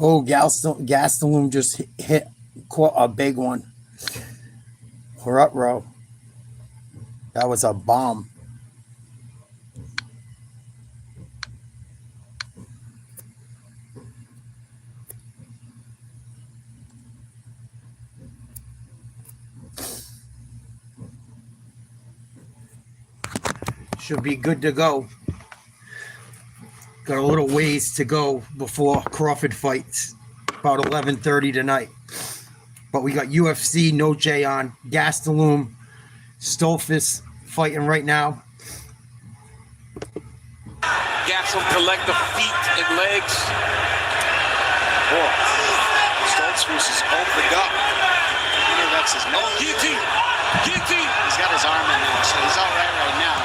Oh, Gastelum just hit a big one. We're up, row. That was a bomb. Should be good to go. Got a little ways to go before Crawford fights. About 11:30 tonight. But we got UFC Noche on. Gastelum, Stolze fighting right now. Gastelum collect the feet and legs. Boy, Stolze is opened up. You know that's his nose. Guillotine! Guillotine! He's got his arm in there, so he's all right now.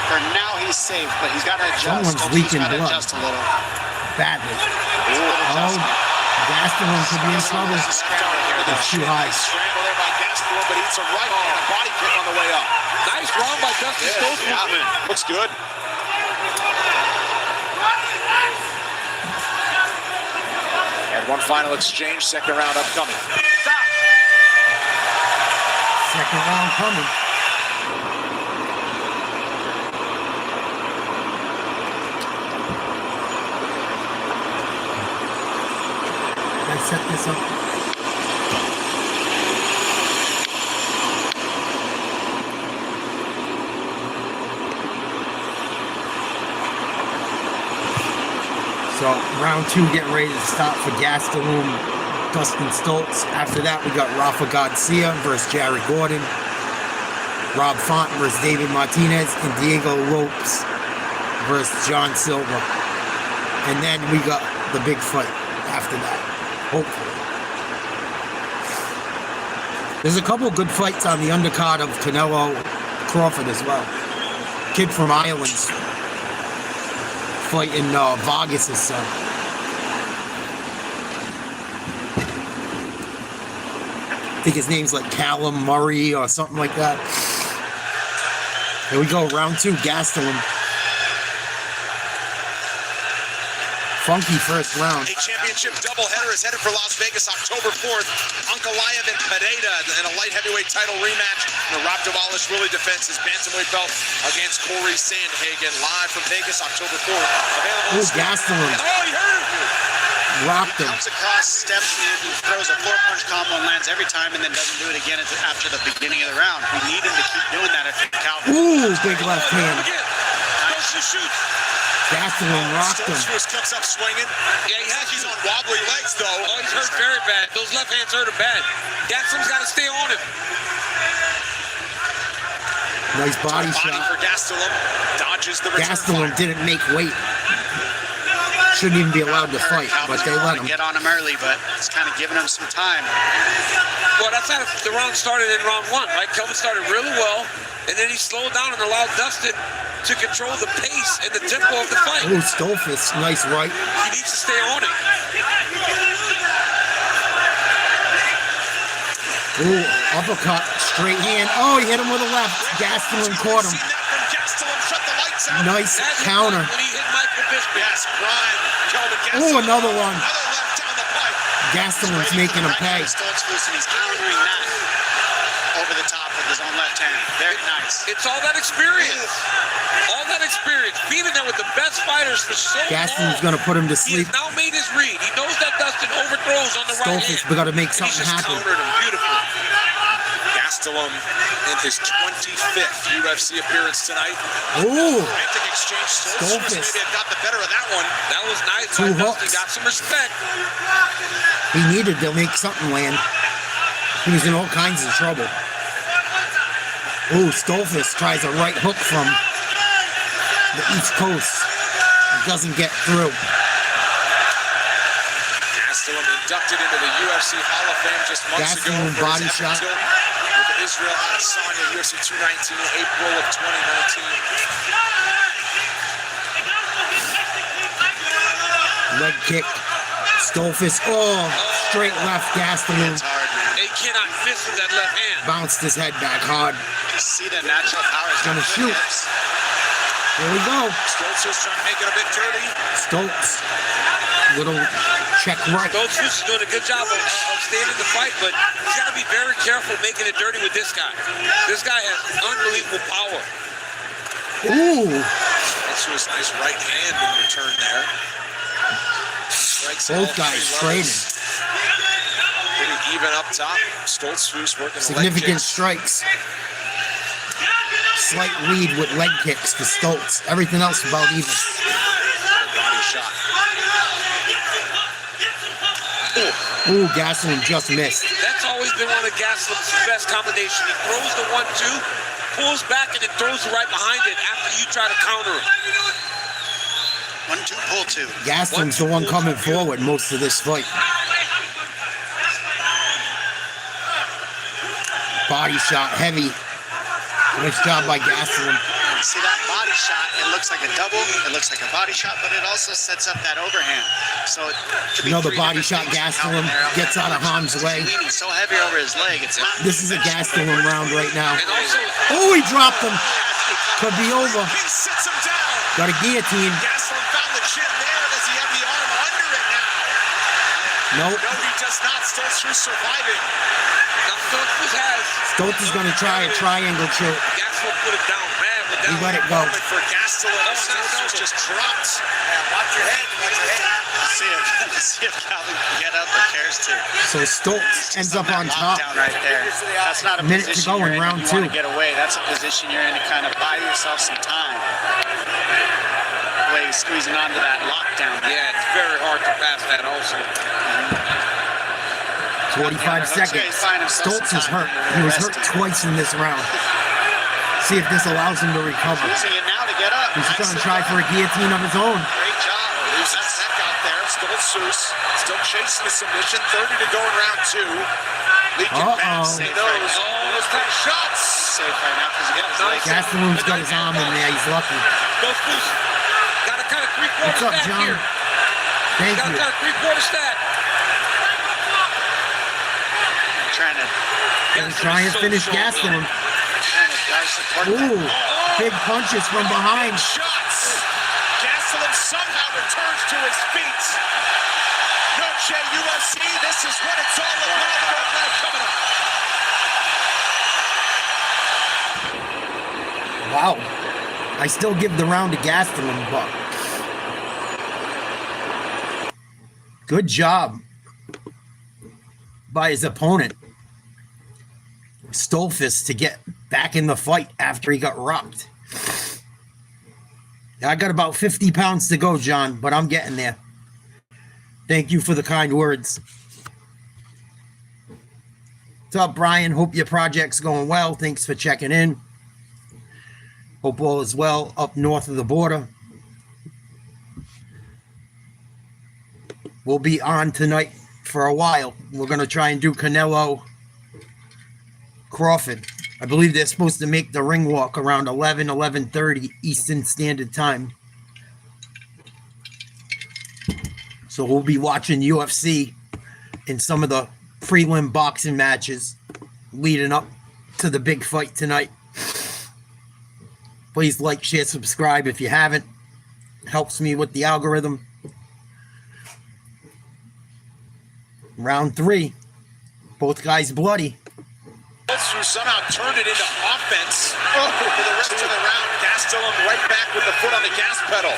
For now, he's safe, but he's got to adjust. Someone's leaking blood. Adjust a little. Badly. Gastelum could be in trouble. It's too high. Scramble there by Gastelum, but eats a right hand, a body kick on the way up. Nice round by Dustin Stolze. Yeah, looks good. And one final exchange, second round upcoming. Second round coming. Let's set this up. So round 2 getting ready to start for Gastelum, Dustin Stolze. After that, we got Rafa Garcia versus Jared Gordon, Rob Font versus David Martinez, and Diego Lopes versus John Silva. And then we got the big fight after that, hopefully. There's a couple good fights on the undercard of Canelo Crawford as well. Kid from Ireland's fighting Vargas' son. I think his name's like Callum Murray or something like that. Here we go, round 2, Gastelum. Funky first round. A championship doubleheader is headed for Las Vegas October 4th. Ankalaev and Pereira in a light heavyweight title rematch. Rob Dvalishvili really defends his bantamweight belt against Corey Sandhagen. Live from Vegas October 4th. Available. Gastelum. Oh, he hurt him. Rocked him. Comes across, steps in, throws a 4-punch combo and lands every time, and then doesn't do it again after the beginning of the round. We need him to keep doing that if Cal. Ooh, big left hand. Goes to shoot. Gastelum rocked him. Stolze comes up swinging. Yeah, he's on wobbly legs, though. Oh, he's hurt very bad. Those left hands hurt him bad. Gastelum's got to stay on him. Nice body shot. For Gastelum. Dodges the return. Gastelum didn't make weight. Shouldn't even be allowed to fight, but they let him. Get on him early, but it's kind of giving him some time. Well, that's how the round started in round 1, right? Kelvin started really well, and then he slowed down and allowed Dustin to control the pace and the tempo of the fight. Oh, Stolze, nice right. He needs to stay on it. Ooh, uppercut, straight hand. Oh, he hit him with a left. Gastelum caught him. Nice counter. Oh, another one. Gastelum's making him pay. He's countering that over the top with his own left hand. Very nice. It's all that experience. All that experience. Being in there with the best fighters for so long. Gastelum's going to put him to He sleep. has now made his read. He knows that Dustin overthrows on the right hand. Stolze, we got to make something He's just happen. countered him beautifully. Gastelum in his 25th UFC appearance tonight. Ooh. Romantic exchange. Stolze maybe have got the better of that one. That was nice. Two Dustin hooks. got some respect. He needed to make something land. He was in all kinds of trouble. Ooh, Stolze tries a right hook from the East Coast. It doesn't get through. Gastelum inducted into the UFC Hall of Fame just months Gastelum ago. body shot. With Israel Adesanya, UFC 219, April of 2019. Leg kick. Stolze. Oh, straight left. Gastelum He cannot miss with that left hand. bounced his head back hard. See the natural power. He's gonna shoot. Here we go. Stolze is trying to make it a bit dirty. Stolze. Little check right. Stolze is doing a good job of staying in the fight, but he's got to be very careful making it dirty with this guy. This guy has unbelievable power. Ooh. That's just nice right hand in return there. Strikes Both guys trading. Pretty even up top. Stolze working Significant strikes. Slight lead with leg kicks to Stolze. Everything else about even. Body shot. Ooh, Gastelum just missed. That's always been one of Gastelum's best combinations. He throws the 1-2, pulls back, and then throws it right behind it after you try to counter him. 1-2, pull 2. Gastelum's the one coming forward most of this fight. Body shot, heavy. Nice job by Gastelum. See that body shot? It looks like a double. It looks like a body shot, but it also sets up that overhand. So it could be Another three body different shot. things you can Gastelum count there. gets out of harm's way. He's leaning so heavy over his leg. It's not. This is a Gastelum round right now. And also, Oh, he dropped him. Could be over. He sits him down. Got a guillotine. Gastelum found the chin there. Does he have the arm under it now? Nope. No, he does not. Stolze surviving. now Stolze has. Stolze is going to try a triangle choke. Gastelum put it down, man. But He let it go. Moment for Gastelum. Stolze just dropped. Watch your head. Watch your head. See if Calvin can get up or cares to. So Stolze ends up on top. Lockdown right there. That's not a Minute to position go you're in in round if you want 2. to get away. That's a position you're in to kind of buy yourself some time. The way he's squeezing onto that lockdown. Yeah, it's very hard to pass that also. 45 seconds. Stolze is hurt. He was hurt twice in this round. See if this allows him to recover. Using it now to get up. He's going to try for a guillotine of his own. Great job. Loses that neck out there. Stolze still chasing the submission. 30 to go in round 2. Leaking back. Say those. Those kind of shots. Safe right now because he got his legs. Gastelum's got his arm in there. He's lucky. Stolze got a kind of three-quarter What's up, stack John? here. Thank Got a you. kind of three-quarter stack. Trying to Try and finish Gastelum. Ooh, big punches from behind. Shots. Gastelum somehow returns to his feet. Noche UFC. This is what it's all about right now coming up. Wow. I still give the round to Gastelum, but good job by his opponent, Stolze, to get back in the fight after he got rocked. I got about 50 pounds to go, John, but I'm getting there. Thank you for the kind words. What's up, Brian? Hope your project's going well. Thanks for checking in. Hope all is well up north of the border. We'll be on tonight for a while. We're going to try and do Canelo Crawford. I believe they're supposed to make the ring walk around 11:30 Eastern Standard Time. So we'll be watching UFC in some of the prelim boxing matches leading up to the big fight tonight. Please like, share, subscribe if you haven't. Helps me with the algorithm. Round 3. Both guys bloody. Who somehow turned it into offense for the rest of the round. Gastelum right back with the foot on the gas pedal.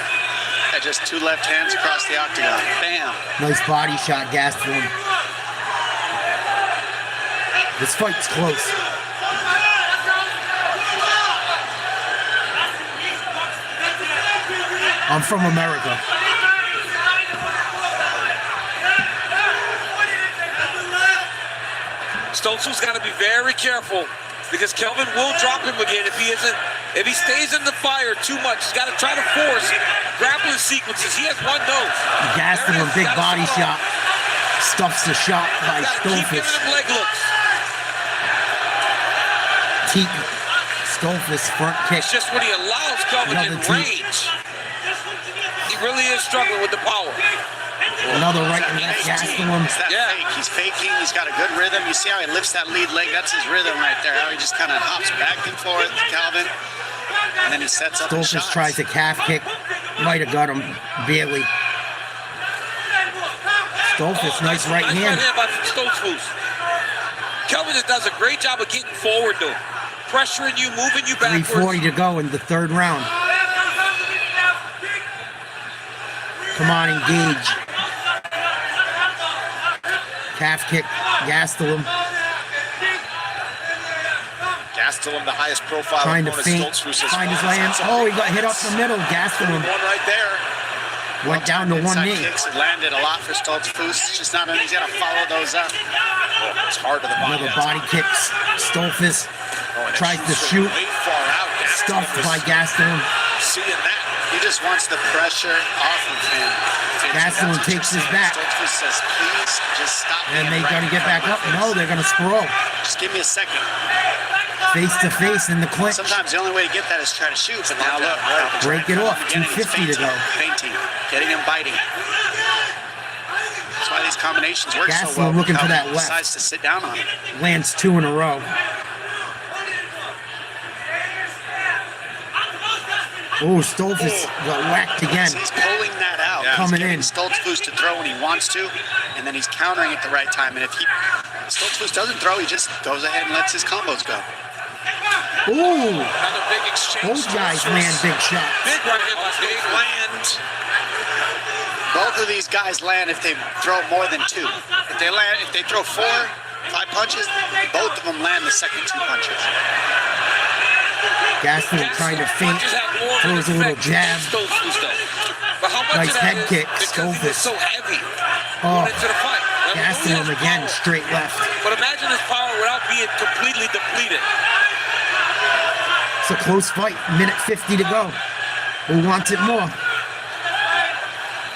Yeah, just 2 left hands across the octagon. Bam. Nice body shot, Gastelum. This fight's close. I'm from America. Stolze's got to be very careful because Kelvin will drop him again if he stays in the fire too much. He's got to try to force grappling sequences. He has one nose. Gastelum, big body shot. Stuffs the shot by Keep giving Stolze. him leg looks. Teep. Stolze, front kick. It's just when he allows Kelvin in Another teep. range. He really is struggling with the power. Another right and left Gastelum. It's that fake. He's faking. He's got a good rhythm. You see how he lifts that lead leg? That's his rhythm right there. How he just kind of hops back and forth, Calvin. And then he sets up the Stolze shots. tries a calf kick. Might have got him barely. Stolze, nice right hand. by Stolze. Kelvin does a great job of getting forward, though. Pressuring you, moving you backwards. 3:40 to go in the third round. Come on, engage. Calf kick, Gastelum. Gastelum, the highest profile. Trying to feint, find his way in. Oh, he got hit up the middle. Gastelum One right there. went down to one Inside knee. kicks have landed a lot for Stolze. It's just not easy to follow those up. Oh, it's hard to the body. Another body kicks. Stolze tries to shoot. Way far out. Stuffed by Gastelum. Seeing that. He just wants the pressure off of him. Gastelum takes his back. Stolze says, please, just stop. And being they right got to get in front back of up. my No, face. they're going to sprawl. Just give me a second. Face to face in the clinch. Sometimes the only way to get that is try to shoot, but now look. Break it off. Again, he's 2:50 to go. Feinting, getting him biting. That's why these combinations work so Gastelum well. looking for Calvin that left. decides to sit down on it. Lands 2 in a row. Oh, Stolze got whacked again. He's pulling that out. Yeah. Coming He's in. getting Stolze to throw when he wants to, and then he's countering at the right time. And if Stolze doesn't throw, he just goes ahead and lets his combos go. Ooh, Another big exchange. both guys land big shots. Big right hand by Big Stolze. land. Both of these guys land if they throw more than 2. If they throw 4, 5 punches, both of them land the second 2 punches. Gastelum trying to feint. Throws a little jab. But how much Nice of that head is kick, because he was Stolze. so heavy Oh, going into the fight? I mean, he Gastelum has again, power, straight left. But imagine his power without being completely depleted. It's a close fight. Minute 50 to go. Who wants it more?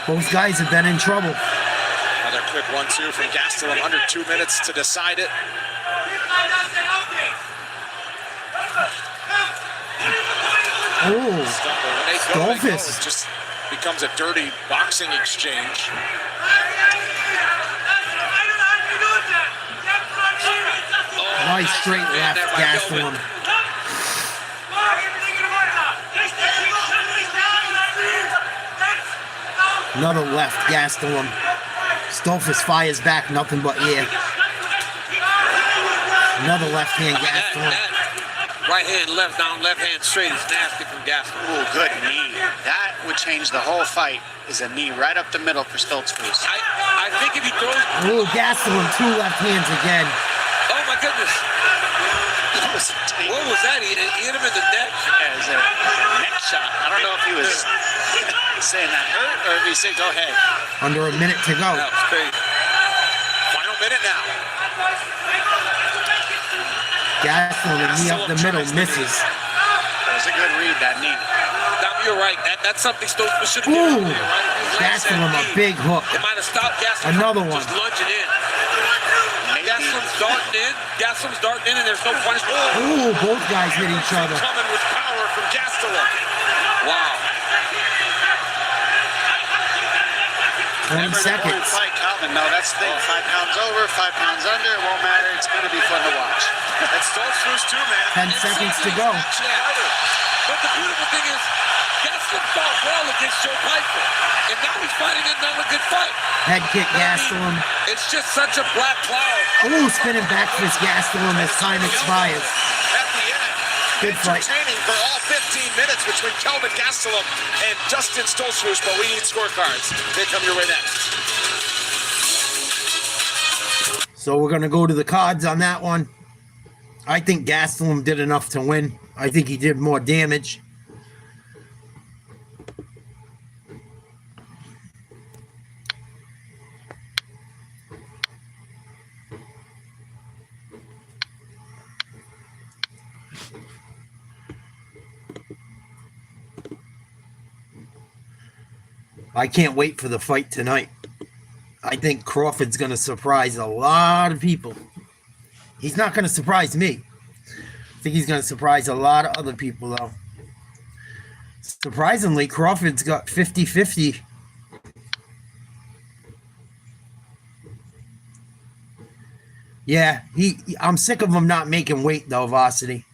Both guys have been in trouble. Another quick 1-2 from Gastelum. Under 2 minutes to decide it. Oh, When they go, it Stolze. just becomes a dirty boxing exchange. nice straight left, Gastelum. Another left, Gastelum. Stolze fires back, nothing but air. Another left hand, Gastelum. Right hand, left down, left hand straight is nasty from Gastelum. Ooh, good knee. That would change the whole fight. Is a knee right up the middle for Stolze. I think if he throws, Oh, Gastelum, 2 left hands again. oh my goodness, what was that? He hit him in the neck. As a neck shot. I don't know if he was saying that hurt or if he said go ahead. Under a minute to go. That was crazy. Final minute now. Gastelum, a knee up the middle, misses. That was a good read, that knee. Now, you're right. That's something Stolze should have Ooh, given. Right? Gastelum, a big hook. It might have stopped Gastelum. Another from one. Just lunging in. Maybe. Gastelum's darting in, and there's no punishment. Ooh, both guys hit each other. Coming with power from Gastelum. Wow. 20 Never seconds. Fight, Calvin. No, that's the thing. 5 pounds over, 5 pounds under. It won't matter. It's going to be fun to watch. That's Stolze too, man. 10 seconds to go. But the beautiful thing is, Gastelum fought well against Joe Piper, and now he's fighting another good fight. Head kick, Gastelum. It's just such a black cloud. Ooh, spinning back fist, Gastelum as time expires. At the end, Good fight. entertaining for all 15 minutes between Kelvin Gastelum and Justin Stolze, but we need scorecards. They come your way next. So we're going to go to the cards on that one. I think Gastelum did enough to win. I think he did more damage. I can't wait for the fight tonight. I think Crawford's going to surprise a lot of people. He's not going to surprise me. I think he's going to surprise a lot of other people, though. Surprisingly, Crawford's got 50-50. Yeah, I'm sick of him not making weight, though, Varsity.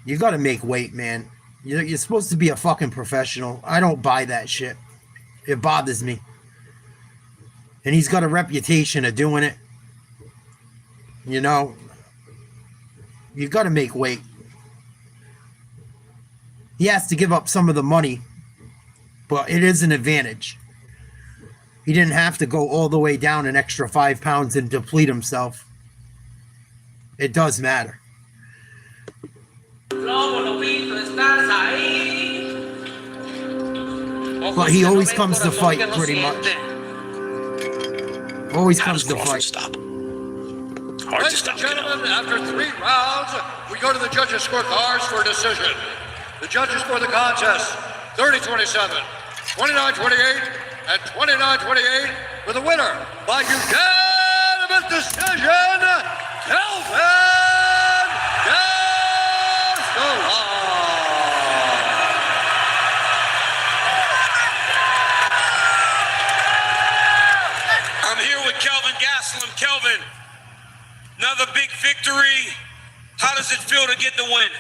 You got to make weight, man. You're supposed to be a fucking professional. I don't buy that shit. It bothers me. And he's got a reputation of doing it. You know, you've got to make weight. He has to give up some of the money, but it is an advantage. He didn't have to go all the way down an extra 5 pounds and deplete himself. It does matter. But he always comes to fight, pretty much. Always comes to fight. Stop. Ladies and gentlemen, after 3 rounds, we go to the judges' scorecards for a decision. The judges for the contest, 30-27, 29-28, and 29-28, with a winner by unanimous decision, Kelvin Gastelum. I'm here with Kelvin Gastelum. Kelvin, another big victory. How does it feel to get the win?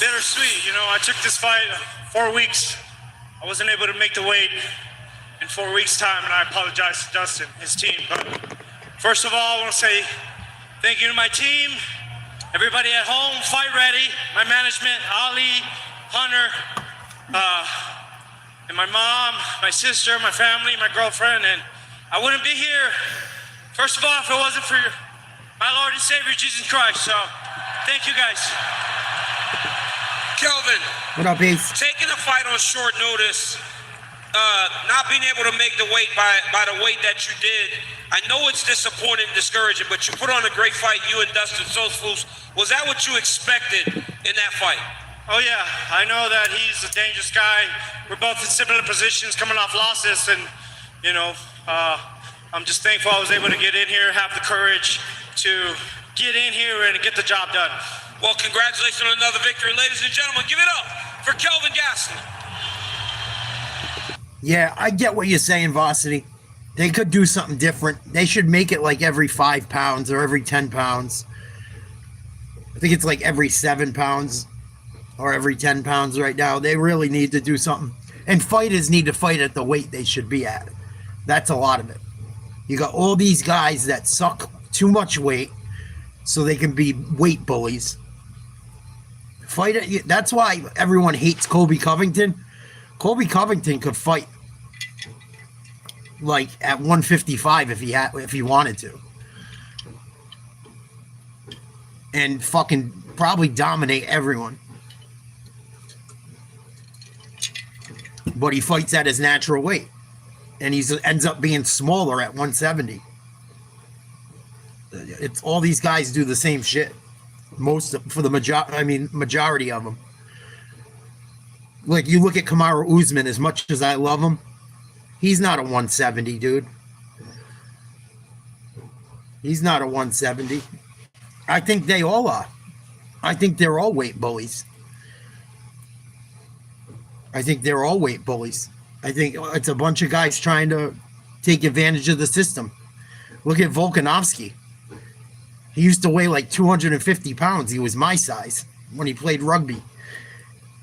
Bittersweet. You know, I took this fight 4 weeks. I wasn't able to make the weight in 4 weeks' time, and I apologize to Dustin, his team. But first of all, I want to say thank you to my team, everybody at home, fight ready, my management, Ali, Hunter, and my mom, my sister, my family, my girlfriend, and I wouldn't be here, first of all, if it wasn't for my Lord and Savior, Jesus Christ. So, thank you guys. Kelvin, What up, Ace? taking a fight on short notice, not being able to make the weight by the weight that you did, I know it's disappointing and discouraging, but you put on a great fight, you and Dustin Stolze. Was that what you expected in that fight? Oh yeah, I know that he's a dangerous guy. We're both in similar positions coming off losses, and you know, I'm just thankful I was able to get in here, have the courage to get in here and get the job done. Well, congratulations on another victory. Ladies and gentlemen, give it up for Kelvin Gastelum. Yeah, I get what you're saying, Varsity. They could do something different. They should make it like every 5 pounds or every 10 pounds. I think it's like every 7 pounds or every 10 pounds right now. They really need to do something. And fighters need to fight at the weight they should be at. That's a lot of it. You got all these guys that suck too much weight so they can be weight bullies. That's why everyone hates Colby Covington. Colby Covington could fight like at 155 if he wanted to, and fucking probably dominate everyone. But he fights at his natural weight, and he ends up being smaller at 170. It's all these guys do the same shit. Majority of them. Like, you look at Kamaru Usman, as much as I love him, he's not a 170, dude. He's not a 170. I think they all are. I think they're all weight bullies. I think it's a bunch of guys trying to take advantage of the system. Look at Volkanovski. He used to weigh like 250 pounds. He was my size when he played rugby.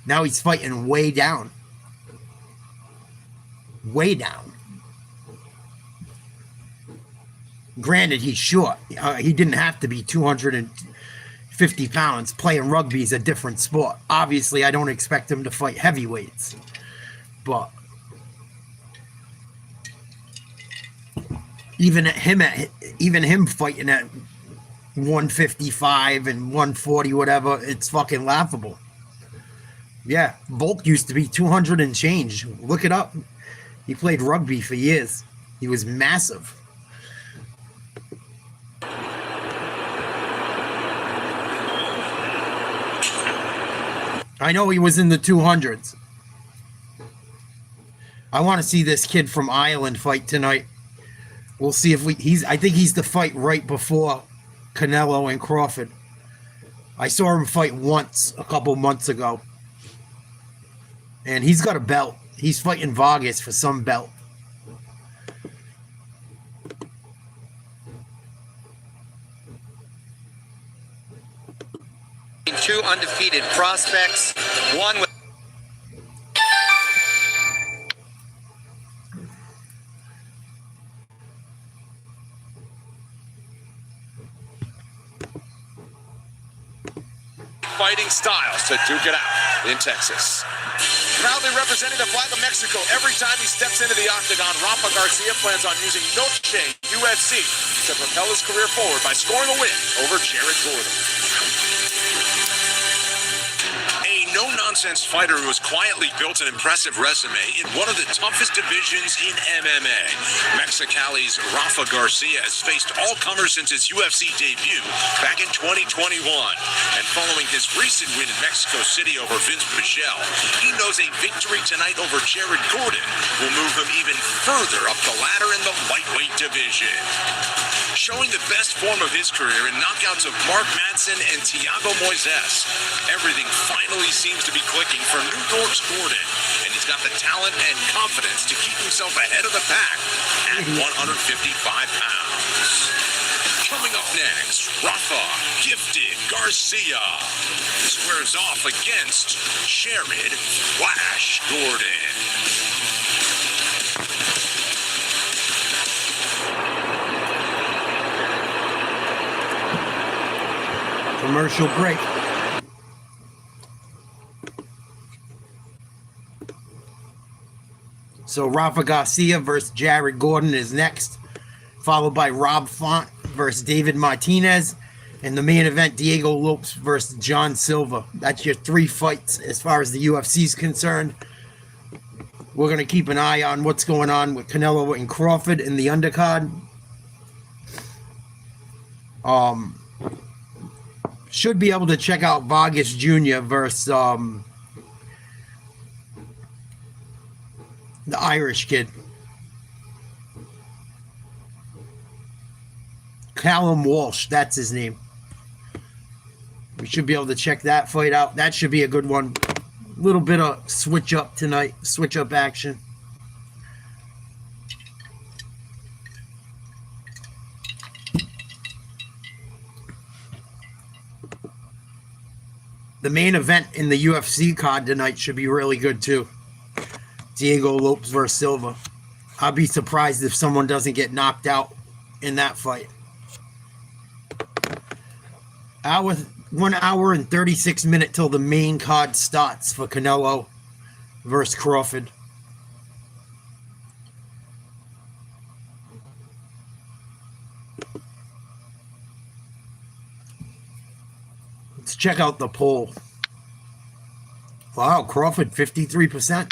Now he's fighting way down. Way down. Granted, he's short. He didn't have to be 250 pounds. Playing rugby is a different sport. Obviously, I don't expect him to fight heavyweights. But even him fighting at 155 and 140, whatever, it's fucking laughable. Yeah, Volk used to be 200 and change. Look it up. He played rugby for years. He was massive. I know he was in the 200s. I want to see this kid from Ireland fight tonight. We'll see if I think he's the fight right before Canelo and Crawford. I saw him fight once a couple months ago. And he's got a belt. He's fighting Vargas for some belt. Two undefeated prospects, one with styles to duke it out in Texas. Proudly representing the flag of Mexico every time he steps into the octagon, Rafa Garcia plans on using Noche UFC to propel his career forward by scoring a win over Jared Gordon. A no-nonsense fighter who has quietly built an impressive resume in one of the toughest divisions in MMA. Mexicali's Rafa Garcia has faced all comers since his UFC debut back in 2021. And following his recent win in Mexico City over Vince Pichel, he knows a victory tonight over Jared Gordon will move him even further up the ladder in the lightweight division. Showing the best form of his career in knockouts of Mark Madsen and Thiago Moises, everything finally seems to be clicking for New York's Gordon, and he's got the talent and confidence to keep himself ahead of the pack at 155 pounds. Coming up next, Rafa Gifted Garcia squares off against Jared Flash Gordon. Commercial break. So Rafa Garcia versus Jared Gordon is next, followed by Rob Font versus David Martinez, and the main event, Diego Lopes versus John Silva. That's your 3 fights as far as the UFC is concerned. We're going to keep an eye on what's going on with Canelo and Crawford in the undercard. Should be able to check out Vargas Jr. versus the Irish kid. Callum Walsh, that's his name. We should be able to check that fight out. That should be a good one. A little bit of switch up tonight, switch up action. The main event in the UFC card tonight should be really good too. Diego Lopes versus Silva. I'll be surprised if someone doesn't get knocked out in that fight. 1 hour and 36 minutes till the main card starts for Canelo versus Crawford. Let's check out the poll. Wow, Crawford 53%.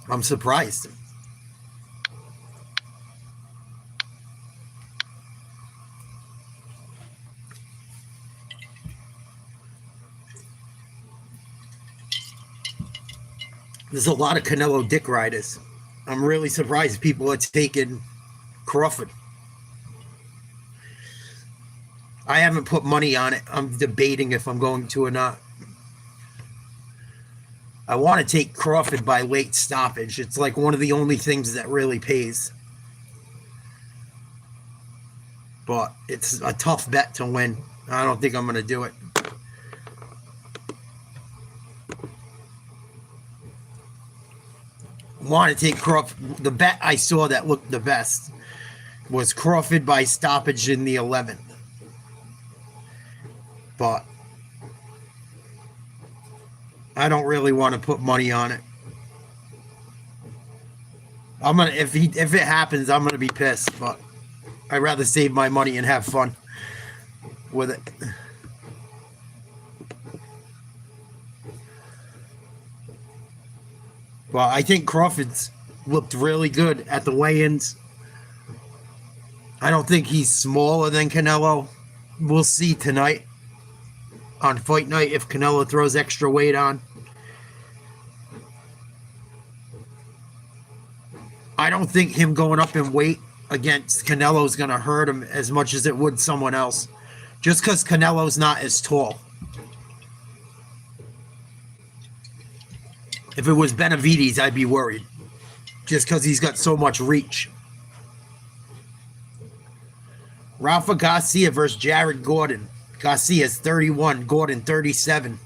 I'm surprised. There's a lot of Canelo dick riders. I'm really surprised people are taking Crawford. I haven't put money on it. I'm debating if I'm going to or not. I want to take Crawford by late stoppage. It's like one of the only things that really pays. But it's a tough bet to win. I don't think I'm going to do it. Want to take Crawford. The bet I saw that looked the best was Crawford by stoppage in the 11th. But I don't really want to put money on it. I'm gonna if it happens, I'm gonna be pissed. But I'd rather save my money and have fun with it. Well, I think Crawford's looked really good at the weigh-ins. I don't think he's smaller than Canelo. We'll see tonight on fight night if Canelo throws extra weight on. I don't think him going up in weight against Canelo is going to hurt him as much as it would someone else. Just because Canelo's not as tall. If it was Benavides, I'd be worried. Just because he's got so much reach. Rafa Garcia versus Jared Gordon. Garcia's 31, Gordon 37.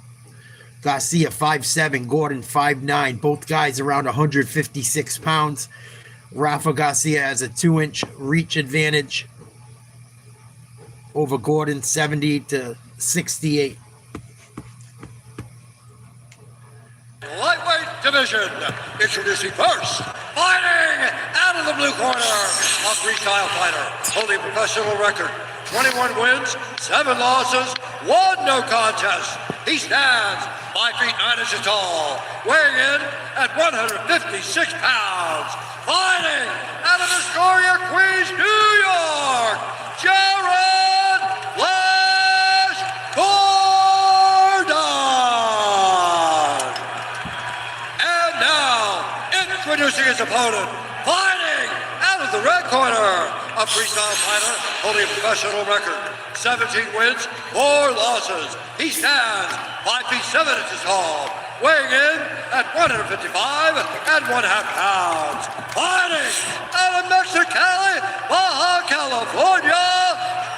Garcia 5'7", Gordon 5'9". Both guys around 156 pounds. Rafa Garcia has a 2-inch reach advantage. over Gordon, 70-68. Lightweight division. Introducing first, fighting out of the blue corner, a freestyle fighter, holding professional record, 21 wins, 7 losses, 1 no contest. He stands 5 feet 9 inches tall, weighing in at 156 pounds. Fighting out of Astoria, Queens, New York, Jared Flash Gordon. And now, introducing his opponent, fighting out of the red corner, a freestyle fighter holding a professional record, 17 wins, 4 losses. He stands 5 feet 7 inches tall, weighing in at 155 and 1/2 pounds. Fighting out of Mexicali, Baja California,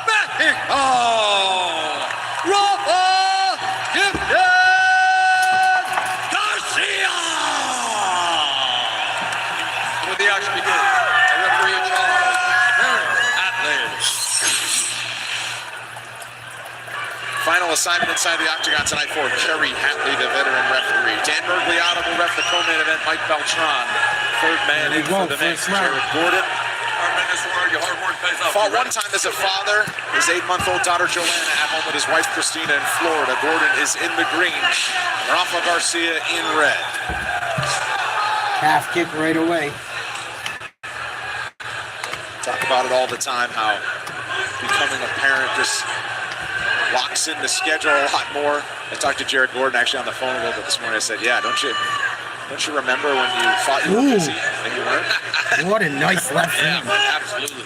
Mexico, Rafa Garcia. With the action begins, the referee in charge, Al-Akel. Final assignment inside the octagon tonight for Kerry Hatley, the veteran referee. Dan Bergliano will ref the co-main event. Mike Beltran, third man in for the next. Jared Gordon fought one time as a father. His 8-month-old daughter Joanna at home with his wife Christina in Florida. Gordon is in the green. Rafa Garcia in red. Half kick right away. Talk about it all the time, how becoming a parent just locks in the schedule a lot more. I talked to Jared Gordon actually on the phone a little bit this morning. I said, yeah, don't you remember when you thought you were busy and you weren't? What a nice left hand. Yeah, absolutely.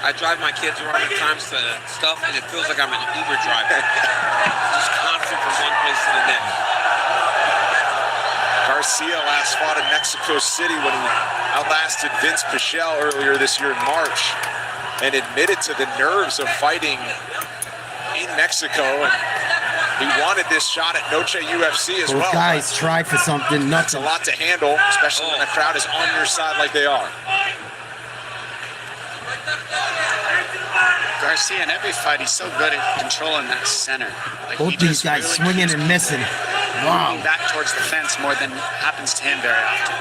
I drive my kids around at times to stuff, and it feels like I'm an Uber driver. Just constant from one place to the next. Garcia last fought in Mexico City when he outlasted Vince Pichel earlier this year in March and admitted to the nerves of fighting in Mexico, and he wanted this shot at Noche UFC as well. Both guys try for something, That's nothing. a lot to handle, especially when the crowd is on your side like they are. Garcia, in every fight, he's so good at controlling that center. Like, Both he these just guys really swinging keeps and missing. Wow. moving back towards the fence more than happens to him very often.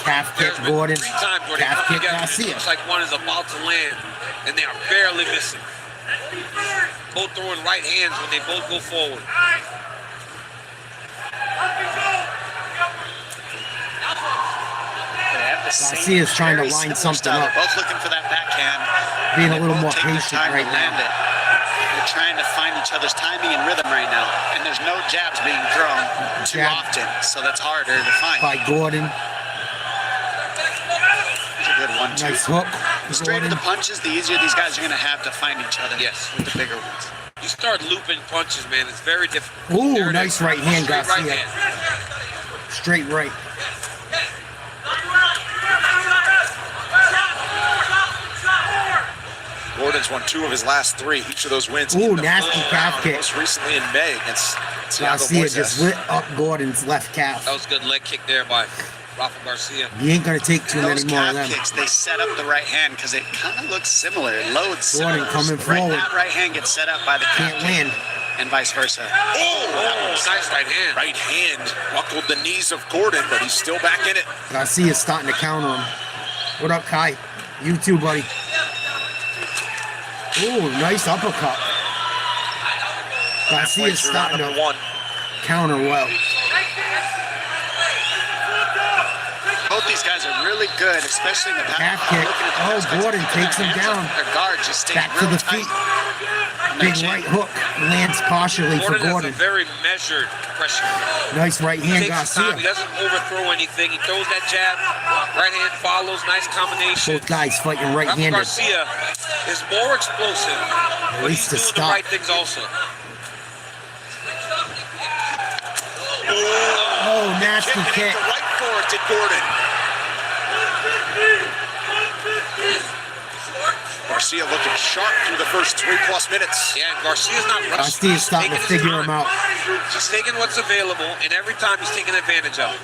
Calf kick There's been Gordon. 3 times where they Calf come kick together, and it Garcia. looks like one is about to land, and they are barely missing. Both throwing right hands when they both go forward. Garcia's trying to line something up. Both looking for that backhand. Being a They little both more take their patient time to right land now. it. They're trying to find each other's timing and rhythm right now. And there's no jabs being thrown too Jab. often, so that's harder to find. By Gordon. It's a good one, too. Nice hook. The straighter Gordon. the punches, the easier these guys are going to have to find each other. Yes. With the bigger ones. You start looping punches, man. It's very difficult. Ooh, There it nice is. right hand, Straight Garcia. right hand. Straight right. Gordon's won 2 of his last 3. Each of those wins. Ooh, in the nasty first calf round, kick. Most recently in May against Thiago Garcia Moises. just lit up Gordon's left calf. That was a good leg kick there by Rafa Garcia. He ain't gonna take too Those many more of calf them. kicks, they set up the right hand because it kind of looks similar. It loads Gordon similar. coming Right, forward. that right hand gets set up by the calf Can't kick, land. and vice versa. Oh, nice right hand. Right hand buckled the knees of Gordon, but he's still back in it. Garcia's starting to counter him. What up, Kai? You too, buddy. Ooh, nice uppercut. Garcia's Halfway through round starting number to 1. counter well. Both these guys are really good, especially in the back. Calf kick. Looking at the Oh, aspects Gordon of takes their him hands. down. Their guard just stays Back to real the tight. feet. on Big their right chin. hook lands partially for Gordon has a Gordon. very measured pressure. Nice right He hand, takes his time. He Garcia. doesn't overthrow anything. He throws that jab. Right hand follows. Nice combination. Both guys fighting Rafa right-handed. Garcia is more explosive, but he's least to doing the stop. right things also. Oh, nasty Kick kick. the right for it to Gordon. Garcia looking sharp through the first 3+ minutes. Yeah, Garcia's not rushing. Garcia's starting to figure him out. He's taking what's available, and every time he's taking advantage of it.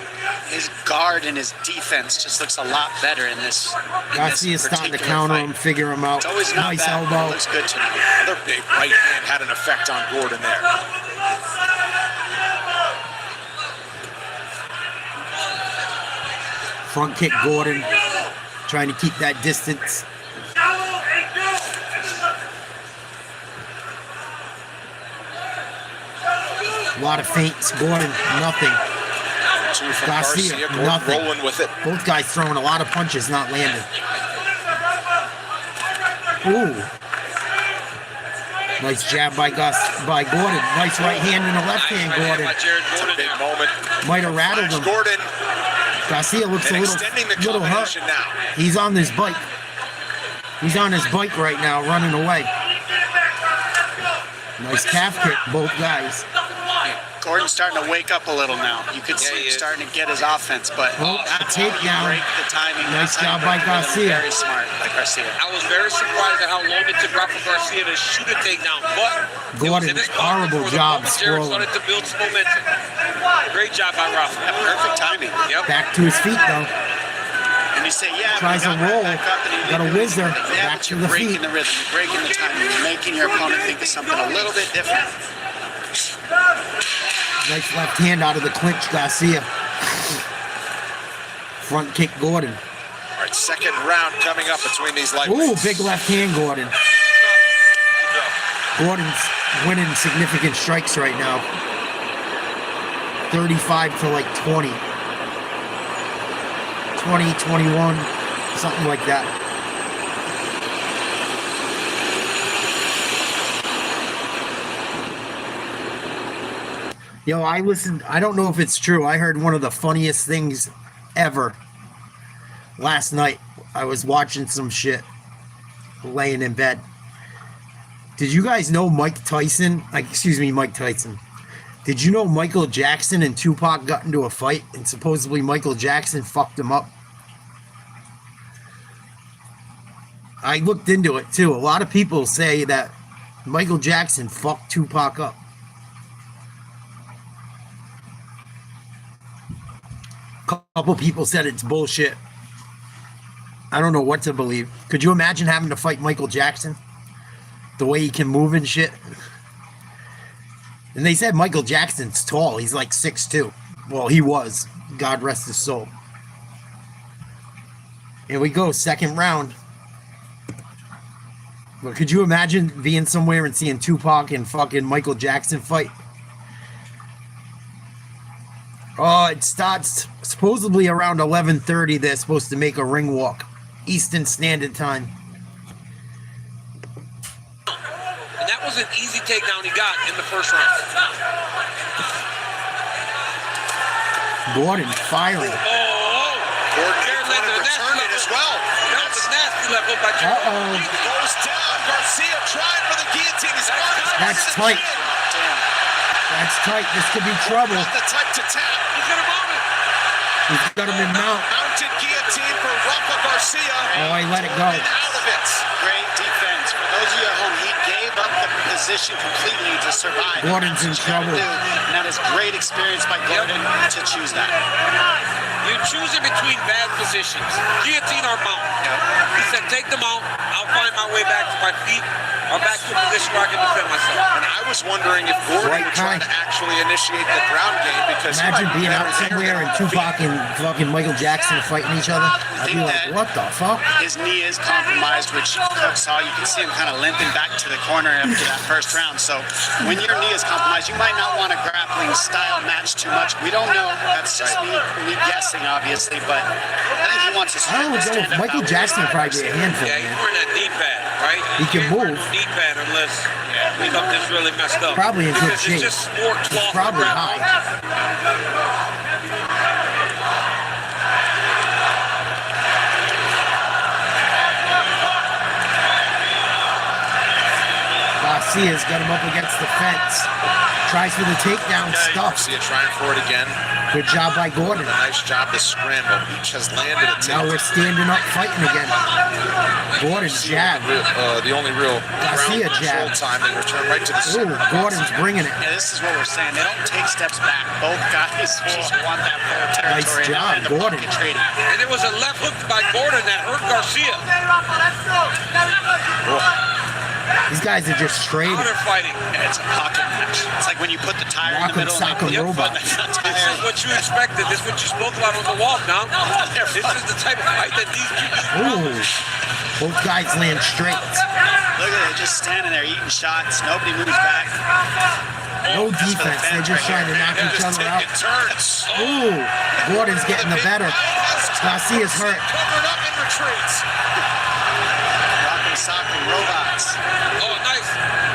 His guard and his defense just looks a lot better in this. Garcia's starting to counter him, figure him out. It's always not Nice bad. elbow. It looks good tonight. Another big right hand had an effect on Gordon there. Front kick Gordon, trying to keep that distance. A lot of feints. Gordon, nothing. Two from Garcia, Garcia, Gordon nothing. rolling with it. Both guys throwing a lot of punches, not landing. Ooh. Nice jab by Gordon. Nice right hand and a left hand, Gordon. It's a big moment. Might have rattled him. Gordon Garcia looks a and extending the little hurt. combination now. He's on his bike. He's on his bike right now, running away. Nice calf kick, both guys. Gordon's starting to wake up a little now. You could see him starting to get his offense, but Oh, that's how you takedown. break the timing. Nice That's how you job by break the rhythm. Garcia. Very smart by Garcia. I was very surprised at how long it took Rafa Garcia to shoot a takedown, but Gordon, it was in his pocket horrible before the job moment Jared scrolling. started to build some momentum. Great job by Rafa. Perfect timing. Yep. Back to his feet, though. And you say, yeah, Tries but to you got roll. right back up and you Got a didn't do whizzer. anything. Yeah, Back but to you're the breaking feet. the rhythm. You're breaking the timing. You're making your opponent think of something a little bit different. Nice left hand out of the clinch, Garcia. Front kick, Gordon. All right, second round coming up between these Ooh, lightweights. big left hand, Gordon. Gordon's winning significant strikes right now. 35 to like 20. 20, 21, something like that. Yo, I listened, I don't know if it's true. I heard one of the funniest things ever last night. I was watching some shit, laying in bed. Did you guys know Mike Tyson? Did you know Michael Jackson and Tupac got into a fight and supposedly Michael Jackson fucked him up? I looked into it too. A lot of people say that Michael Jackson fucked Tupac up. Couple people said it's bullshit. I don't know what to believe. Could you imagine having to fight Michael Jackson? The way he can move and shit. And they said Michael Jackson's tall. He's like 6'2". Well, he was. God rest his soul. Here we go, second round. But could you imagine being somewhere and seeing Tupac and fucking Michael Jackson fight? Oh, it starts supposedly around 11:30. They're supposed to make a ring walk. Eastern Standard Time. And that was an easy takedown he got in the first round. Gordon firing. Gordon returned it as well. That was a nasty left hook by Jared. Uh-oh. Goes down. Garcia trying for the guillotine. He's That's tight. That's tight. This could be trouble. Not the type to tap. He's gonna mount it. He's got him in mount. Mounted guillotine for Rafa Garcia. Oh, he let it go. And out of it. Great defense. For those of you at home, he gave up the position completely to survive. Gordon's in trouble. And that is great experience by Gordon to choose that. You're choosing between bad positions, guillotine or mount. He said, take the mount. I'll find my way back to my feet or back to a position where I can defend myself. And I was wondering if Gordon Right would try time. to actually initiate the ground game because Imagine being out there. somewhere and Tupac and fucking Michael Jackson fighting each other. I'd be like, what the fuck? His knee is compromised, which Cook saw. You can see him kind of limping back to the corner after that first round. So when your knee is compromised, you might not want a grappling style match too much. We don't know. That's just me guessing, obviously. But I think he wants to I don't know. stand up. Michael Jackson would probably be a handful, Yeah, he's man. wearing that knee pad, right? He can can't wear move. no knee pad unless something's really messed up. Probably in good Because shape. It's just more He's cloth. probably around. high. Garcia's got him up against the fence. Tries for the takedown, stuffs. Garcia trying for it again. Good job by Gordon. Nice job to scramble. Each has landed a Now we're standing up fighting again. Gordon's jab. The only real Garcia ground jab. control time. They return right to the Ooh, center. Gordon's bringing it. Yeah, this is what we're saying. They don't take steps back. Both guys just want that full territory. Nice job, and end up Gordon. trading. And it was a left hook by Gordon that hurt Garcia. These guys are just straight. Now they're fighting. And it's a pocket match. It's like when you put the tire in the middle and Sock 'em, they put robot. the This tire. is what you expected. This is what you spoke about on the walk now. This is the type of fight that these Ooh. Both guys land straight. Look at it, just standing there eating shots. Nobody moves back. No That's for the defense. They're fans just right trying to here. knock each Just other out. taking turns. Ooh. Gordon's getting the better. Garcia's hurt. Covered up and retreats. Rock sock and robots. Oh, nice.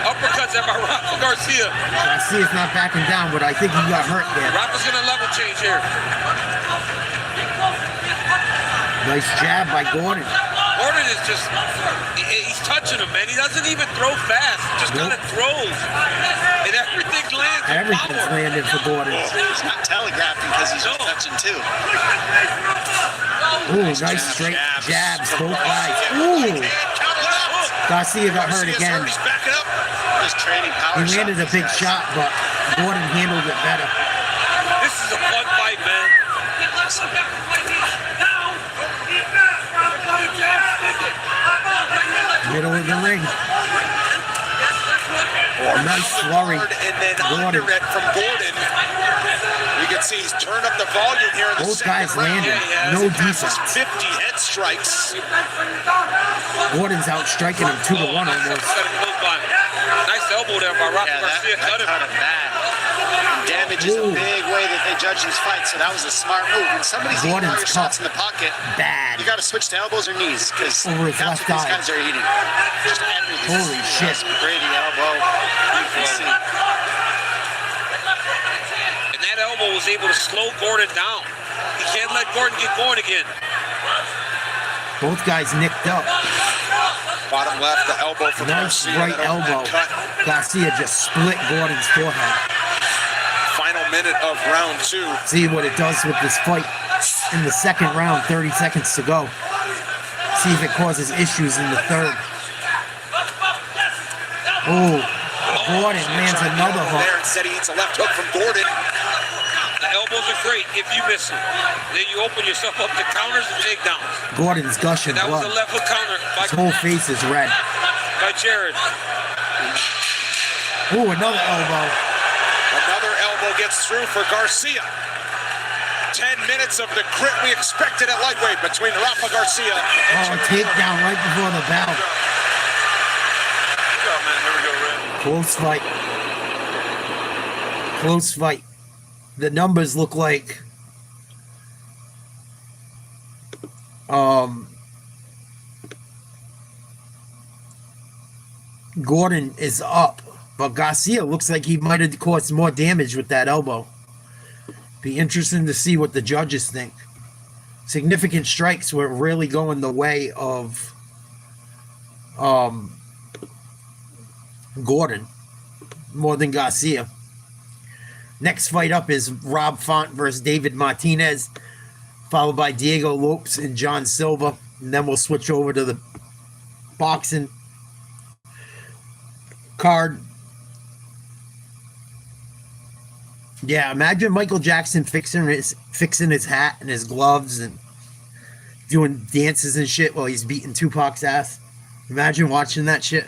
Uppercuts at by Rafa Garcia. Garcia's not backing down, but I think he got hurt there. Rafa's gonna level change here. Nice jab by Gordon. Gordon is just, he's touching him, man. He doesn't even throw fast. He just kind of throws. And everything lands. with Everything's power. landing for Gordon. He's not telegraphing because he's just touching too. Ooh, nice straight jabs, both guys. Ooh. Garcia got hurt again. He's backing up. Just trading power. He landed a shots, big guys. shot, but Gordon handled it better. This is a fun fight, man. Middle of the ring. Nice flurry. And then Gordon. under it from Gordon. You can see he's turned up the volume here in the Both second guys round. landed. Yeah, No He passes defense. 50 head strikes. Gordon's out striking him 2-1 almost. Cut him close by. Nice elbow there by Rafa Yeah, Garcia. that Cut him. cut him bad. Damage is a Ooh. big way that they judge these fights, so that was a smart move. When somebody's eating all Gordon's your shots in the pocket, Bad. you got to switch to elbows or knees because Over his that's left what these eye. guys are eating. Just everything. Holy shit. Nice Brady elbow. You can see. And that elbow was able to slow Gordon down. He can't let Gordon get going again. Both guys nicked up. Bottom left, the elbow from Nice Garcia. right that opened elbow. that cut. Garcia just split Gordon's forehead. Final minute of round 2. See what it does with this fight in the second round, 30 seconds to go. See if it causes issues in the third. Oh, Gordon lands Trying to another get over hook. there. Instead, he eats a left hook from Gordon. The elbows are great if you miss them. Then you open yourself up to counters and takedowns. Gordon's gushing And that was a blood. left hook counter His whole face is red. by Jared. Oh, another elbow. Another elbow gets through for Garcia. 10 minutes of the grit we expected at lightweight between Rafa Garcia and Oh, takedown right before the bell. Close fight. Close fight. The numbers look like Gordon is up, but Garcia looks like he might have caused more damage with that elbow. Be interesting to see what the judges think. Significant strikes were really going the way of Gordon more than Garcia. Next fight up is Rob Font versus David Martinez, followed by Diego Lopes and John Silva. And then we'll switch over to the boxing card. Yeah, imagine Michael Jackson fixing his hat and his gloves and doing dances and shit while he's beating Tupac's ass. Imagine watching that shit.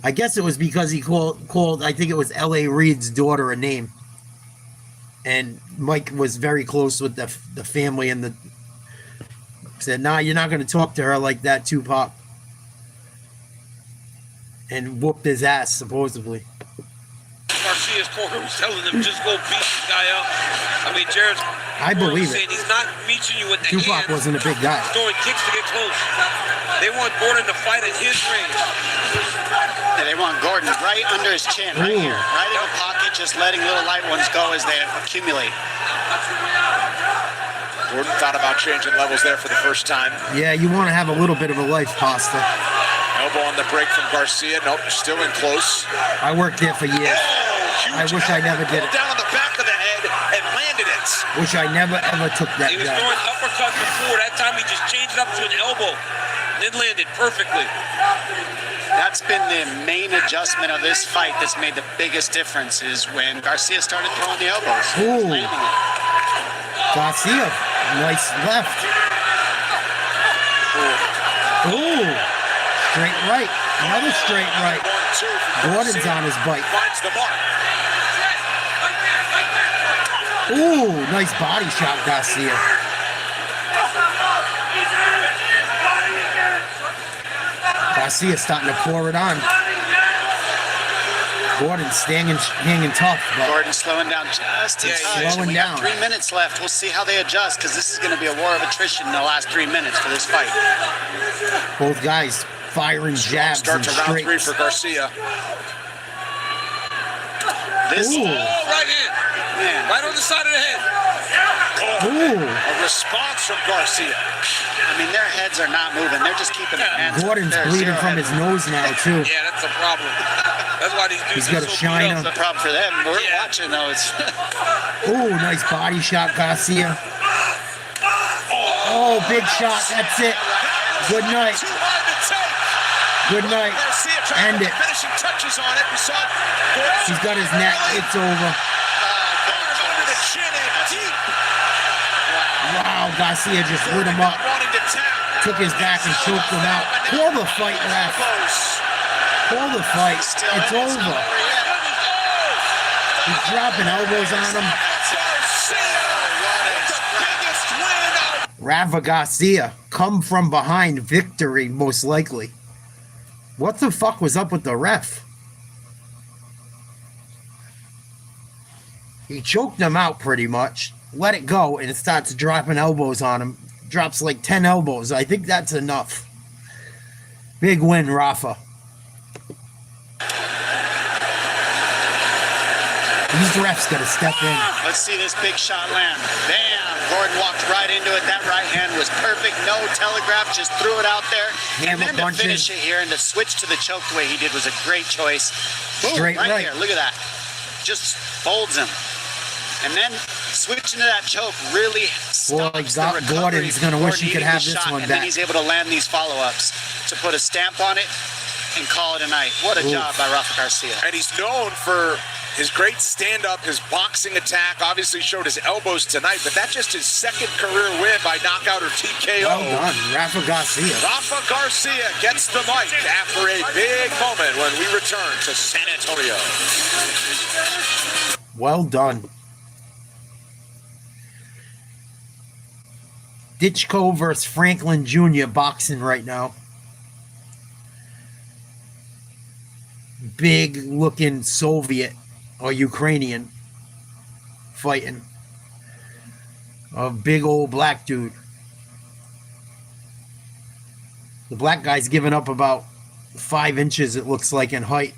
I guess it was because he called I think it was L.A. Reid's daughter a name. And Mike was very close with the family and said, nah, you're not going to talk to her like that, Tupac. And whooped his ass, supposedly. Garcia's corner was telling him just go beat this guy up. I mean, Jared's I believe saying it. he's not reaching you with the Tupac hands. wasn't a big guy. He's throwing kicks to get close. They want Gordon to fight at his range. Yeah, they want Gordon right under his chin, right Ooh. here, right in the pocket, just letting little light ones go as they accumulate. Gordon thought about changing levels there for the first time. Yeah, you want to have a little bit of a life, Pasta. Elbow on the break from Garcia. Nope, still in close. I worked there for years. I wish I never did it. Down on the back of the head and landed it. Wish I never ever took that He was jab. throwing uppercuts before. That time he just changed it up to an elbow. Then landed perfectly. That's been the main adjustment of this fight that's made the biggest difference is when Garcia started throwing the elbows. Ooh. Landing it. Garcia, nice left. Ooh, straight right. Another straight right. 1-2 from Gordon's Garcia. on his bike. Finds the mark. Ooh, nice body shot, Garcia. Garcia starting to pour it on. Gordon's hanging tough, but Gordon slowing down just a touch. slowing We down. got 3 minutes left. We'll see how they adjust because this is going to be a war of attrition in the last 3 minutes for this fight. both guys firing jabs Start and to round 3 straights. for Garcia. This Ooh. Right hand. man, Right on the side of the head. Ooh, A response from Garcia. I mean, their heads are not moving. They're just keeping their hands. Gordon's They're bleeding zero from head. his nose now, too. Yeah, that's a problem. That's why these dudes He's got are a so shiner. beat up. The problem for them. We're Yeah. watching though. It's Ooh, nice body shot, Garcia. Oh, big shot. That's it. Good night. Too hard to take. Good night. Garcia trying End to it. put finishing touches on it. We saw Gordon He's got his neck. It's over. under the chin and deep. Wow, Garcia just lit him up. Wanting to tap. Took his back and choked him out. Call the fight, ref. Close. Call the fight. still It's in. over. not over yet. He's dropping elbows on him. Garcia with the biggest win of Rafa Garcia, come from behind victory, most likely. What the fuck was up with the ref? He choked him out pretty much, let it go, and it starts dropping elbows on him. Drops like 10 elbows. I think that's enough. Big win, Rafa. These refs got to step in. Let's see this big shot land. Bam! Gordon walked right into it. That right hand was perfect. No telegraph, just threw it out there. Hammer and then punches. to finish it here and to switch to the choke the way he did was a great choice. Boom, Straight right. here. Look at that. Just folds him. And then switching to that choke really Boy, stops the recovery. Gordon's gonna wish he could Gordon have eating the this shot, one and back. then he's able to land these follow-ups to put a stamp on it and call it a night. What a Ooh. job by Rafa Garcia. And he's known for his great stand-up, his boxing attack. Obviously showed his elbows tonight, but that's just his second career win by knockout or TKO. Well done, Rafa Garcia. Rafa Garcia gets the mic after a big moment when we return to San Antonio. Well done. Ditchko versus Franklin Jr. boxing right now. Big looking Soviet or Ukrainian fighting. A big old black dude. The black guy's giving up about 5 inches, it looks like, in height.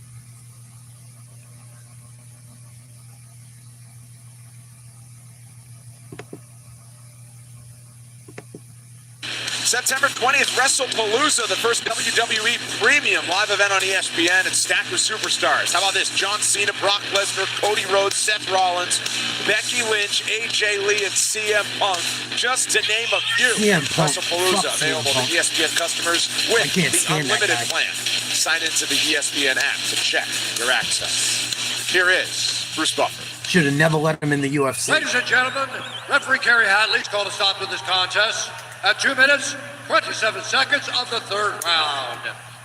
September 20th, WrestlePalooza, the first WWE premium live event on ESPN. It's stacked with superstars. How about this? John Cena, Brock Lesnar, Cody Rhodes, Seth Rollins, Becky Lynch, AJ Lee, and CM Punk, just to name a few. CM Punk. WrestlePalooza Fuck available CM to ESPN customers with I can't the stand that unlimited guy. plan. Sign into the ESPN app to check your access. Here is Bruce Buffer. Should have never let him in the UFC. Ladies and gentlemen, referee Kerry Hadley's called a stop to this contest at 2 minutes, 27 seconds of the third round.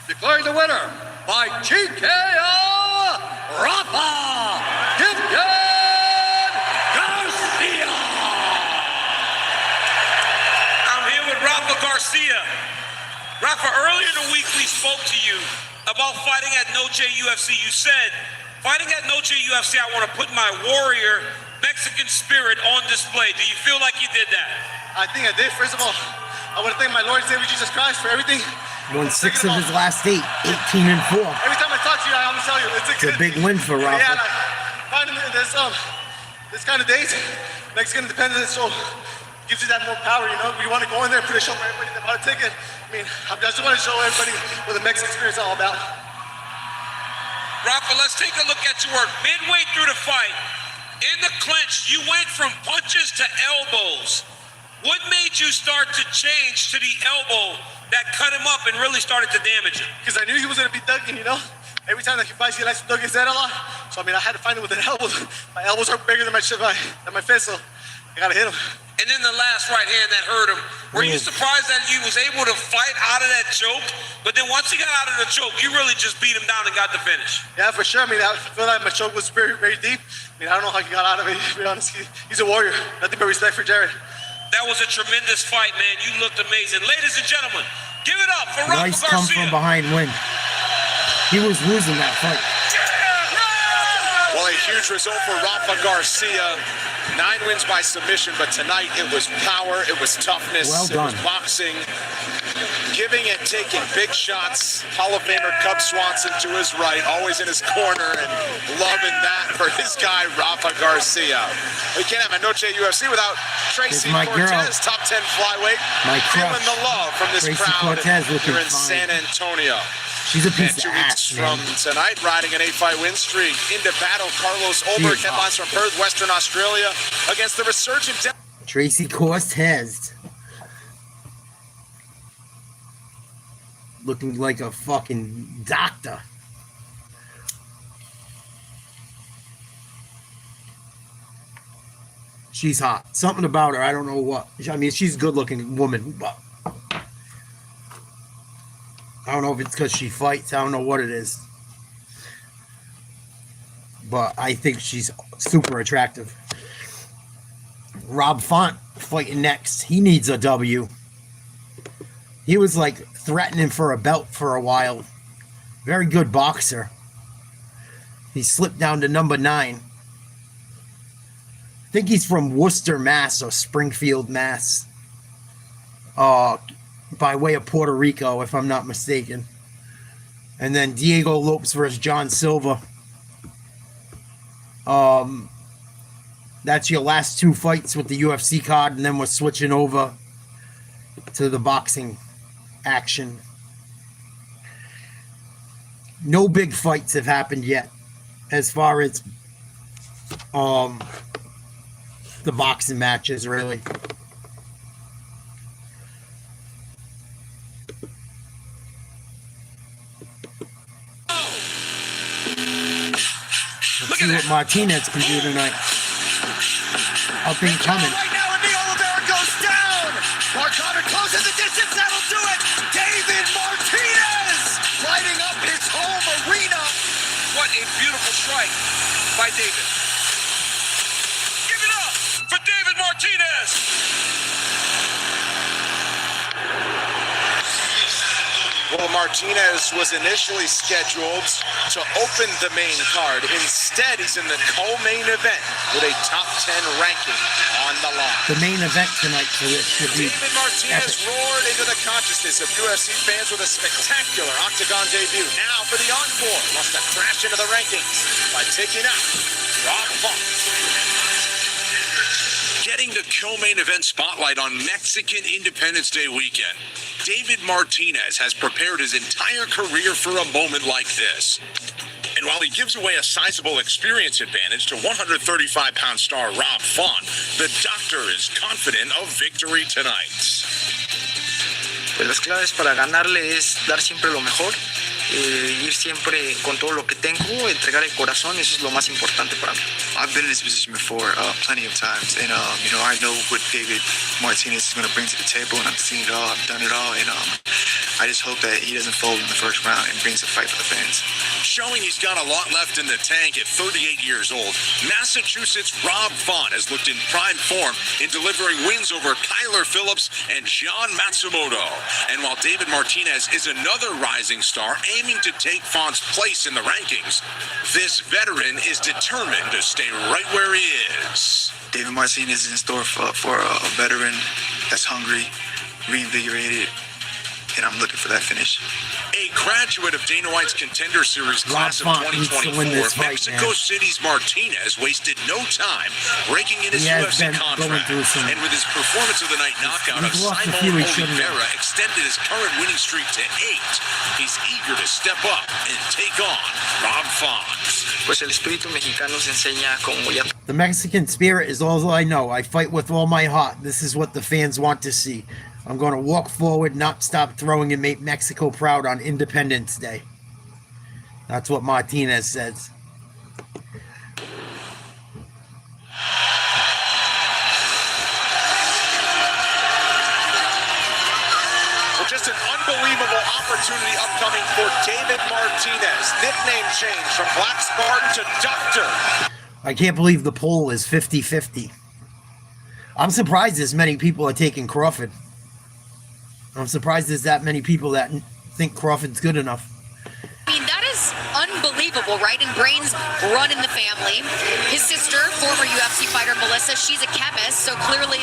Declaring the winner by TKO, Rafa Garcia. I'm here with Rafa Garcia. Rafa, earlier in the week we spoke to you about fighting at Noche UFC. You said, fighting at Noche UFC, I want to put my warrior Mexican spirit on display. Do you feel like you did that? I think I did. First of all, I want to thank my Lord and Savior Jesus Christ for everything. Won 6 of his last 8, 18-4. Every time I talk to you, I always tell you it's It's a big win for Yeah, Rafa. like, finding this kind of days, Mexican independence, so gives you that more power. You know, we want to go in there, put a show for everybody that bought a ticket. mean, I just want to show everybody what the Mexican experience is all about. Rafa, let's take a look at your work. Midway through the fight, in the clinch, you went from punches to elbows. What made you start to change to the elbow that cut him up and really started to damage him? Because I knew he was going to be ducking, you know? Every time that he fights, he likes to dug his head a lot. So, I mean, I had to find him with an elbow. My elbows are bigger than my fist, so I got to hit him. And then the last right hand that hurt him. Were you surprised that he was able to fight out of that choke? But then once he got out of the choke, you really just beat him down and got the finish. Yeah, for sure. I mean, I feel like my choke was very, very deep. I mean, I don't know how he got out of it, to be honest. He's a warrior. Nothing but respect for Jared. That was a tremendous fight, man. You looked amazing. Ladies and gentlemen, give it up for Rafa Nice Garcia. come from behind win. He was losing that fight. Well, a huge result for Rafa Garcia. 9 wins by submission, but tonight it was power, it was toughness, Well it done. was boxing, giving and taking big shots. Hall of Famer Cub Swanson to his right, always in his corner, and loving that for this guy, Rafa Garcia. We can't have a Noche UFC without Tracy my girl. Cortez, top 10 flyweight, My feeling crush. the love from this Tracy crowd Cortez looking here in fine. San Antonio. She's a And piece 2 of weeks ass, from man. tonight, riding an 8-fight win streak into battle, Carlos Olberg, is headlines from Perth, Western Australia, against the resurgent Tracy Cortez. Looking like a fucking doctor. She's hot. Something about her. I don't know what. I mean, she's a good-looking woman, but I don't know if it's because she fights. I don't know what it is. But I think she's super attractive. Rob Font fighting next. He needs a W. He was like threatening for a belt for a while. Very good boxer. He slipped down to number 9. I think he's from Worcester, Mass, or Springfield, Mass. By way of Puerto Rico, if I'm not mistaken. And then Diego Lopes versus John Silva. That's your last 2 fights with the UFC card, and then we're switching over to the boxing action. No big fights have happened yet as far as the boxing matches, really. Let's see what Martinez can do tonight. Up and coming. Right now, and the Oliveira goes down. Martinez closes the distance. That'll do it. David Martinez lighting up his home arena. What a beautiful strike by David. Give it up for David Martinez. Well, Martinez was initially scheduled to open the main card. Instead, he's in the co-main event with a top 10 ranking on the line. The main event tonight for this should be David Martinez epic. roared into the consciousness of UFC fans with a spectacular octagon debut. Now for the encore, wants to crash into the rankings by taking out Rob Font. Getting the co-main event spotlight on Mexican Independence Day weekend, David Martinez has prepared his entire career for a moment like this. And while he gives away a sizable experience advantage to 135-pound star Rob Font, the doctor is confident of victory tonight. Pues las claves para ganarle es dar siempre lo mejor, ir siempre con todo lo que tengo, entregar el corazón, eso es lo más importante para mí. I've been in this position before plenty of times, and I know what David Martinez is going to bring to the table, and I've seen it all, I've done it all, and I just hope that he doesn't fold in the first round and brings a fight for the fans. Showing he's got a lot left in the tank at 38 years old, Massachusetts' Rob Font has looked in prime form in delivering wins over Kyler Phillips and John Matsumoto. And while David Martinez is another rising star aiming to take Font's place in the rankings, this veteran is determined to stay right where he is. David Martinez is in store for a veteran that's hungry, reinvigorated, and I'm looking for that finish. A graduate of Dana White's Contender Series class of Font needs to win 2024, this fight, Mexico man. City's Martinez wasted no time breaking in his He has UFC been going contract. through some- And with his performance of the night knockout of He's lost a Simon few he shouldn't have. Oliveira extended his current winning streak to 8. He's eager to step up and take on Rob Font. Pues el espíritu mexicano se enseña como ya. The Mexican spirit is all I know. I fight with all my heart. This is what the fans want to see. I'm going to walk forward, not stop throwing, and make Mexico proud on Independence Day. That's what Martinez says. Well, just an unbelievable opportunity upcoming for David Martinez. Nickname change from Black Spartan to Doctor. I can't believe the poll is 50-50. I'm surprised as many people are taking Crawford. I'm surprised there's that many people that think Crawford's good enough. I mean, that is unbelievable, right? And brains run in the family. His sister, former UFC fighter Melissa, she's a chemist, so clearly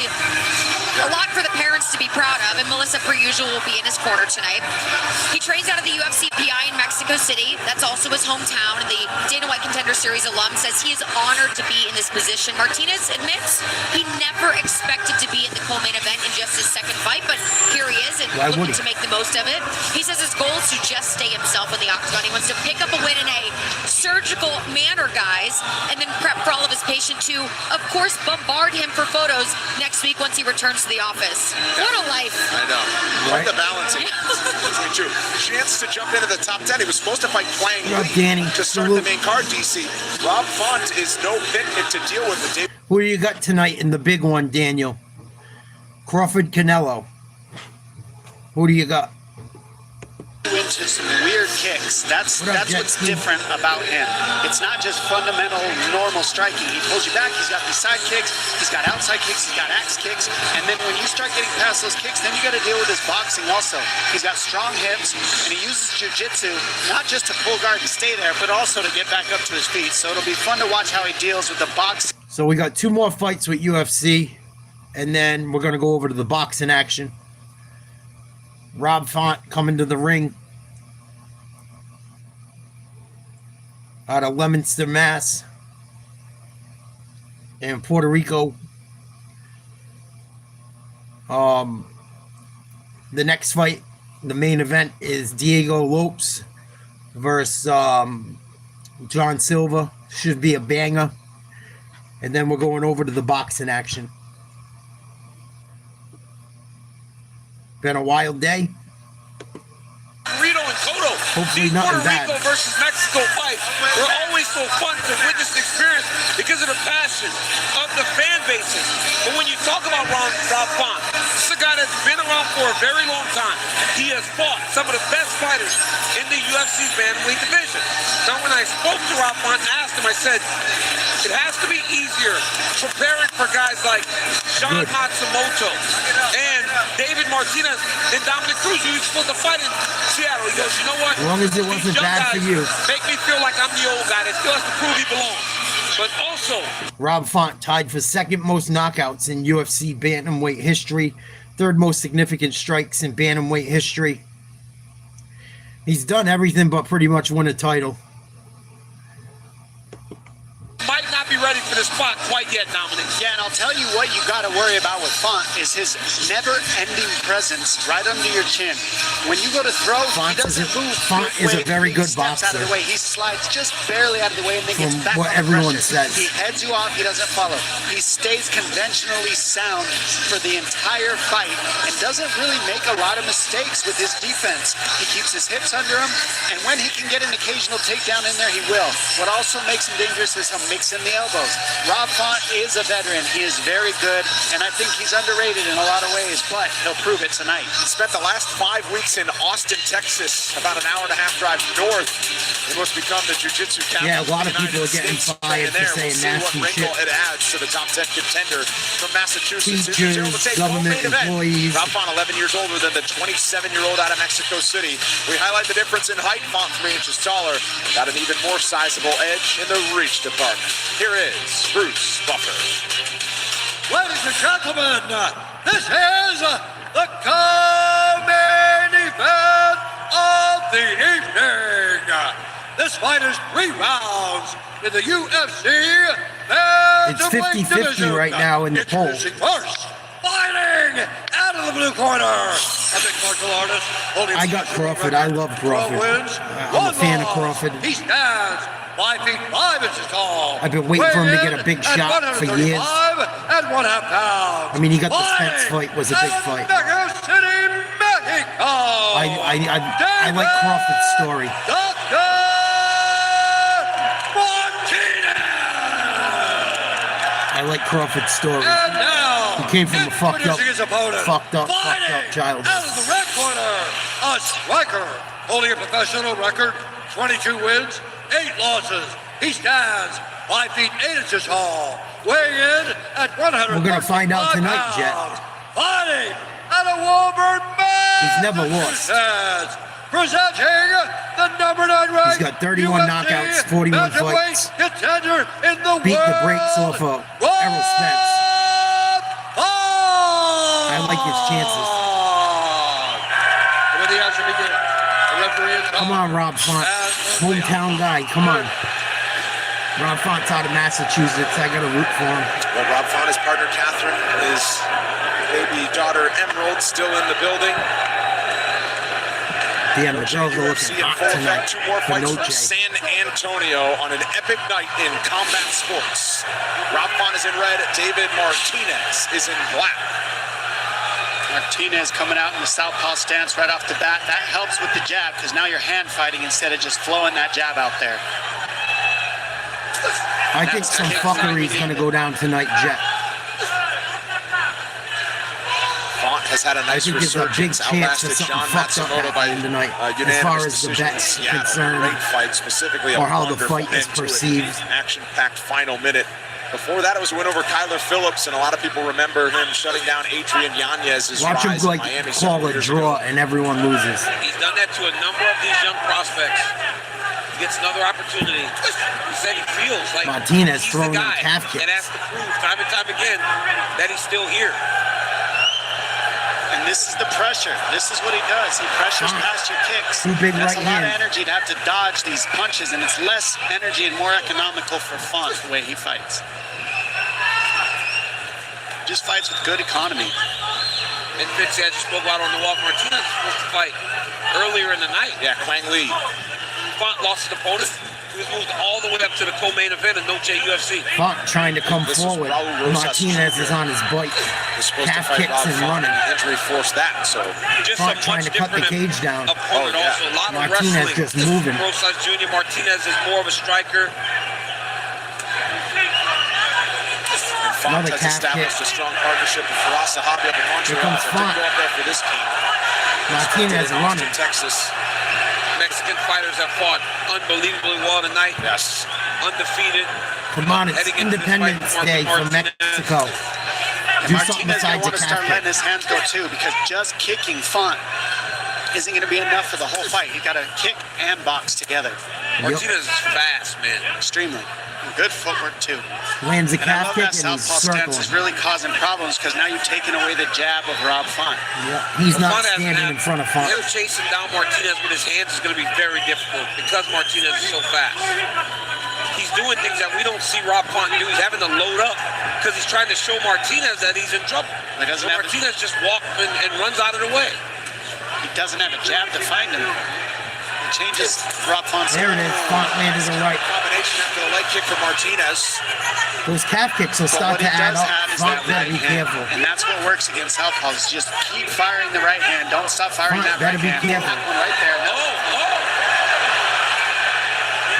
a lot for the parents to be proud of. And Melissa, per usual, will be in his corner tonight. He trains out of the UFC PI in Mexico City. That's also his hometown. And the Dana White Contender Series alum says he is honored to be in this position. Martinez admits he never expected to be in the co-main event in just his second fight, but here he is and looking to make the most of it. He says his goal is to just stay himself in the octagon. He wants to pick up a win in a surgical manner, guys, and then prep for all of his patients to, of course, bombard him for photos next week once he returns to the office. What a life. I know. Quite the balancing between two. Chance to jump into the top 10. He was supposed to fight Flying Lee to start the main card, DC. Rob Font is no picnic to deal with. Who do you got tonight in the big one, Daniel? Crawford, Canelo. Who do you got? Into some weird kicks. That's what's different about him. It's not just fundamental normal striking. He pulls you back. He's got these side kicks. He's got outside kicks. He's got axe kicks. And then when you start getting past those kicks, then you got to deal with his boxing also. He's got strong hips, and he uses jiu-jitsu not just to pull guard and stay there, but also to get back up to his feet. So it'll be fun to watch how he deals with the boxing. So we got 2 more fights with UFC, and then we're going to go over to the boxing action. Rob Font coming to the ring out of Leominster, Mass. And Puerto Rico. The next fight, the main event, is Diego Lopes versus John Silva. Should be a banger. And then we're going over to the boxing action. Been a wild day. Rito and Cotto. Hopefully These nothing Puerto bad. Rico versus Mexico fights were always so fun to witness and experience because of the passion of the fan bases. But when you talk about Rob Font, this is a guy that's been around for a very long time. He has fought some of the best fighters in the UFC bantamweight division. Now, when I spoke to Rob Font and asked him, I said, it has to be easier preparing for guys like Sean Matsumoto and David Martinez than Dominic Cruz, who was supposed to fight in Seattle. He goes, you know what? As long as it wasn't bad for you. Make me feel like I'm the old guy that still has to prove he belongs. But also, Rob Font tied for second most knockouts in UFC bantamweight history, third most significant strikes in bantamweight history. He's done everything but pretty much win a title. might not be ready for this spot quite yet, Dominic. Yeah, and I'll tell you what you got to worry about with Font is his never-ending presence right under your chin. When you go to throw, he doesn't move. Font is a very good steps boxer. out of the way. He slides just barely out of the way and then gets From back what on everyone pressure. says. He heads you off. He doesn't follow. He stays conventionally sound for the entire fight and doesn't really make a lot of mistakes with his defense. He keeps his hips under him, and when he can get an occasional takedown in there, he will. What also makes him dangerous is he'll mix in the elbows. Rob Font is a veteran. He is very good, and I think he's underrated in a lot of ways, but he'll prove it tonight. He spent the last 5 weeks in Austin, Texas, about an hour-and-a-half drive north. He must become the jiu-jitsu captain. Yeah, a lot of people are getting fired for saying nasty what wrinkle shit. it adds to the top 10 contender from Massachusetts. Teachers, government employees. Rob Font, 11 years older than the 27-year-old out of Mexico City. We highlight the difference in height. Font 3 inches taller. Got an even more sizable edge in the reach department. Here is Bruce Buffer. Ladies and gentlemen, this is the co-main event. the evening. This fight is 3 rounds in the UFC. It's 50-50 right now in the poll. Introducing first, fighting out of the blue corner, a big martial artist. I got Crawford. I love Crawford. I'm a fan of Crawford. He stands 5 feet 5 inches tall. I've been waiting for him to get a big shot for years. And 1/2 pounds. I mean, he got the Spence fight, was a big fight. Mexico City, Mexico. I like Crawford's story. I like Crawford's story. He came from a fucked up childhood. Out of the red corner, a striker holding a professional record, 22 wins, 8 losses. He stands 5 feet 8 inches tall, weighing in at 100. We're gonna find out tonight, Jet. Fighting out of Woburn, He's never lost. Presenting the number 9 ranked. He's got 31 knockouts, 41 fights. Contender in the Beat the brakes off of Errol Spence. I like his chances. When the action begins, the referee is Come on, Rob Font. Hometown guy. Come on. Rob Font's out of Massachusetts. I got to root for him. Well, Rob Font, his partner Catherine, his baby daughter Emerald still in the building. Damn, the girls are looking hot tonight. 2 more for fights from Noche. San Antonio on an epic night in combat sports. Rob Font is in red. David Martinez is in black. Martinez coming out in the southpaw stance right off the bat. That helps with the jab because now you're hand fighting instead of just flowing that jab out there. I think some fuckery is going to go down tonight, Jet. Font has had a nice I think there's a big resurgence, chance that outlasted something John fucked up Matsumoto by happening tonight, as unanimous far as the decision. bet's Yeah, concerned, great fight, specifically or a how the wonderful fight is end to it. perceived. Action-packed final minute. Before that, it was a win over Kyler Phillips, and a lot of people remember him shutting down Adrian Yanez's Watch him rise in like Miami call a draw and everyone loses. He's done that to a number of these young prospects. He gets another opportunity. He said he feels like Martinez he's throwing the in guy calf kicks. that has to prove time and time again that he's still here. And this is the pressure. This is what he does. He pressures past your kicks. Two big That's right a lot of hands. energy to have to dodge these punches, and it's less energy and more economical for Font the way he fights. Just fights with good economy. And Fitzy, I just spoke about on the walk. Martinez was supposed to fight earlier in the night. Yeah, Quang Lee. Font lost his opponent. He was moved all the way up to the co-main event of Noche UFC. Font trying to come This is forward. Raul Rosas Martinez is on his bike. Was supposed to Calf fight kicks Rob and Font, running. and injury forced that, so Just Font a trying much to cut the different cage down. opponent. Oh, yeah. Also, a lot of Martinez wrestling. just moving. Rosas Jr. Martinez is more of a striker. and Font Another has calf established kick. a strong partnership with Firas Zahabi up in Here Montreal. comes So Font. go up there for this team. Martinez In running. Austin, Texas. Mexican fighters have fought unbelievably well tonight. Yes. Undefeated. Come on, it's Heading into this fight, Independence Day for Martinez. Mexico. And Do something Martinez besides gonna a want to start calf letting kick. his hands go too, because just kicking Font isn't going to be enough for the whole fight. You got to kick and box together. Martinez is fast, man. Extremely. Good footwork too. Lands a And I calf love kick that and he's southpaw stance is circling. really causing problems because now you've taken away the jab of Rob Font. Yeah, he's not Font has standing had- in front of Font. Him chasing down Martinez with his hands is going to be very difficult because Martinez is so fast. He's doing things that we don't see Rob Font do. He's having to load up because he's trying to show Martinez that he's in trouble. He doesn't So have Martinez just walks and runs out of the way. He doesn't have a jab to find him. It changes Rob Font's. There it is. Font landed a right. Combination after the leg kick from Martinez. Those calf kicks will But start what to he add does up. have is Font that better right be hand, careful. and that's what works against southpaws. Just keep firing the right hand. Don't stop firing Font that better right be hand. careful. That one right there.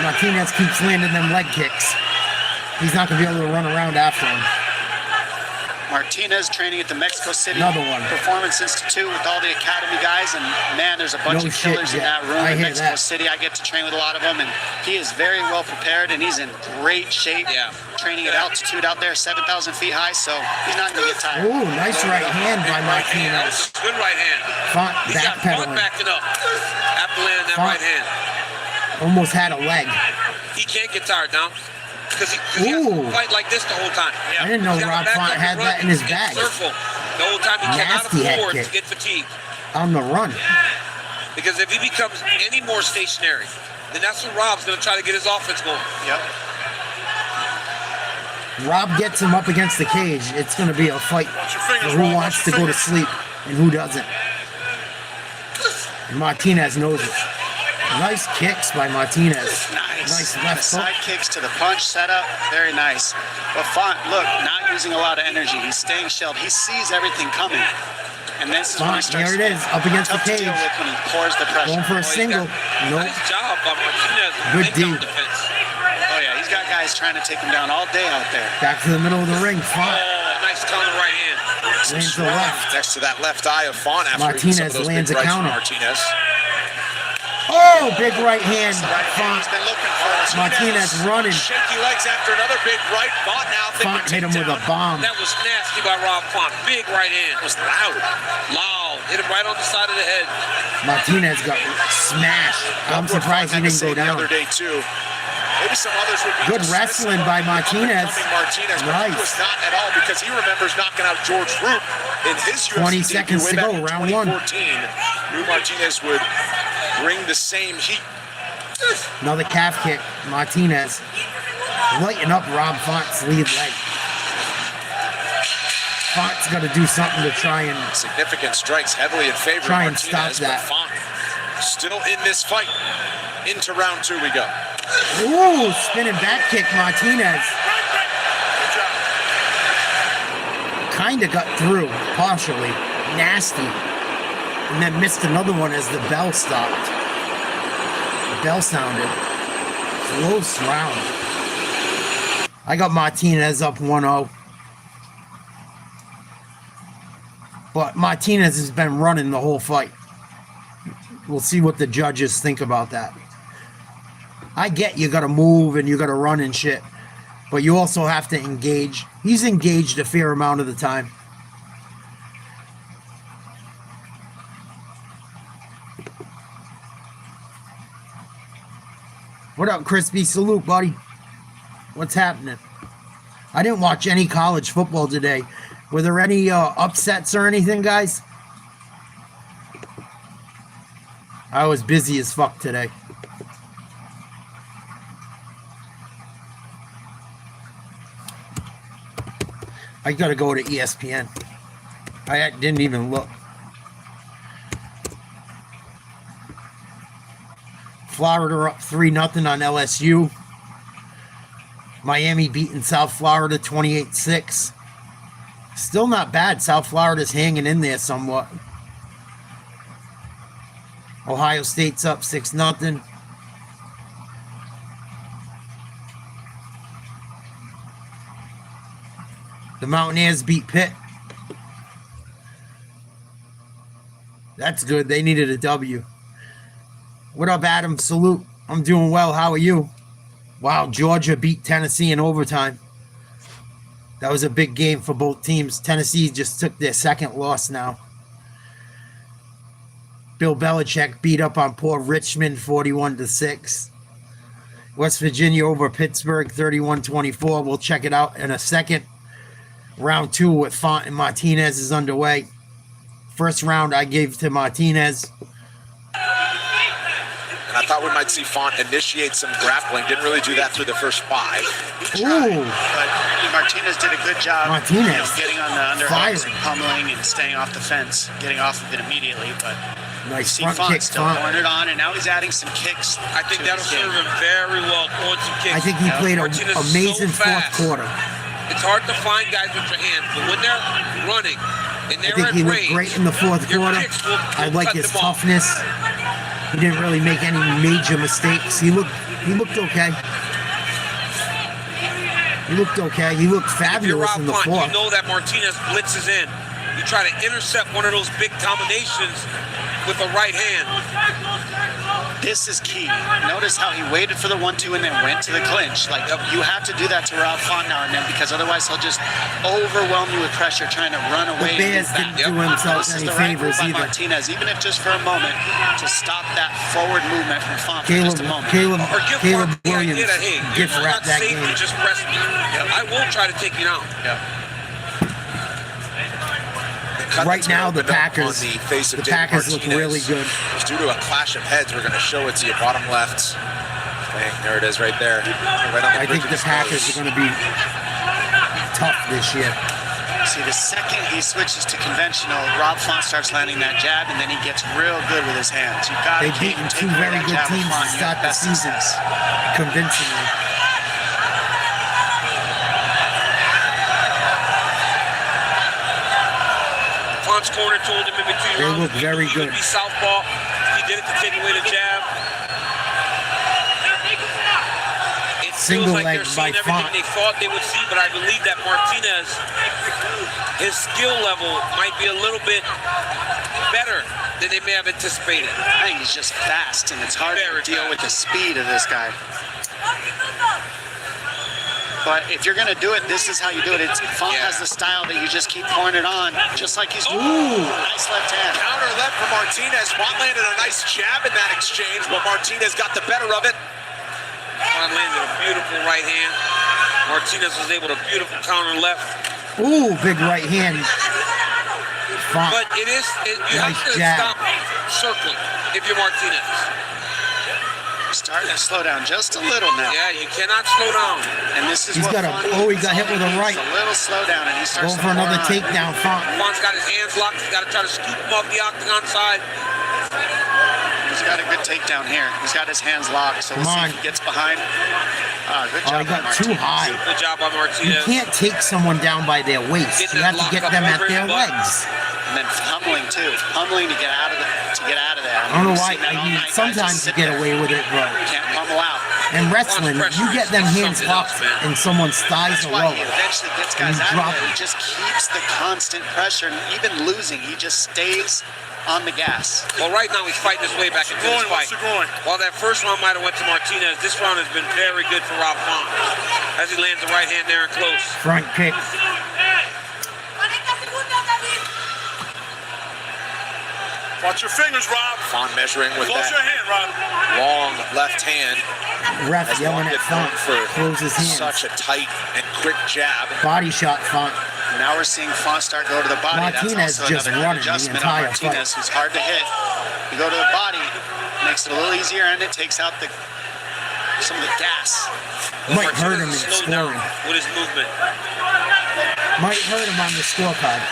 Martinez keeps landing them leg kicks. He's not going to be able to run around after him. Martinez training at the Mexico City Another one. Performance Institute with all the academy guys, and man, there's a bunch No of killers shit, in yeah. that room I in hear Mexico that. City. I get to train with a lot of them, and he is very well prepared, and he's in great shape. Yeah. Training at altitude out there, 7,000 feet high, so he's not going to get tired. Ooh, nice right hand by That was Martinez. a good right hand. Font He's got Font backpedaling. backing up after landing that Font. right hand. Almost had a leg. He can't get tired now because he has Ooh. to fight like this the whole time. I didn't know He's gotta Rob back Font up had and that run in his and bag. circle the whole time. He cannot Nasty head afford kick. to get fatigued. On the run. Because if he becomes any more stationary, then that's when Rob's going to try to get his offense going. Yep. Rob gets him up against the cage. It's going to be a fight for who wants to go to sleep and who doesn't. And Martinez knows it. Nice kicks by Martinez. Nice left hook. Side kicks to the punch setup. Very nice. But Font, look, not using a lot of energy. He's staying shelled. He sees everything coming. And this is when he starts there it is, up against the tough to cage. deal with when he pours the pressure. Going for a single. Nope. Nice job by Martinez. Good D. Defense. Oh, yeah, he's got guys trying to take him down all day out there. Back to the middle of the ring. Font Nice counter right hand. lands the left. Next to that left eye of Font after Martinez some of those lands big a rights from counter. Martinez. Oh, big right hand. He's been looking for it. Martinez running. Shaky legs after another big right. Font now Font hit him with a bomb. That was nasty by Rob Font. Big right hand. It was loud. Loud. Hit him right on the side of the head. Martinez got smashed. I'm surprised he didn't go The down. other day too. Maybe some others would be Good wrestling by Martinez. Martinez, but he Nice. was not at all because he remembers knocking out George Root in his 20 UFC seconds debut to way go, back in round one. 2014. Knew Martinez would bring the same heat. Another calf kick. Martinez lighten up Rob Font's lead leg. Font's got to do something to try and Significant strikes heavily in favor Try of and Martinez, stop that. but Font still in this fight. Into round two we go. Ooh, spinning back kick, Martinez. Kind of got through, partially. Nasty. And then missed another one as the bell stopped. The bell sounded. Close round. I got Martinez up 1-0. But Martinez has been running the whole fight. We'll see what the judges think about that. I get you got to move and you got to run and shit, but you also have to engage. He's engaged a fair amount of the time. What up, Crispy? Salute, buddy. What's happening? I didn't watch any college football today. Were there any upsets or anything, guys? I was busy as fuck today. I gotta go to ESPN. I didn't even look. Florida up 3-0 on LSU. Miami beating South Florida 28-6. Still not bad. South Florida's hanging in there somewhat. Ohio State's up 6-0. The Mountaineers beat Pitt. That's good. They needed a W. What up, Adam? Salute. I'm doing well. How are you? Wow, Georgia beat Tennessee in overtime. That was a big game for both teams. Tennessee just took their second loss now. Bill Belichick beat up on poor Richmond 41-6. West Virginia over Pittsburgh 31-24. We'll check it out in a second. Round two with Font and Martinez is underway. First round I gave to Martinez. And I thought we might see Font initiate some grappling. Didn't really do that through the first five. Ooh. But Martinez did a good job getting on the underhooks and pummeling and staying off the fence, getting off of it immediately. But nice see front Font kick, still cornered on, and now he's adding some kicks. I think that'll serve him very well, throwing some kicks. I think he played an Martinez is amazing so fourth fast. quarter. It's hard to find guys with your hands, but when they're running and I they're think at he looked range, great in the fourth your quarter. kicks will I like cut his them off. toughness. He didn't really make any major mistakes. He looked okay. He looked okay. He looked If you're fabulous Rob in the Font, fourth. you know that Martinez blitzes in. You try to intercept one of those big combinations with a right hand. This is key. Notice how he waited for the 1-2 and then went to the clinch. Like, you have to do that to Rob Font now and then, because otherwise he'll just overwhelm you with pressure trying to run away. The Bears didn't do themselves This is any the right favors move by either. Martinez, even if just for a moment, to stop that forward movement from Font for Caleb just a moment. Caleb Mark the Williams idea that, hey, you're gift wrapped not that safe, game. you just press me. I will try to take you down. cut Right now, the opened up Packers, on the face of David Packers look Martinez. really good. It's due to a clash of heads. We're going to show it to you, bottom left. Bang, there it is right there. Right on the I think the Packers are going to be tough this year. See, the second he switches to conventional, Rob Font starts landing that jab, and then he gets real good with his hands. You've got They've beaten two very good teams to start the season, convincingly. Font's corner told him in between They rounds look very he good. would be southpaw. He did it to take away the jab. It Single feels like leg they're by seeing everything Font. they thought they would see, but I believe that Martinez, his skill level might be a little bit better than they may have anticipated. I think he's just fast, and it's hard to deal with the speed of this guy. But if you're going to do it, this is how you do it. Font has the style that you just keep pouring it on, just like he's doing. Nice left hand. Counter left from Martinez. Font landed a nice jab in that exchange, but Martinez got the better of it. Font landed a beautiful right hand. Martinez was able to beautiful counter left. Ooh, big right hand. Font. But you Nice have to jab. stop circling if you're Martinez. Starting to slow down just a little now. Yeah, you cannot slow down. And this is He's what got he got hit with a right. a little slow down, and he starts Going for another takedown, Font. Font's got his hands locked. He's got to try to scoop him off the octagon side. He's got a good takedown here. He's got his hands locked, so we'll see if he gets behind. Good job Oh, he got by too Martinez. high. Good job by You Martinez. can't take someone down by their waist. You have to get them at their legs. And then pummeling too, pummeling to get out of there. I don't know why. I mean, sometimes you get away with it, but Can't pummel out. in wrestling, you get them hands locked and someone's thighs That's are why low. he eventually gets And guys you out drop of there. them. He just keeps the constant pressure, and even losing, he just stays on the gas. Well, right now he's fighting his way back into this fight. While that first round might have went to Martinez, this round has been very good for Rob Font as he lands the right hand there and close. Front kick. Watch your fingers, Rob. Font measuring with Close that your hand, Rob. long left hand. Ref Has yelling long at been known Font. for Close his hands. such a tight and quick jab. Body shot, Font. Now we're seeing Font start go to the body. Martinez That's also just another running the adjustment entire on Martinez, who's hard to hit. You go to the body, makes it a little easier, and it takes out some of the gas. Might hurt him in Martinez is slowed down scoring. with his movement. Might hurt him on the scorecard.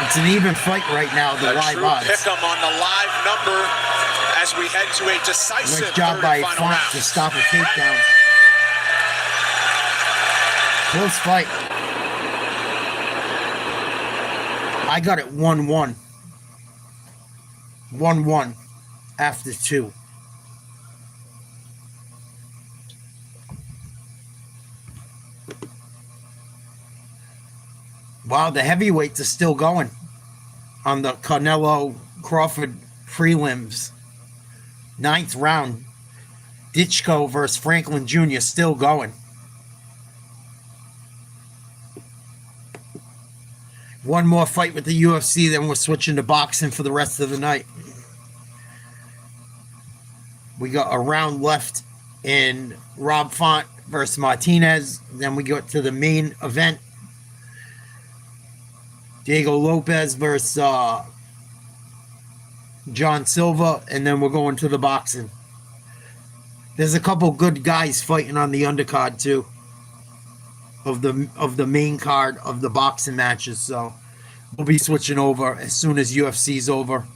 It's an even fight right now, the A live true odds. pick'em on the live number as we head to a decisive Nice job third by and final Font round. to stop a takedown. Close fight. I got it 1-1. 1-1 after 2. Wow, the heavyweights are still going on the Canelo Crawford prelims. 9th round. Ditchko versus Franklin Jr. still going. One more fight with the UFC, then we're switching to boxing for the rest of the night. We got a round left in Rob Font versus Martinez. Then we go to the main event. Diego Lopes versus John Silva, and then we're going to the boxing. There's a couple good guys fighting on the undercard too, of the main card of the boxing matches. So we'll be switching over as soon as UFC's over.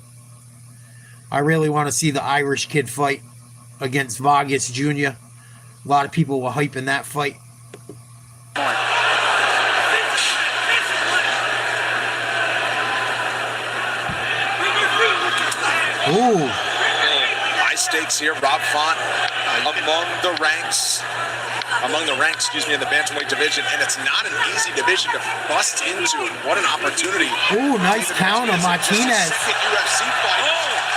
I really want to see the Irish kid fight against Vargas Jr. A lot of people were hyping that fight. Ooh. High stakes here. Rob Font among the ranks, in the bantamweight division, and it's not an easy division to bust into. What an opportunity. Ooh, nice counter, Martinez. Second UFC fight.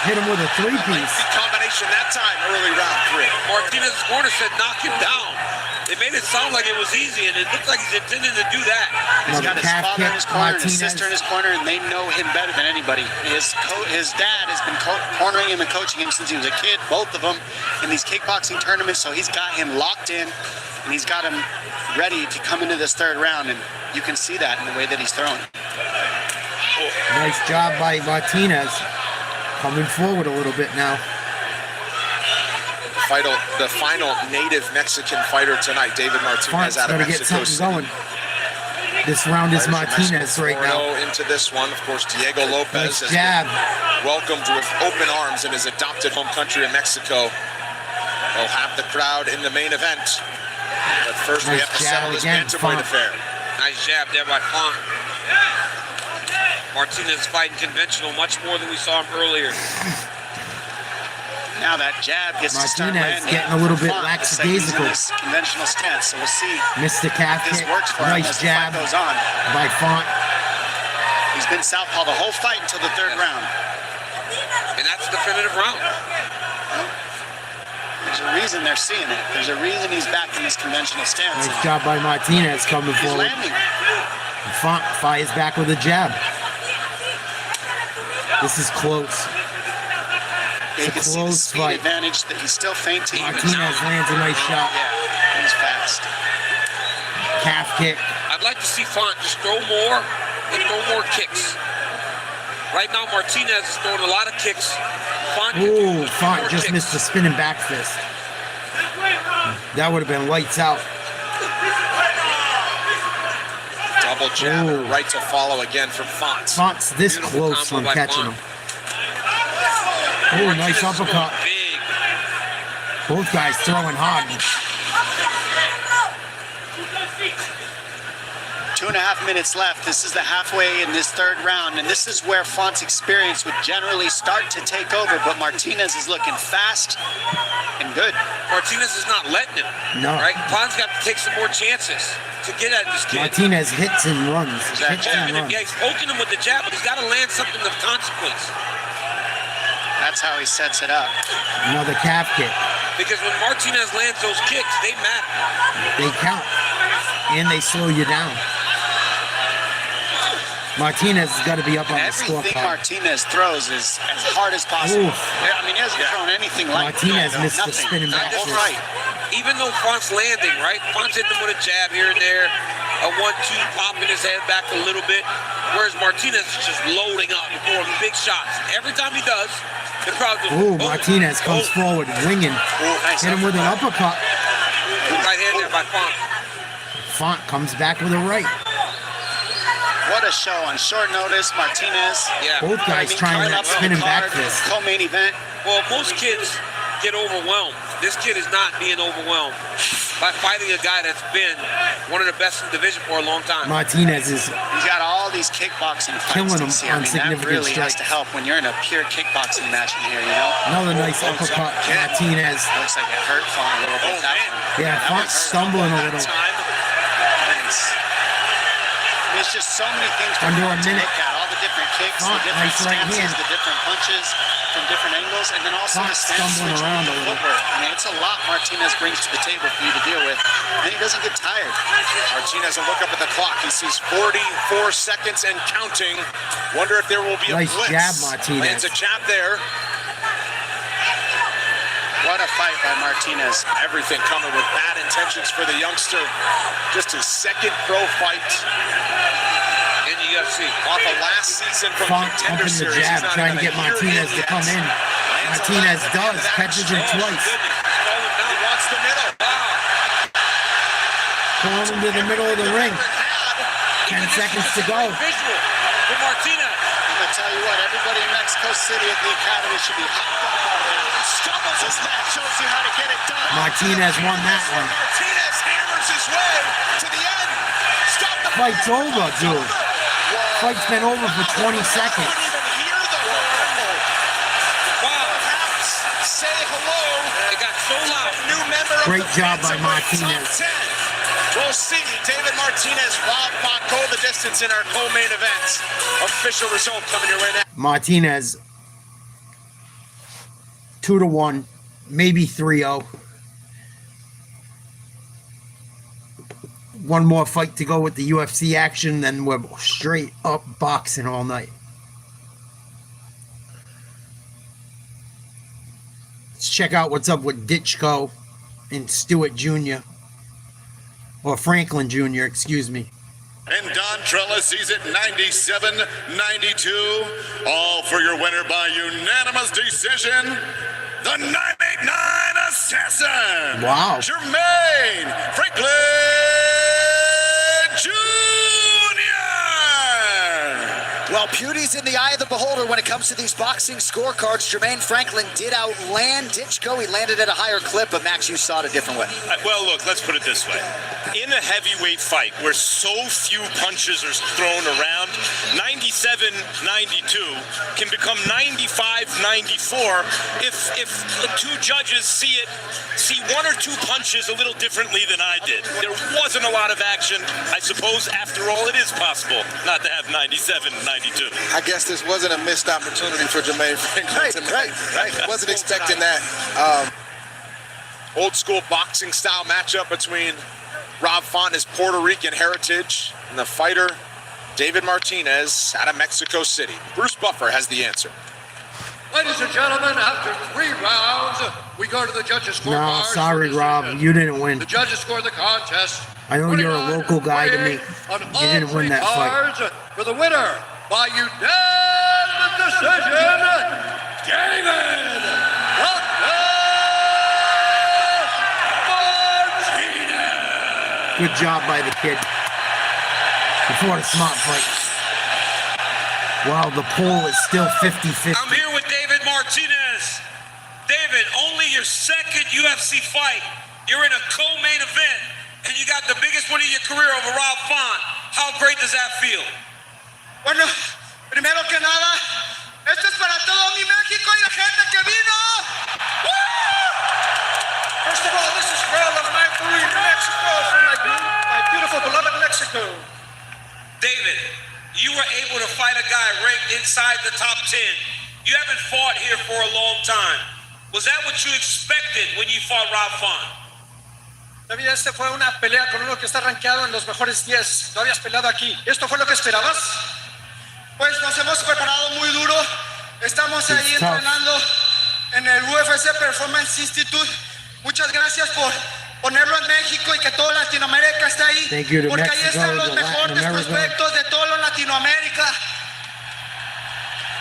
Hit him with a three-piece. Combination that time, early round 3. Martinez's corner said knock him down. They made it sound like it was easy, and it looked like he's intending to do that. He's got his father in his corner and his Martinez. sister in his corner, and they know him better than anybody. His dad has been cornering him and coaching him since he was a kid, both of them, in these kickboxing tournaments, so he's got him locked in, and he's got him ready to come into this third round, and you can see that in the way that he's throwing. Nice job by Martinez. Coming forward a little bit now. The final native Mexican fighter tonight, David Martinez, out of Gotta get Mexico something City. going. This round is Fighters from Martinez Mexico, right now. 4-0 into this one. Of course, Diego Lopes Nice has jab. been welcomed with open arms in his adopted home country of Mexico. They'll have the crowd in the main event. But first, we Nice have to jab settle this again, bantamweight Font. affair. Nice jab there by Font. Martinez fighting conventional much more than we saw him earlier. Now that jab gets to start Martinez landing. getting a little bit Font looks like he's in lackadaisical. his conventional stance, so we'll see Missed the calf if this kick. works for him Nice as the jab fight goes on. by Font. He's been southpaw the whole fight until the third round. And that's a definitive round. There's a reason they're seeing it. There's a reason he's back in his conventional stance. Nice job by Martinez coming He's forward. landing. Font fires back with a jab. This is close. You It's can a see the close speed fight. advantage that he's still fainting. Martinez lands a nice shot. Yeah, he's fast. Calf kick. I'd like to see Font just throw more and throw more kicks. Right now, Martinez is throwing a lot of kicks. Font Ooh, Font just missed the spinning back fist. That would have been lights out. Double jab Ooh. and right to follow again from Font. Font's this Beautiful close combo from by catching Font. him. Oh, nice uppercut. Big. Both guys throwing hard. 2.5 minutes left. This is the halfway in this third round, and this is where Font's experience would generally start to take over, but Martinez is looking fast and good. Martinez is not letting him. No. Right? Font's got to take some more chances to get at this kid. Martinez hits and runs. Hits and Yeah, runs. he's poking him with the jab, but he's got to land something of consequence. That's how he sets it up. Another calf kick. Because when Martinez lands those kicks, they matter. They count. And they slow you down. Martinez has got to be up on the Everything scorecard. Martinez throws is as hard as possible. Oof. I mean, he hasn't thrown anything like Martinez that. missed the Nothing. spinning back The whole fist. fight. Even though Font's landing, right? Font's hitting him with a jab here and there, a 1-2, popping his head back a little bit. Whereas Martinez is just loading up and throwing big shots. Every time he does, the crowd goes, Ooh, Martinez comes forward, winging. Nice Hit him with an uppercut. Right hand there by Font. Font comes back with a right. What a show on short notice, Martinez. Yeah. Both guys trying coming that up on spinning the back card, fist. Co-main event. Well, most kids get overwhelmed. This kid is not being overwhelmed by fighting a guy that's been one of the best in the division for a long time. Martinez is He's got all these kickboxing fights. Killing him DC. on I mean, that significant really has strikes. to help when you're in a pure kickboxing match in here, you know? another nice uppercut. Martinez. Looks like it hurt Font a little bit. That one. Yeah, That one Font's hurt. stumbling a That little. time. Nice. There's just so many things for Under Font a to minute. look at. All the different kicks, Font, the different nice right stances, hand. the different punches from different angles, and then also Font the stance stumbling switch around with a the little. footwork. I mean, it's a lot Martinez brings to the table for you to deal with, and he doesn't get tired. Martinez will look up at the clock. He sees 44 seconds and counting. Wonder if there will be a Nice blitz. jab, Martinez. Lands a jab there. What a fight by Martinez. Everything coming with bad intentions for the youngster. Just his second pro fight In the UFC. off of last season from Font Contender pumping the Series. He's jab, not trying to even get a year Martinez in to come yet. in. Lands a Martinez left does, into that. catches him Oh, twice. goodness. Now wants the middle. Throwing him to the middle of the ring. 10 seconds to go. Visual for Martinez. I'm going to tell you what, everybody in Mexico City at the Academy should be hyped up by that. Stumbles his mat, shows you how to get it done. Martinez won that one. Martinez hammers his way to the end. Stop the Fight's over, dude. Fight's been over for 20 seconds. Couldn't even hear the rumble. Wow. Perhaps say hello. It got so loud. New member of Great the job by Bantamweight Martinez. Top 10. We'll see. David Martinez, Rob Font go the distance in our co-main events. Official result coming your way now. Martinez 2-1, maybe 3-0. One more fight to go with the UFC action, then we're straight up boxing all night. Let's check out what's up with Ditchko and Stewart Jr. Or Franklin Jr., excuse me. And Don Trella sees it 97-92. All for your winner by unanimous decision, the 989 Assassin. Wow. Jermaine Franklin Jr. Well, beauty's in the eye of the beholder when it comes to these boxing scorecards. Jermaine Franklin did outland Ditchko. He landed at a higher clip, but Max, you saw it a different way. Well, look, let's put it this way. In a heavyweight fight where so few punches are thrown around, 97-92 can become 95-94 if the two judges see one or two punches a little differently than I did. There wasn't a lot of action. I suppose, after all, it is possible not to have 97-92. I guess this wasn't a missed opportunity for Jermaine Franklin tonight. Right. Wasn't expecting that. Old school boxing style matchup between Rob Font, his Puerto Rican heritage, and the fighter David Martinez out of Mexico City. Bruce Buffer has the answer. Ladies and gentlemen, after 3 rounds, we go to the judges' scorecard. No, sorry, Rob. You didn't win. The judges score the contest. I know you're a local guy to me. You didn't win that fight. For the winner, by unanimous decision, David Martinez. Good job by the kid. Before the smart fight. Wow, the poll is still 50-50. I'm here with David Martinez. David, only your second UFC fight. You're in a co-main event, and you got the biggest win of your career over Rob Font. How great does that feel? Bueno, primero que nada, esto es para todo mi México y la gente que vino. ¡Woo! First of all, this is for all of my crew in Mexico, for my beautiful, beloved Mexico. David, you were able to fight a guy ranked inside the top 10. You haven't fought here for a long time. Was that what you expected when you fought Rob Font? Todavía esta fue una pelea con uno que está rankeado en los mejores 10. No habías peleado aquí. ¿Esto fue lo que esperabas? Pues nos hemos preparado muy duro. Estamos ahí entrenando en el UFC Performance Institute. Muchas gracias por ponerlo en México y que toda Latinoamérica está ahí. Porque ahí están los mejores prospectos de toda Latinoamérica.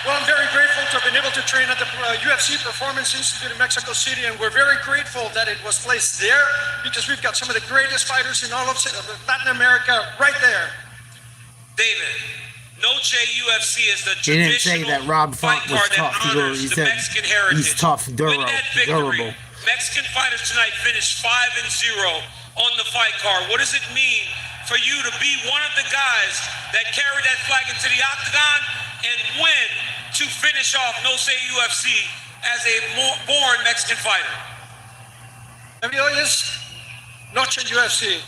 Well, I'm very grateful to have been able to train at the UFC Performance Institute in Mexico City, and we're very grateful that it was placed there because we've got some of the greatest fighters in all of Latin America right there. David, Noche UFC is the He didn't say that Rob Font was tough. He said he's tough, durable. Mexican fighters tonight finished 5-0 on the fight card. What does it mean for you to be one of the guys that carried that flag into the octagon and win to finish off Noche UFC as a born Mexican fighter? Hoy es Noche UFC.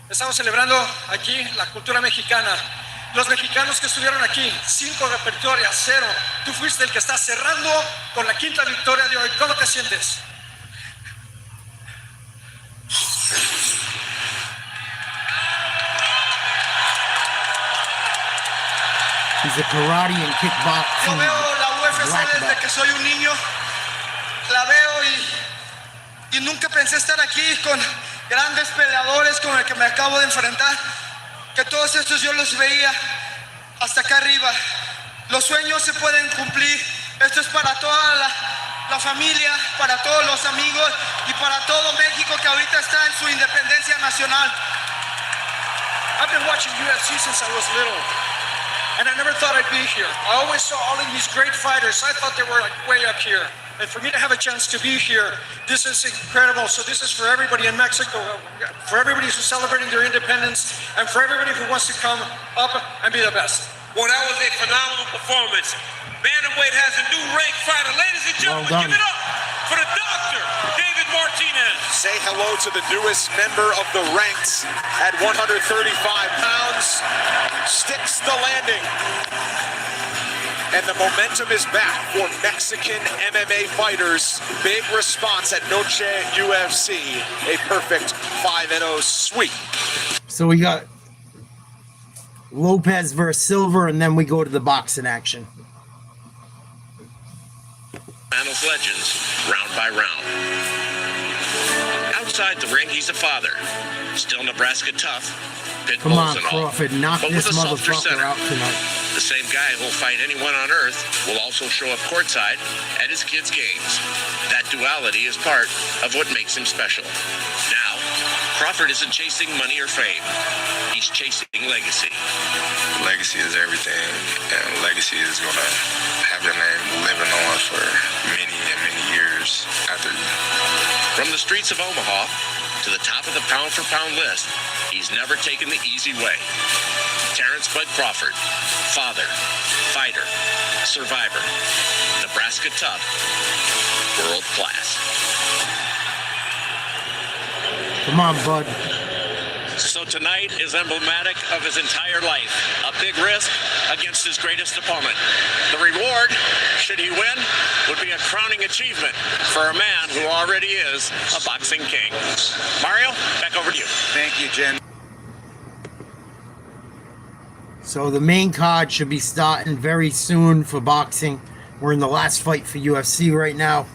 Estamos celebrando aquí la cultura mexicana. Los mexicanos que estuvieron aquí, 5 victorias, 0. Tú fuiste el que está cerrando con la 5ª victoria de hoy. ¿Cómo te sientes? He's a karate and kickboxing. Yo veo la UFC desde que soy un niño. La veo y nunca pensé estar aquí con grandes peleadores como el que me acabo de enfrentar. Que todos estos yo los veía hasta acá arriba. Los sueños se pueden cumplir. Esto es para toda la familia, para todos los amigos y para todo México que ahorita está en su independencia nacional. I've been watching UFC since I was little. And I never thought I'd be here. I always saw all of these great fighters. I thought they were like way up here. And for me to have a chance to be here, this is incredible. So this is for everybody in Mexico, for everybody who's celebrating their independence, and for everybody who wants to come up and be the best. Well, that was a phenomenal performance. Bantamweight has a new rank fighter. Ladies and gentlemen, give it up for the doctor, David Martinez. Say hello to the newest member of the ranks at 135 pounds. Sticks the landing. And the momentum is back for Mexican MMA fighters. Big response at Noche UFC. A perfect 5-0 sweep. So we got Lopes versus Silva, and then we go to the boxing action. Finals legends, round by round. Outside the ring, he's a father. Still Nebraska tough. Pit Come on, bulls and all. Crawford, knock But this with a softer motherfucker center. out tonight. The same guy who'll fight anyone on earth will also show up courtside at his kids' games. That duality is part of what makes him special. Now, Crawford isn't chasing money or fame. He's chasing legacy. Legacy is everything, and legacy is going to have your name living on for many and many years after you. From the streets of Omaha to the top of the pound-for-pound list, he's never taken the easy way. Terrence Bud Crawford, father, fighter, survivor, Nebraska tough, world class. Come on, Bud. So tonight is emblematic of his entire life. A big risk against his greatest opponent. The reward, should he win, would be a crowning achievement for a man who already is a boxing king. Mario, back over to you. Thank you, Jen. So the main card should be starting very soon for boxing. We're in the last fight for UFC right now.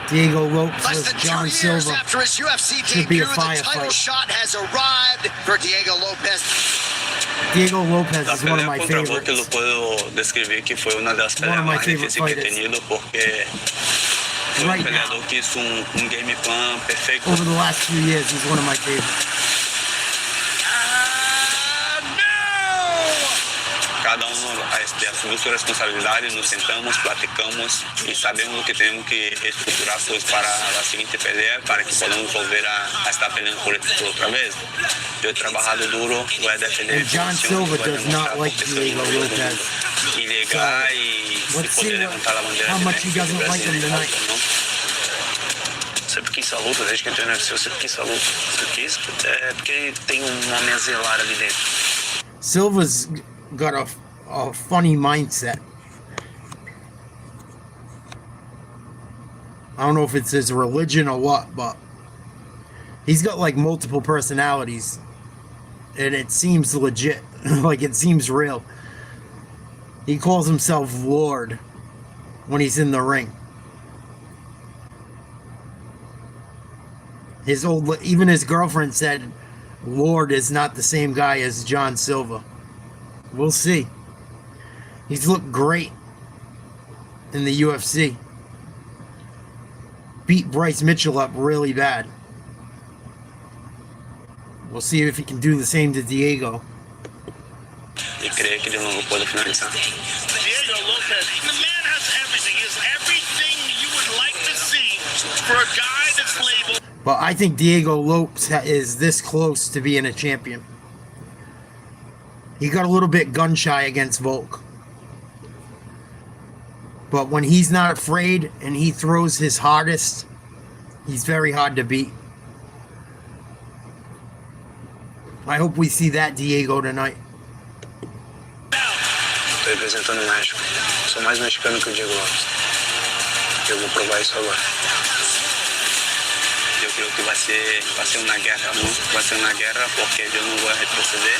Diego Lopes Less versus than John 2 years Silva. after his UFC Should be debut, a fire the title fight. shot has arrived for Diego Lopes. Diego Lopes is one of my contra favorites. Volker lo puedo describir que fue una de las One peleas of my más favorite difíciles que he fighters. tenido porque fue Right un peleador que hizo un game plan perfecto. Over the last few years, he's one of my favorites. Cada uno asumiu sua responsabilidade, nos sentamos, platicamos e sabemos que temos que estruturar coisas para a seguinte pelea para que podamos volver a estar peleando por outra vez. Eu he trabajado duro, voy a defender And John Silva does not like Diego Lopes. y llegar y Let's see poder levantar la bandera how de much he México, doesn't like him Brasil, tonight. não? Sempre quis essa luta, desde que entrei no UFC, eu sempre quis essa luta. Sempre quis, porque tem uma meia zelada ali dentro. Silva's got a funny mindset. I don't know if it's his religion or what, but he's got like multiple personalities. And it seems legit. Like it seems real. He calls himself Lord when he's in the ring. Even his girlfriend said Lord is not the same guy as John Silva. We'll see. He's looked great in the UFC. Beat Bryce Mitchell up really bad. We'll see if he can do the same to Diego. E creio que ele não pode finalizar. Diego Lopes, the man has everything. He has everything you would like to see for a guy that's labeled. But I think Diego Lopes is this close to being a champion. He got a little bit gun shy against Volk. But when he's not afraid and he throws his hardest, he's very hard to beat. I hope we see that Diego tonight. Estou representando o México. Sou mais mexicano que o Diego Lopes. Eu vou provar isso agora. Eu creio que vai ser uma guerra, não? Vai ser uma guerra porque eu não vou retroceder.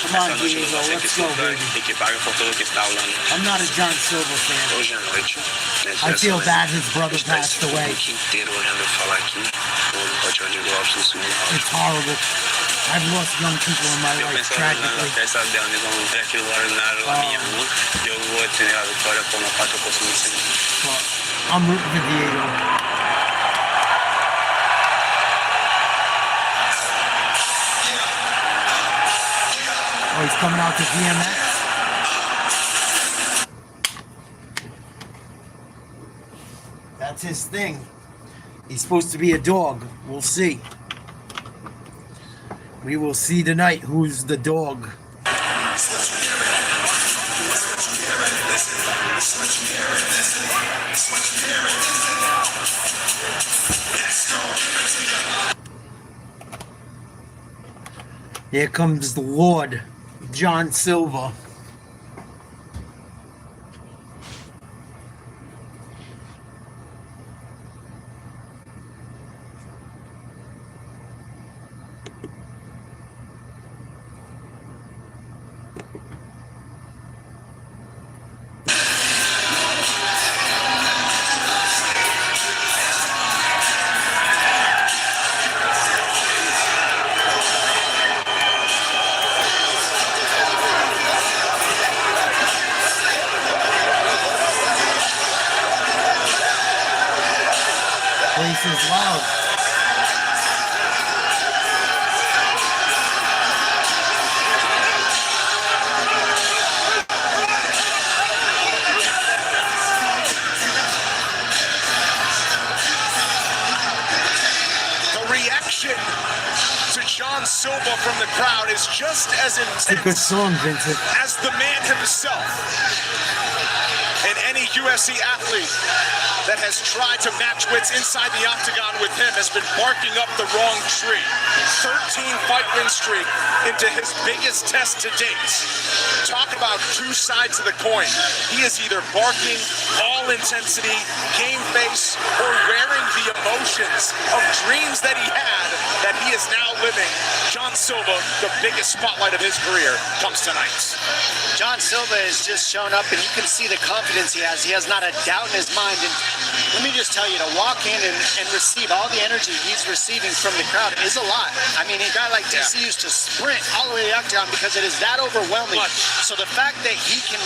Come on, Diego, let's go, baby. E que paga por tudo que está falando. I'm not a John Silva fan. Hoje à noite. I feel bad his brother passed away. Inteiro olhando eu falar aqui. O Coach Diego Lopes no segundo round. It's horrible. I've lost young people in my life tragically. Essa dela vão ter aquilo ordinário na minha mão. Eu vou ter a vitória com uma 4%. But I'm rooting for Diego. Oh, he's coming out to DMX. That's his thing. He's supposed to be a dog. We'll see. We will see tonight who's the dog. Here comes the Lord, John Silva. this is loud. The reaction to John Silva from the crowd is just as It's a good intense song, Vincent. as the man himself. And any UFC athlete that has tried to match wits inside the octagon with him has been barking up the wrong tree. 13 fight win streak into his biggest test to date. Talk about two sides of the coin. He is either barking all intensity, game face, or wearing the emotions of dreams that he had that he is now living. John Silva, the biggest spotlight of his career, comes tonight. John Silva has just shown up, and you can see the confidence he has. He has not a doubt in his mind. And let me just tell you, to walk in and receive all the energy he's receiving from the crowd is a lot. I mean, a guy like DC used to sprint all the way to the octagon because it is that overwhelming. So the fact that he can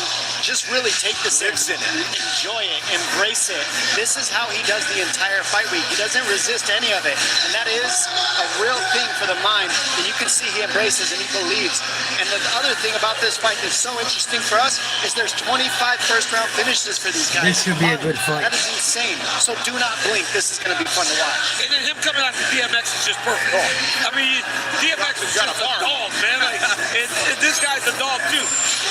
just really take this in, enjoy it, embrace it, this is how he does the entire fight week. He doesn't resist any of it. And that is a real thing for the mind that you can see he embraces and he believes. And the other thing about this fight that's so interesting for us is there's 25 first-round finishes for these guys. This should be a good fight. That is insane. So do not blink. This is going to be fun to watch. And then him coming out to DMX is just perfect. I mean, DMX is just a dog, man. Like, and this guy's a dog, too.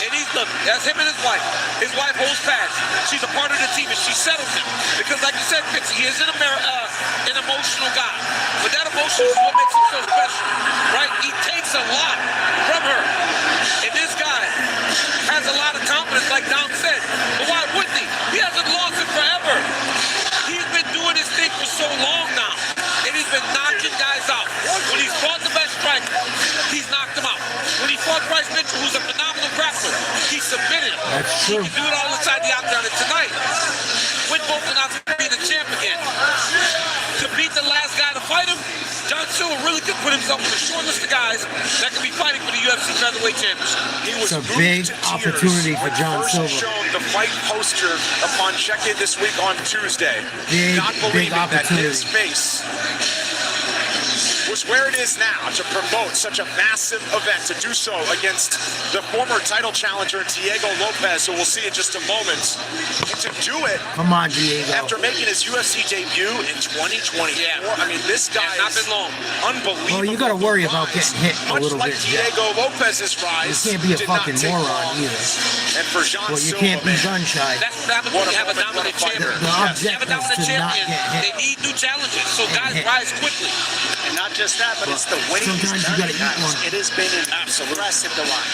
And he's, look, that's him and his wife. His wife holds fast. She's a part of the team, and she settles him. Because, like you said, Fitz, he is an emotional guy. But that emotion is what makes him so special, right? He takes a lot from her. And this guy has a lot of confidence, like Dom said. But why wouldn't he? He hasn't lost it forever. He's been doing his thing for so long now. And he's been knocking guys out. When he's fought the best striker, he's knocked him out. When he fought Bryce Mitchell, who's a phenomenal grappler, he submitted him. That's true. He can do it all inside the octagon. And tonight, with both and to be the champ again. To beat the last guy to fight him, John Silva really could put himself on the short list of guys that could be fighting for the UFC featherweight championship. It's a big opportunity for John Silva. Shown the fight poster upon check-in this week on Tuesday. Big, Not big believing that opportunity. his face was where it is now to promote such a massive event, to do so against the former title challenger Diego Lopes, who we'll see in just a moment, and to do it Come on, Diego. after making his UFC debut in 2024. I mean, this guy not been long. Unbelievable. Well, you got to worry about getting hit a Much little like bit. Yeah. Diego Lopez's rise, You can't be a did not fucking take moron long. either. And for John Well, you Silva, can't be man, gun shy. That's what happens when you have a dominant champion. The You have a objective dominant is to not champion. get hit. They need new challenges, so guys hit. rise quickly. And not just that, but it's the way he's Sometimes you done gotta it, eat guys. one. It has been impressive to watch.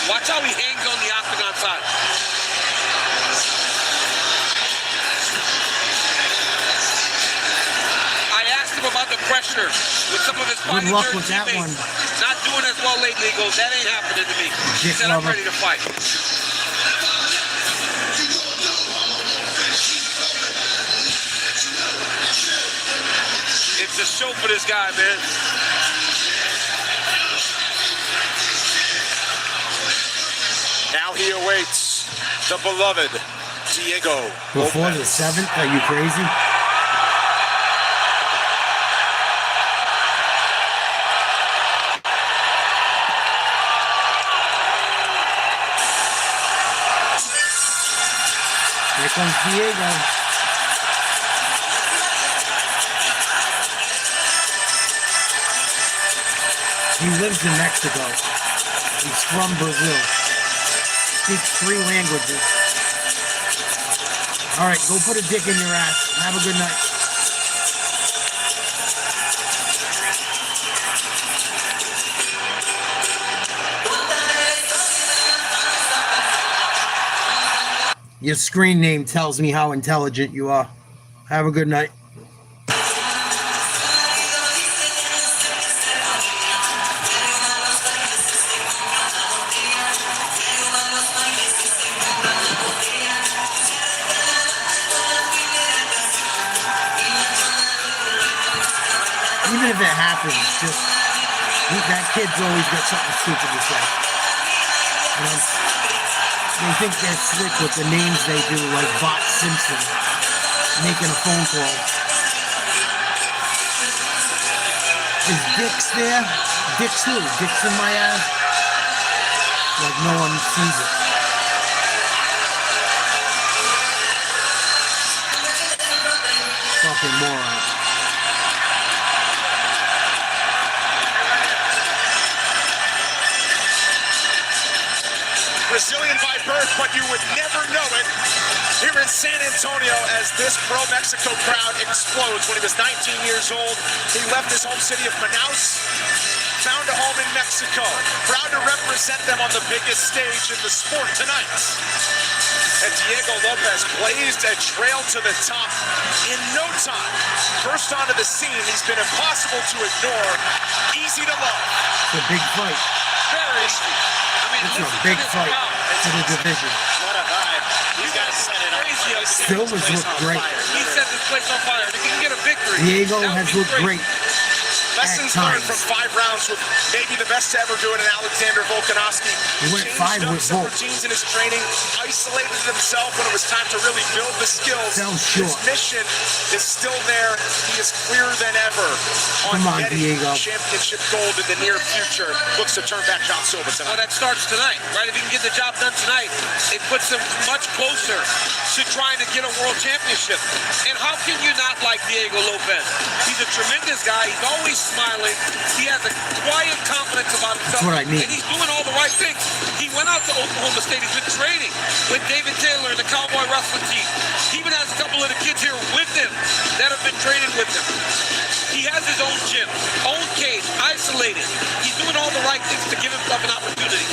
Watch how he hangs on the octagon side. I asked him about the pressure with some of his Good luck with that teammates. one. Not doing as well lately. He goes, that ain't happening to me. He Dick said, I'm lover. ready to fight. It's a show for this guy, man. now he awaits the beloved Diego Before Lopes. the 7th? Are you crazy? Here comes Diego. He lives in Mexico. He's from Brazil. Speaks 3 languages. All right, go put a dick in your ass. Have a good night. Your screen name tells me how intelligent you are. Have a good night. Even if it happens, just that kid's always got something stupid to say. You know, they think they're slick with the names they do, like Bot Simpson. making a phone call. Is Dick's there? Dick's who? Dick's in my ass? Like no one sees it. Fucking moron. Brazilian by birth, but you would never know it here in San Antonio as this pro-Mexico crowd explodes. When he was 19 years old, he left his home city of Manaus, found a home in Mexico. Proud to represent them on the biggest stage in the sport tonight. And Diego Lopes blazed a trail to the top in no time. First onto the scene, he's been impossible to ignore, easy to love. It's a big fight. Very easy. It's a big fight for the division. What a vibe. You guys set it up. Silva's looked great. He set this place on fire. If he can get a victory, Diego has looked great. Lessons learned from 5 rounds with maybe the best to ever do it in Alexander Volkanovski. He went 5 with some Volk. routines in his training, isolated himself when it was time to really build the skills. Fell short. His mission is still there. He is clearer than ever Come on, getting Diego. championship gold in the near future. Looks to turn back John Silva tonight. Well, that starts tonight, right? If he can get the job done tonight, it puts him much closer to trying to get a world championship. And how can you not like Diego Lopes? He's a tremendous guy. He's always smiling. He has a quiet confidence about himself. That's what I mean. And he's doing all the right things. He went out to Oklahoma State. He's been training with David Taylor and the Cowboy wrestling team. He even has a couple of the kids here with him that have been training with him. He has his own gym, own cage, isolated. He's doing all the right things to give himself an opportunity.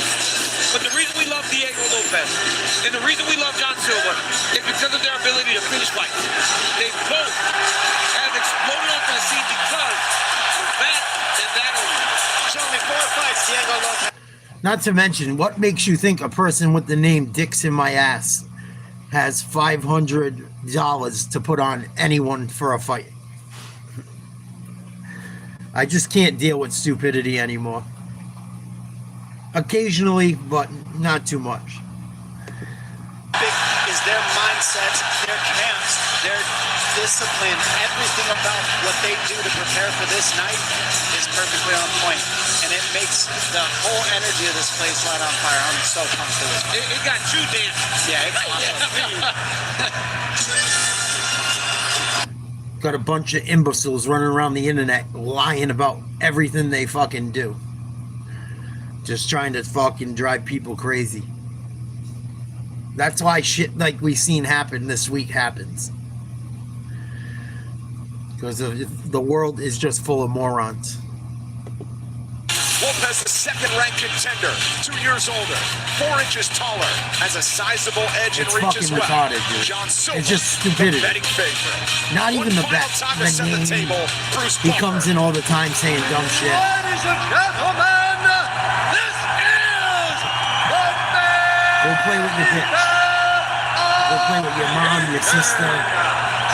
But the reason we love Diego Lopes and the reason we love John Silva is because of their ability to finish fights. They both have exploded onto the scene because of that and that only. Show me 4 fights, Diego Lopes. Not to mention, what makes you think a person with the name Dick's in my ass has $500 to put on anyone for a fight? I just can't deal with stupidity anymore. Occasionally, but not too much. Is their mindset, their camps, their discipline, everything about what they do to prepare for this night is perfectly on point. And it makes the whole energy of this place light on fire. I'm so pumped for this. It got you dancing. Yeah, it's awesome. Got a bunch of imbeciles running around the internet lying about everything they fucking do. Just trying to fucking drive people crazy. That's why shit like we seen happen this week happens. Because the world is just full of morons. Lopes, the second-ranked contender, 2 years older, 4 inches taller, has a sizable edge and It's reach as fucking well. retarded, dude. John Silva, It's just stupidity. the betting favorite. Not even the bet. Time to set the table, Bruce He Buffer. comes in all the time saying dumb shit. Ladies and gentlemen, this is the man. Go play with your bitch. Go play with your mom, your sister.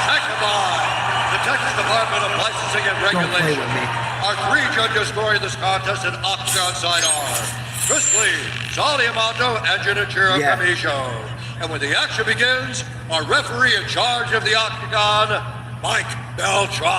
Second by the Texas Department of Licensing and Don't play Regulation. with me. Our 3 judges scoring this contest in octagon side are Chris Lee, Charlie Amato, and Junichiro Yeah. Kamisho. And when the action begins, our referee in charge of the octagon, Mike Beltran.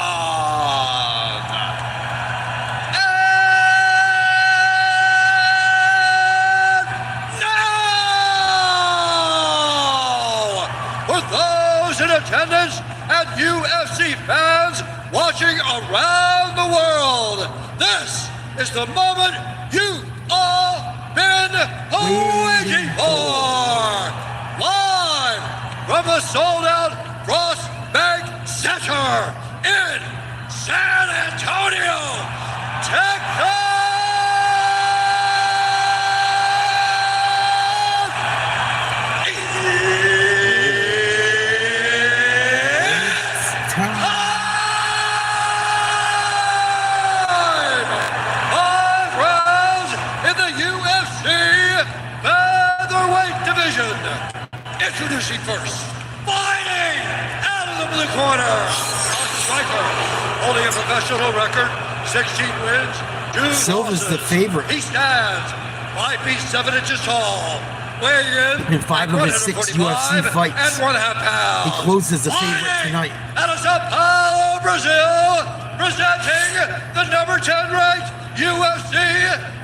Now, for those in attendance and UFC fans watching around the world, this is the moment you've all been waiting for. Live from the sold-out Cross Bank Center in San Antonio, Texas. Introducing first, fighting out of the blue corner, a striker, holding a professional record, 16 wins, 2 Silva's losses. the favorite. He stands 5 feet 7 inches tall, weighing In 5 of his 6 UFC fights, and 1/2 pounds. he closes the favorite tonight. Out of Sao Paulo, Brazil, presenting the number 10 ranked UFC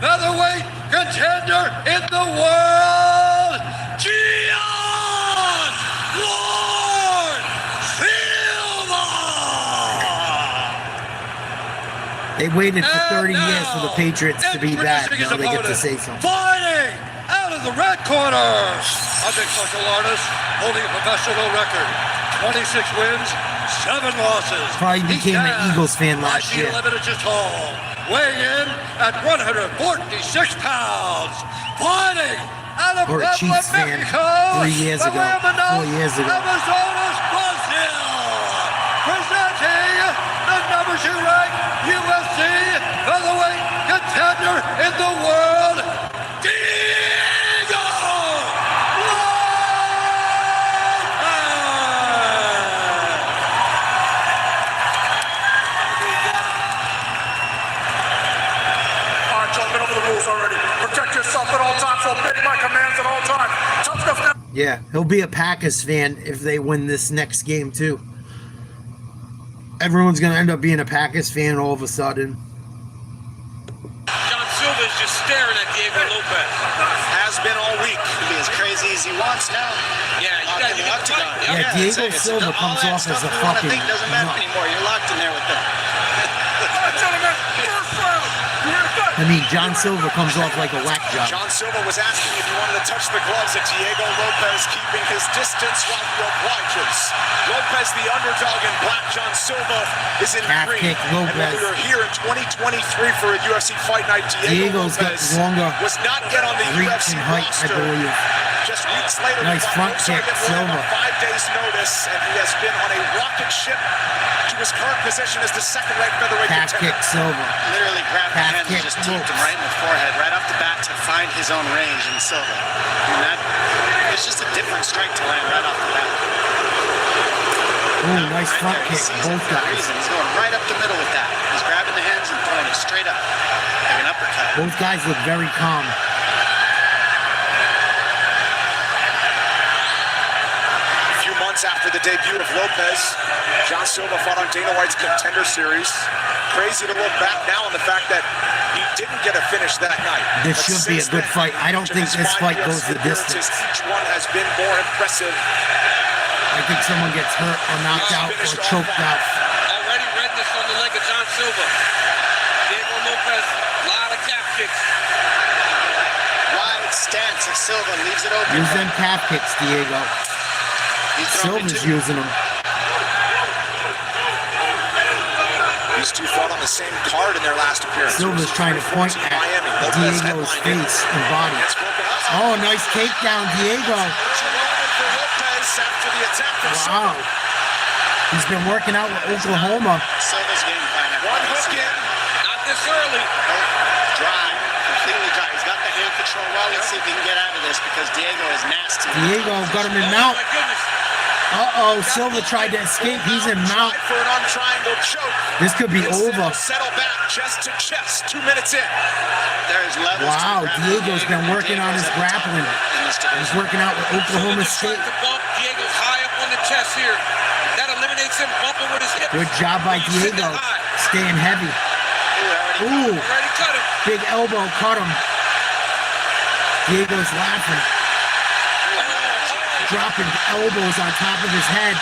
featherweight contender in the world, Gian Lord Silva. They waited for 30 years for the Patriots to be back. Now they get to say something. Fighting out of the red corner, a mixed martial artist holding a professional record, 26 wins, 7 losses. Probably became an Eagles fan last year. 11 inches tall, weighing in at 146 pounds, fighting out of Or a Puebla, Chiefs fan Mexico, 3 years ago, 4 years ago. Amazonas, Brazil, presenting the number 2 ranked UFC featherweight contender in the world, Diego Jumping over the rules already. Protect yourself at all times. Obey my commands at all times. Tough stuff now. Yeah, he'll be a Packers fan if they win this next game too. Everyone's gonna end up being a Packers fan all of a sudden. John Silva is just staring at Diego Lopes. Has been all week. He'll be as crazy as he wants now. Yeah, you got to fight. Yeah, Diego Silva comes off as a fucking doesn't matter anymore. You're locked in there with them. I mean, John Silva comes off like a whack job. John Silva was asking if he wanted to touch the gloves of Diego Lopes, keeping his distance while he obliges. Lopes, the underdog in black. John Silva is in Half green. kick And when Lopes. we were here in 2023 for a UFC Fight Night, Diego Diego's got Lopes longer was not yet on the reach UFC and height, I roster. believe. Just weeks later, Nice he front kick, Silva. 5 days notice, and he has been on a rocket ship to his current position as the second-ranked featherweight Half contender. kick Silva. Literally grabbed the Half hands and kick just teeped him Lopes. right in the forehead, right off the bat to find his own range in Silva. I mean, it's just a different strike to land right off the bat. Ooh, nice Right front there, he kick, sees it both for a guys. reason. He's going right up the middle with that. He's grabbing the hands and throwing it straight up, like an uppercut. Both guys look very calm. A few months after the debut of Lopes, John Silva fought on Dana White's Contender Series. Crazy to look back now on the fact that he didn't get a finish that night. This But should be a since good then, fight. I don't each of think his this 5 fight UFC goes the appearances, distance. Each one has been more impressive. I think someone gets hurt or knocked out or choked out. Already redness on the leg of John Silva. Diego Lopes, a lot of calf kicks. Wide stance of Silva leaves it open. Use them calf kicks, Diego. Silva's using them. These two fought on the same card in their last appearance. Silva's trying to point at Diego's face and body. Oh, nice takedown, Diego. Wow. He's been working out with Oklahoma. Silva's game plan. One hook in. Not this early. Dry. Completely dry. He's got the hand control well. Let's see if he can get out of this because Diego is nasty. Diego got him in mount. Uh-oh, Silva tried to escape. He's in mount. For an on-triangle choke. This could be over. Settle back, chest to chest. 2 minutes in. There's levels. Wow, Diego's been working on his grappling. He's working out with Oklahoma State. The bump. Diego's high up on the chest here. That eliminates him bumping with his hip. Good job by Diego. Staying heavy. Ooh, Already cut him. big elbow caught him. Diego's laughing. Dropping elbows on top of his head.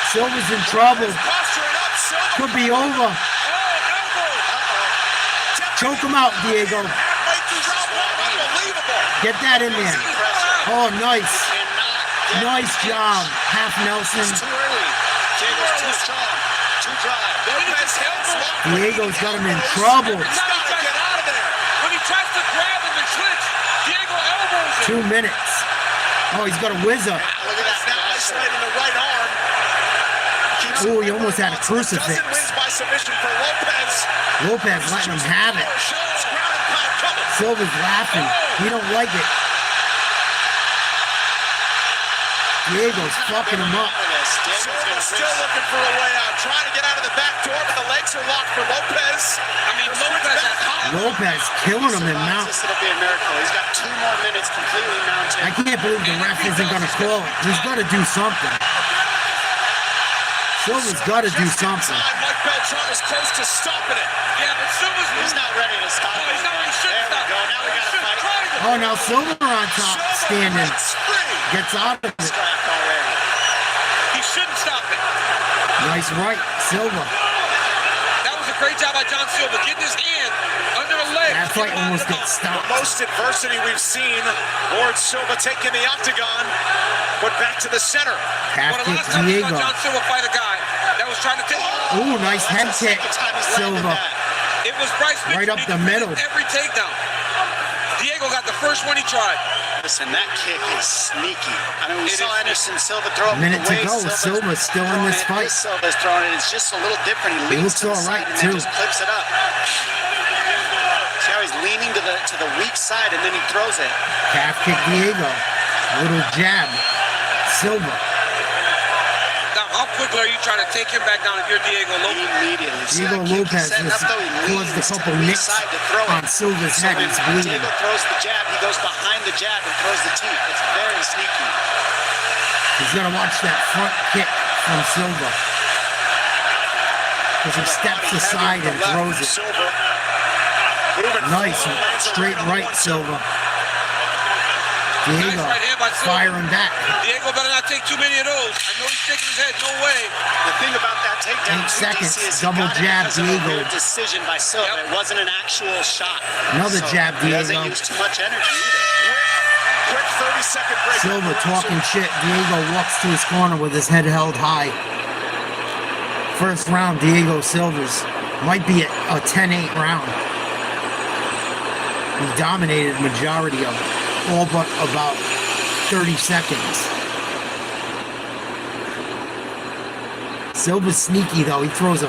Silva's in trouble. Could be over. Choke him out, Diego. Get that in there. Oh, nice. Nice job. Half Nelson. Diego's too strong. Too dry. Diego's got him in trouble. When he tries to grab him and clinch, Diego elbows him. 2 minutes. Oh, he's got a whizzer. Look at that now, isolating the right arm. Oh, he almost had a crucifix. Wins by submission for Lopes. Lopes letting him have it. Silva's laughing. He don't like it. Diego's fucking him up. Silva's still looking for a way out, trying to get out of the back door, but the legs are locked for Lopes. I mean, Lopes killing him in mount. It'll be a miracle. He's got 2 more minutes completely mounted. I can't believe the ref isn't going to call it. He's got to do something. Silva's got to do something. Mike Beltran is close to stopping it. Yeah, but Silva's not ready to stop it. He's not ready to stop. There we go. Now we got to fight. Oh, now Silva on top, standing. Gets out of it. He shouldn't stop it. Nice right, Silva. That was a great job by John Silva. Getting his hand under the leg. That fight almost got stopped. The most adversity we've seen. Lord Silva taking the octagon, but back to the center. Half kick Diego. John Silva fight a guy that was trying to take. Ooh, nice head kick, Silva. It was Bryce Mitchell. Right up the middle. Every takedown. Diego got the first one he tried. Listen, that kick is sneaky. I mean, we saw Anderson Silva throw up. Minute to go. Silva's still in this fight. Silva's throwing it. It's just a little different. He He leans looks to the all right, side and too. then just clips it up. See how he's leaning to the weak side and then he throws it. Half kick Diego. Little jab. Silva. Now, how quickly are you trying to take him back down if you're Diego Lopes? Immediately. Diego Lopes has caused a couple nicks on Silva's head. He's bleeding. Diego throws the jab. He goes behind the jab and throws the teeth. It's very sneaky. He's going to watch that front kick from Silva. Because he steps aside and throws it. Nice. Straight right, Silva. Diego firing back. Diego better not take too many of those. I know he's shaking his head. No way. The thing about that takedown, 8 seconds. is Double jab, Diego. A decision by Silva. It wasn't an actual shot. Another jab, He Diego. doesn't use too much energy either. Quick 30-second break. Silva talking shit. Diego walks to his corner with his head held high. First round, Diego Silva's might be a 10-8 round. He dominated majority of it. All but about 30 seconds. Silva's sneaky though. He throws a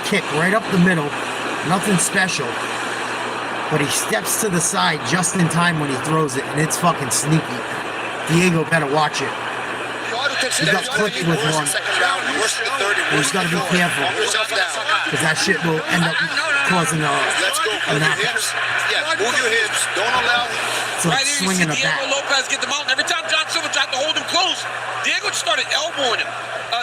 kick right up the middle. Nothing special. But he steps to the side just in time when he throws it, and it's fucking sneaky. Diego better watch it. He got clipped with one. He's got to be careful. Because that shit will end up causing a knockout. Move your hips. Don't allow. So it's swinging a Diego bat. Lopes get the mountain. Every time John Silva tried to hold him close, Diego just started elbowing him.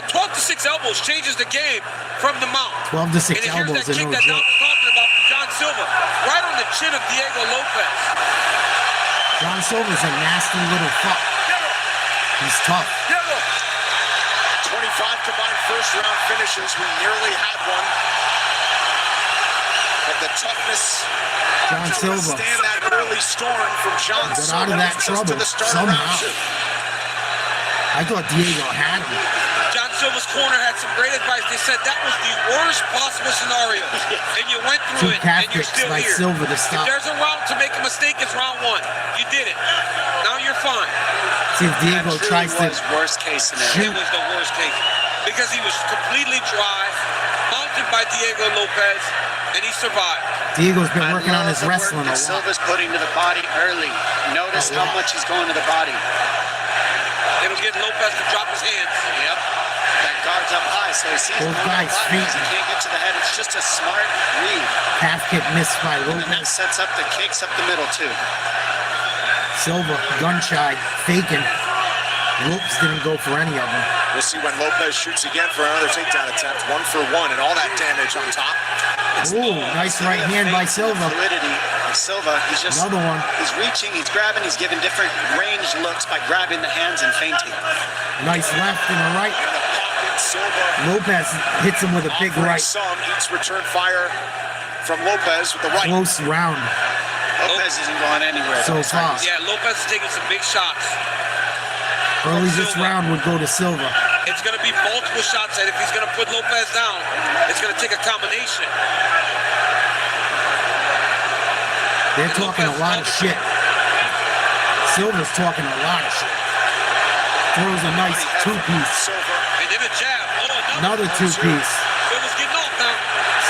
12 to 6 elbows changes the game from the mount. 12 to 6 and elbows here's that are kick no that Don joke. was talking about from John Silva, right on the chin of Diego Lopes. John Silva's a nasty little fuck. He's tough. 25 combined first round finishes. We nearly had one. But the toughness John to Silva withstand that early storm from John got Silva out of that just trouble to the start of somehow. round 2. I thought Diego had him. John Silva's corner had some great advice. They said that was the worst possible scenario. And you went through it, and you're still by here. Silva to If stop. there's a round to make a mistake, it's round 1. You did it. Now you're fine. See if Diego tries to worst case shoot. It was the worst case. Because he was completely dry, mounted by Diego Lopes, and he survived. Diego's been working on his wrestling a lot. Silva's putting to the body early. Notice how much he's going to the body. It'll get Lopes to drop his hands. Yep. That guard's up high, so he sees Both guys' he feet. can't get to the head. It's just a smart read. Half kick missed by And that Lopes. sets up the kicks up the middle, too. Silva, gun shy, faking. Lopes didn't go for any of them. We'll see when Lopes shoots again for another takedown attempt. 1 for 1, and all that damage on top. Ooh, nice right hand by Silva. Fluidity. Silva, he's just Another one. He's reaching, he's grabbing, he's giving different range looks by grabbing the hands and feinting. Nice left and a right. Lopes hits him with a big right. Some eats return fire from Lopes with the right. Close round Lopes isn't going anywhere. so far. Yeah, Lopes is taking some big shots. Early this round would go to Silva. It's going to be multiple shots, and if he's going to put Lopes down, it's going to take a combination. They're talking a lot of shit. Silva's talking a lot of shit. Throws a nice two-piece. And then a jab. Oh, Another two-piece. Silva's getting off now.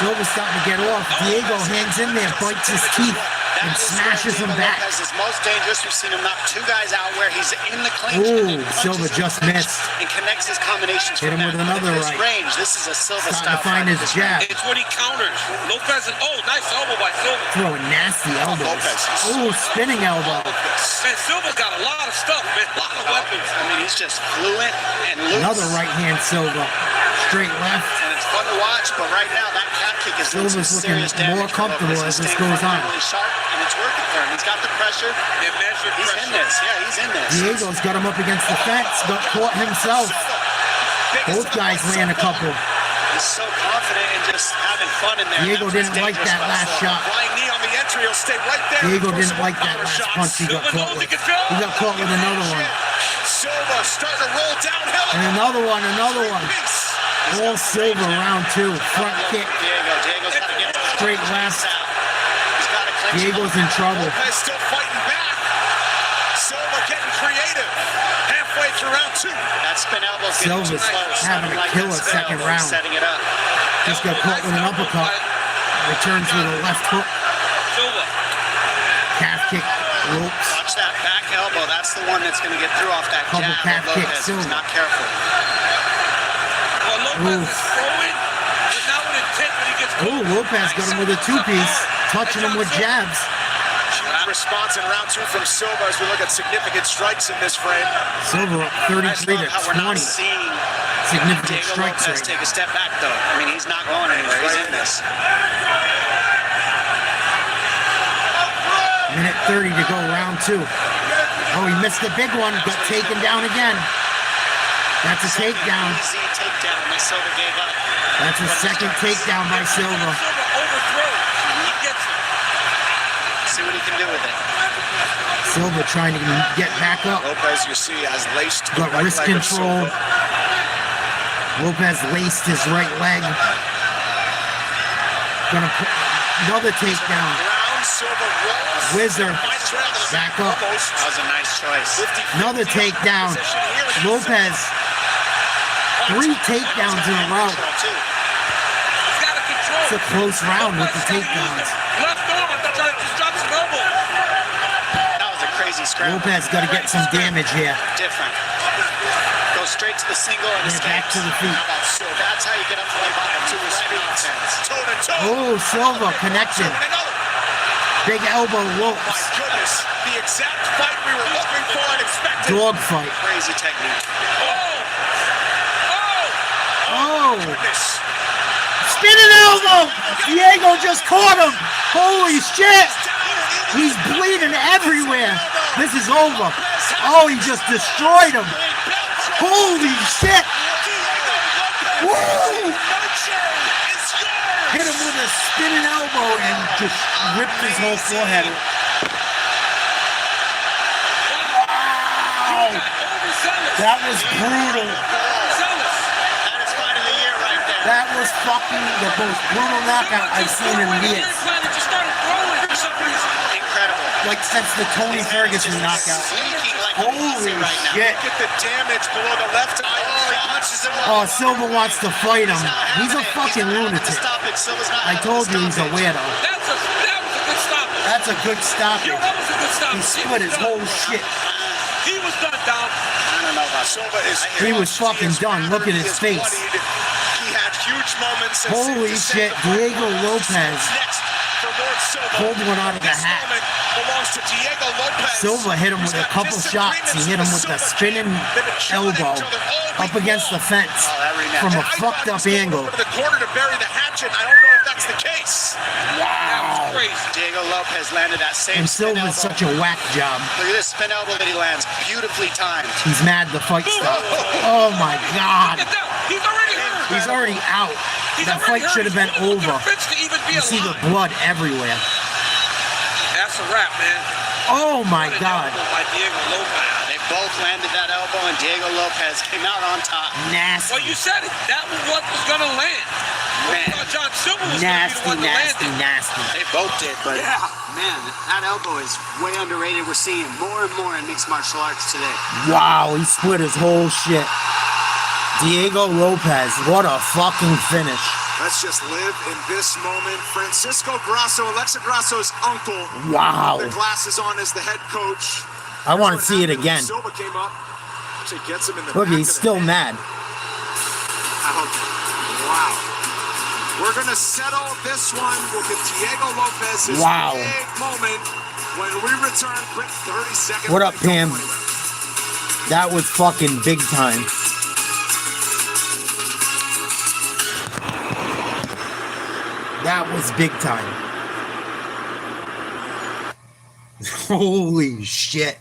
Silva's starting to get off. Diego hangs in there, bites his teeth. and smashes him back. Lopes is most dangerous. We've seen him knock two guys out where he's in the clinch. Ooh, Silva just missed. And connects his combinations. Hit him with another right. Range. This is a Silva Starting style. to find his jab. It's when he counters. Lopes, nice elbow by Silva. Throwing nasty elbows. Ooh, spinning elbow. Man, Silva's got a lot of stuff, man. A lot of weapons. I mean, he's just fluent and loose. Another right hand Silva. Straight left. And it's fun to watch, but right now that calf kick is doing some Silva's serious looking more damage. comfortable as this goes on. Really sharp, and it's working for him. He's got the pressure. He's in this. Yeah, he's in this. Diego's got him up against the fence. Got caught himself. Both guys land a couple. He's so confident and just having fun in there. Diego didn't like that last shot. Flying knee on the entry. He'll stay right there. Diego didn't like that last punch he got caught with. He got caught with another one. Silva starting to roll downhill. And another one. All Silva round 2. Front kick. Diego's got to get straight left. Diego's in trouble. Lopes still fighting back. Silva getting creative. Halfway through round 2. That spin elbow's Silva's having a killer second round. Setting it up. Just got caught with an uppercut. Returns with a left hook. Calf kick. Lopes. Watch that back elbow. That's the one that's going to get through off that Couple jab. calf Lopes kicks, is Silva. not careful. Lopes is throwing, but not with intent when he gets caught. Oh, Lopes got him with a 2-piece. Touching him with jabs. Huge response in round 2 from Silva as we look at significant strikes in this frame. Silva up 33 to 20. Significant Diego strikes Lopes rate. take a step back though. I mean, he's not going anywhere. He's in this. Minute 30 to go, round 2. Oh, he missed the big one. Got taken down again. That's a takedown. Easy takedown that Silva gave up. That's a second takedown by Silva. See what he can do with it. Silva trying to get back up. Lopes, you see, has laced the Got right wrist leg of control. Silva. Lopes laced his right leg. Gonna put another takedown. Whizzer. Back up. That was a nice choice. Another takedown. Lopes. 3 takedowns in a row. It's a close round with the takedowns. That was a crazy scramble. Lopes got to get some damage here. Different. Go straight to the single and Get back to the feet. So that's how you get up to the bottom to his feet. Oh, Silva connected. Big elbow, Lopes. My goodness, the exact fight we were looking for and expecting. Dog fight. Crazy technique. Oh! Spinning elbow! Diego just caught him! Holy shit! He's bleeding everywhere. This is over. Oh, he just destroyed him. Holy shit! Woo! Hit him with a spinning elbow and just ripped his whole forehead. Wow! That was brutal. That was fucking the most brutal knockout I've seen in years. Incredible. Like since the Tony Ferguson knockout. Holy shit. Look at the damage below the left eye. Oh, he punches him. Oh, Silva wants to fight him. He's a fucking lunatic. I told you he's a weirdo. That's a good stoppage. He split his whole shit. He was done down. I don't know about Silva is He was fucking done. Look at his face. He had huge moments. Holy shit, Diego Lopes pulled one out of the hat. Belongs to Diego Lopes. Silva hit him with a couple shots. He hit him with a spinning elbow up against the fence from a fucked up angle. The corner to bury the hatchet. I don't know if that's the case. Wow. Diego Lopes landed that same And spin Silva's elbow. such a whack job. Look at this spin elbow that he lands. Beautifully timed. He's mad the fight stopped. Oh my god. He's already hurt. He's already out. That fight should have been over. You see the blood everywhere. That's a wrap, man. Oh my god. By Diego Lopes. They both landed that elbow, and Diego Lopes came out on top. Nasty. Well, you said it. That was what was going to land. Man. John Silva was Nasty, going to be the one nasty, to land it. nasty. They both did, but man, that elbow is way underrated. We're seeing more and more in mixed martial arts today. Wow, he split his whole shit. Diego Lopes, what a fucking finish. Let's just live in this moment. Francisco Grasso, Alexa Grasso's uncle. Wow. The glasses on as the head coach. I want to see it again. Silva came up. Actually gets him in the Look, back he's of the still head. mad. Wow. We're going to settle this one with Diego Lopez's Wow. big moment when we return. Quick 30 seconds. What up, Pam? That was fucking big time. That was big time. Holy shit.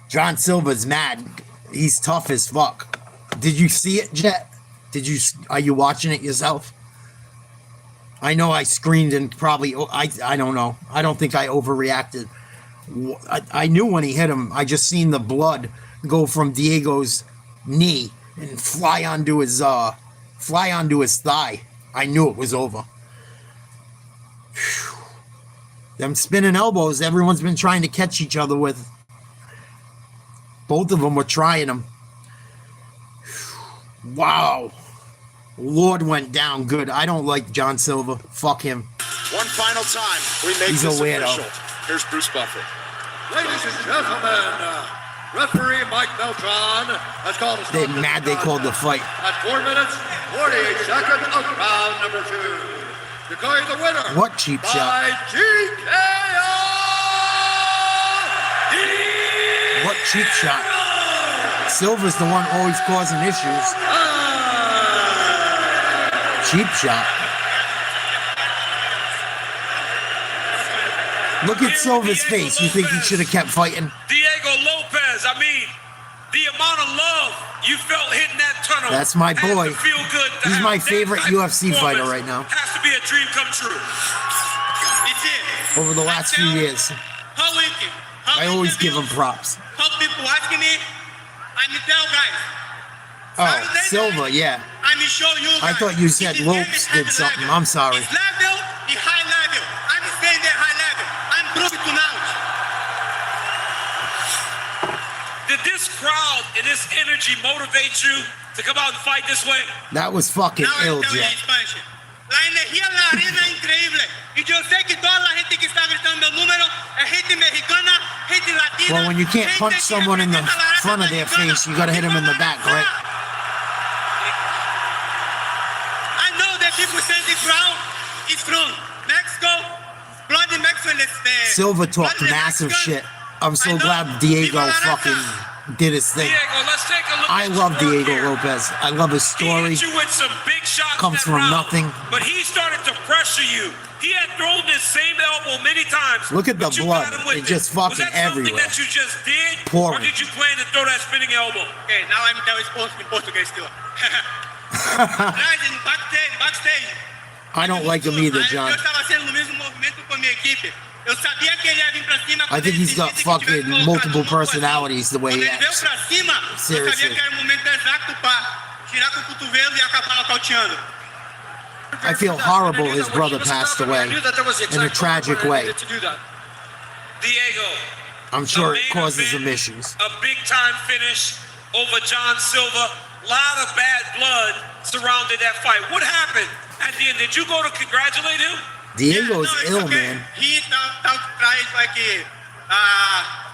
John Silva's mad. He's tough as fuck. Did you see it, Jet? Are you watching it yourself? I know I screamed and probably, I don't know. I don't think I overreacted. I knew when he hit him. I just seen the blood go from Diego's knee and fly onto his thigh. I knew it was over. Whew. Them spinning elbows, everyone's been trying to catch each other with. Both of them were trying them. Whew. Wow. Lord went down good. I don't like John Silva. Fuck him. One final time, we make He's this a weirdo. official. Here's Bruce Buffer. Ladies and gentlemen, referee Mike Beltran has called a They're mad they called the fight. at 4 minutes, 48 seconds of round number 2. Declaring the winner What cheap by shot? TKO. What cheap shot? Silva's the one always causing issues. Cheap shot. Look at Silva's face. You think he should have kept fighting? Diego Lopes, I mean, the amount of love you felt hitting that tunnel. That's my had to boy. feel good to He's have my that favorite type of UFC fighter performance. right now. Has to be a dream come true. Over the last few years. I always give him props. How people asking me, I'm tell guys. Oh, Silva, yeah. I'm show you I guys. thought you said Lopes did something. I'm sorry. It's level, the high level. I'm staying there high level. I'm proving to now. Did this crowd and this energy motivate you to come out and fight this way? That was fucking ill, Jet. La energía en la arena es increíble. Y yo sé que toda la gente que está gritando el número es gente mexicana, gente latina. Well, when you can't punch someone in the front of their face, you gotta hit them in the back, right? I know that people say the crowd is from Mexico. Bloody Mexico. Silva talked massive shit. I'm so glad Diego fucking did his thing. Diego, let's take a look I at love your work Diego here. Lopes. I love his story. He hit you with some big shots Comes that from round, nothing. But he started to pressure you. He had thrown this same elbow many times. Look at the but you blood. got him with It's just it. Was fucking that something everywhere. that you just did? Pouring. Or did you plan to throw that spinning elbow? Okay, now I'm telling in Portuguese too. Backstage. I don't like him either, John. Eu estava fazendo o mesmo movimento com a minha equipe. Eu sabia que ele ia vir pra cima. I think he's got fucking multiple personalities the way he Quando ele veio acts. pra cima, eu Seriously. sabia que era o momento exato pra tirar com o cotovelo e acabar nocauteando. I feel horrible his brother passed away in a tragic way. Diego, I'm sure it causes him issues. a big time finish over John Silva. Lot of bad blood surrounded that fight. What happened at the end? Did you go to congratulate him? Diego's ill, man. He tries like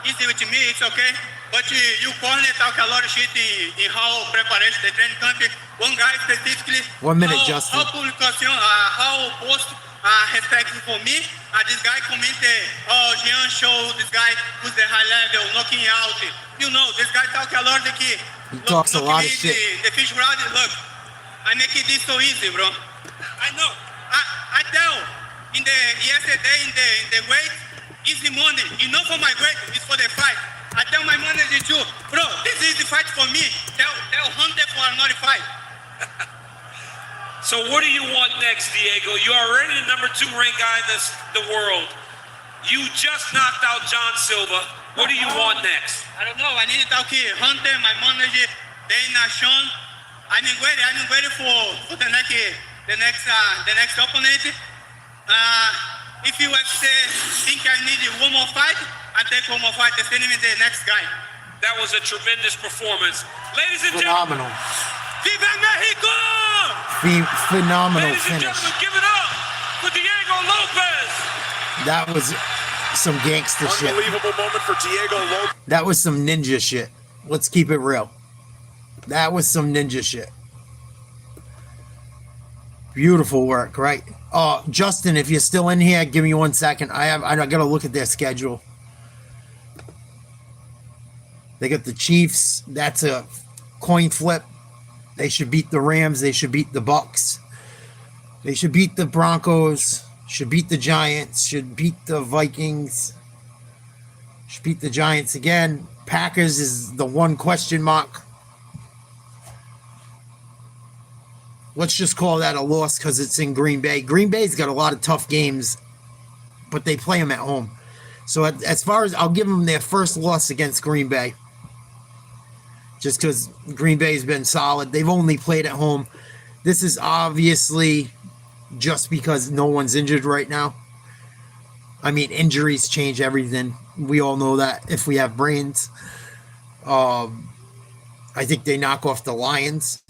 easy with me, it's okay. But you corner talk a lot of shit in how preparation the training camp. One guy specifically. 1 minute, Justin. How publication, how post respect for me. This guy commented, oh, Jean show this guy who's the high level, knocking out. You know, this guy talk a lot of He talks a lot of shit. The fish round, look, I make it this so easy, bro. I know. I tell in the yesterday in the weight, easy money. You know, for my weight, it's for the fight. I tell my manager too, bro, this is the fight for me. Tell Hunter for another fight. So what do you want next, Diego? You are already the number 2 ranked guy in the world. You just knocked out John Silva. What do you want next? I don't know. I need to talk to Hunter, my manager, Dana, Sean. I'm ready for the next opponent. If you think I need one more fight, I take one more fight. Send me the next guy. That was a tremendous performance. Ladies and Phenomenal. gentlemen, Viva Mexico! Phenomenal Ladies and finish. gentlemen, give it up for Diego Lopes. That was some gangster shit. Unbelievable moment for Diego Lopes. That was some ninja shit. Let's keep it real. That was some ninja shit. Beautiful work, right? Justin, if you're still in here, give me 1 second. I gotta look at their schedule. They got the Chiefs. That's a coin flip. They should beat the Rams. They should beat the Bucks. They should beat the Broncos. Should beat the Giants. Should beat the Vikings. Should beat the Giants again. Packers is the one question mark. Let's just call that a loss because it's in Green Bay. Green Bay's got a lot of tough games, but they play them at home. So as far as, I'll give them their first loss against Green Bay. Just because Green Bay's been solid. They've only played at home. This is obviously just because no one's injured right now. I mean, injuries change everything. We all know that if we have brains. I think they knock off the Lions.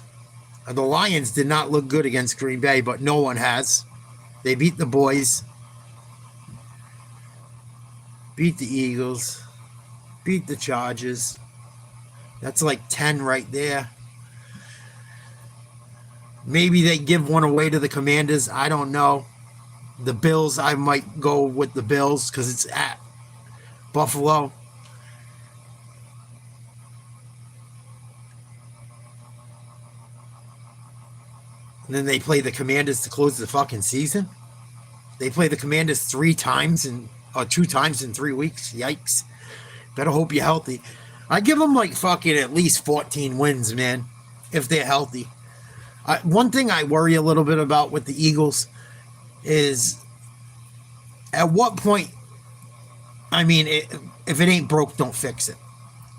The Lions did not look good against Green Bay, but no one has. They beat the boys. Beat the Eagles. Beat the Chargers. That's like 10 right there. Maybe they give one away to the Commanders. I don't know. The Bills, I might go with the Bills because it's at Buffalo. And then they play the Commanders to close the fucking season. They play the Commanders 2 times in 3 weeks. Yikes. Better hope you're healthy. I give them like fucking at least 14 wins, man, if they're healthy. One thing I worry a little bit about with the Eagles is at what point, I mean, if it ain't broke, don't fix it.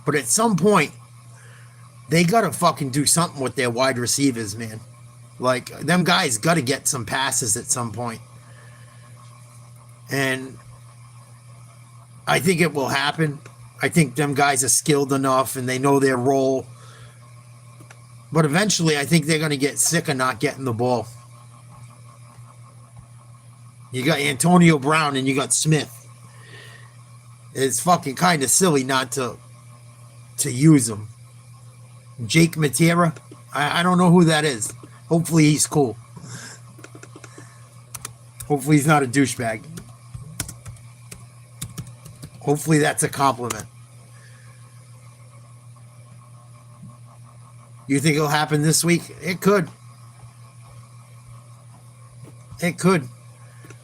But at some point, they got to fucking do something with their wide receivers, man. Like, them guys got to get some passes at some point. And I think it will happen. I think them guys are skilled enough and they know their role. But eventually, I think they're going to get sick of not getting the ball. You got Antonio Brown and you got Smith. It's fucking kind of silly not to use them. Jake Matera, I don't know who that is. Hopefully he's cool. Hopefully he's not a douchebag. Hopefully that's a compliment. You think it'll happen this week? It could. It could.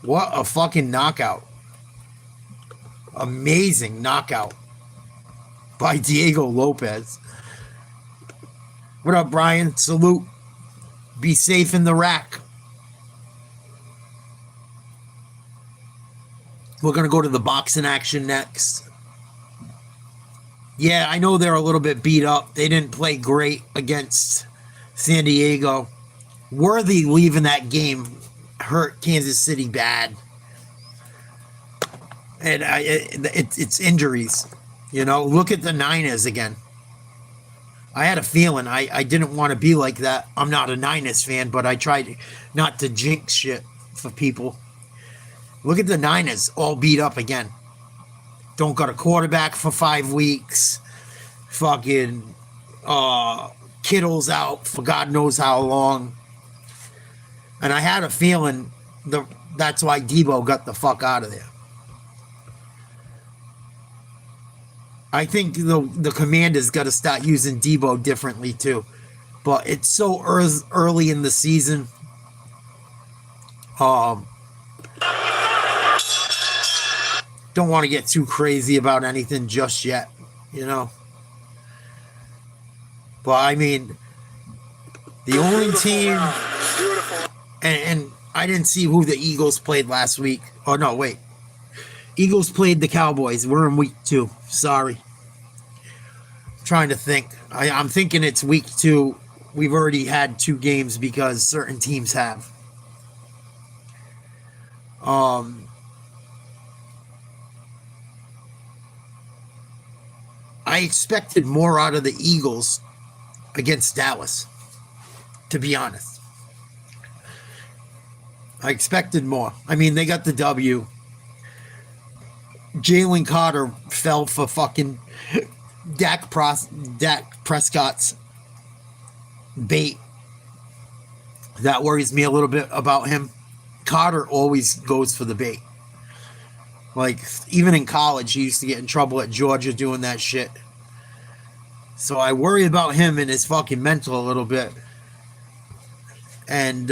What a fucking knockout. Amazing knockout by Diego Lopes. What up, Brian? Salute. Be safe in the rack. We're going to go to the boxing action next. Yeah, I know they're a little bit beat up. They didn't play great against San Diego. Worthy leaving that game hurt Kansas City bad. And it's injuries. You know, look at the Niners again. I had a feeling I didn't want to be like that. I'm not a Niners fan, but I tried not to jinx shit for people. Look at the Niners all beat up again. Don't got a quarterback for 5 weeks. Fucking Kittle's out for God knows how long. And I had a feeling that's why Debo got the fuck out of there. I think the Commanders got to start using Debo differently too. But it's so early in the season. Don't want to get too crazy about anything just yet, you know. But I mean, the only team, and I didn't see who the Eagles played last week. Oh no, wait. Eagles played the Cowboys. We're in week 2. Sorry. I'm trying to think. I'm thinking it's week 2. We've already had 2 games because certain teams have. I expected more out of the Eagles against Dallas, to be honest. I expected more. I mean, they got the W. Jalen Carter fell for fucking Dak Prescott's bait. That worries me a little bit about him. Carter always goes for the bait. Like, even in college, he used to get in trouble at Georgia doing that shit. So I worry about him and his fucking mental a little bit. And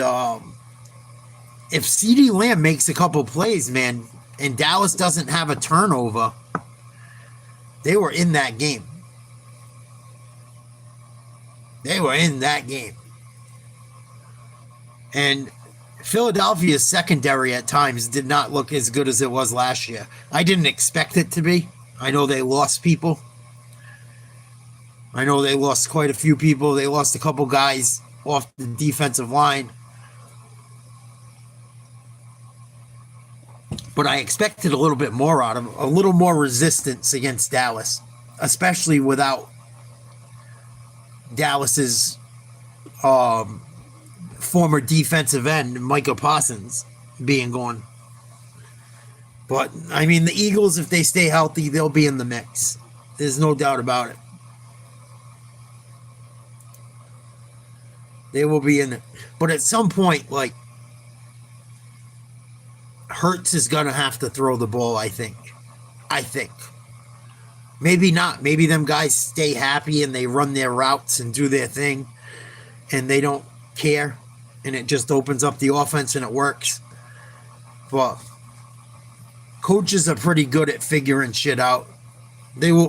if CeeDee Lamb makes a couple plays, man, and Dallas doesn't have a turnover, they were in that game. They were in that game. And Philadelphia's secondary at times did not look as good as it was last year. I didn't expect it to be. I know they lost people. I know they lost quite a few people. They lost a couple guys off the defensive line. But I expected a little bit more out of them, a little more resistance against Dallas, especially without Dallas's former defensive end, Micah Parsons, being gone. But, I mean, the Eagles, if they stay healthy, they'll be in the mix. There's no doubt about it. They will be in it. But at some point, like, Hurts is going to have to throw the ball, I think. Maybe not. Maybe them guys stay happy and they run their routes and do their thing and they don't care and it just opens up the offense and it works. But coaches are pretty good at figuring shit out.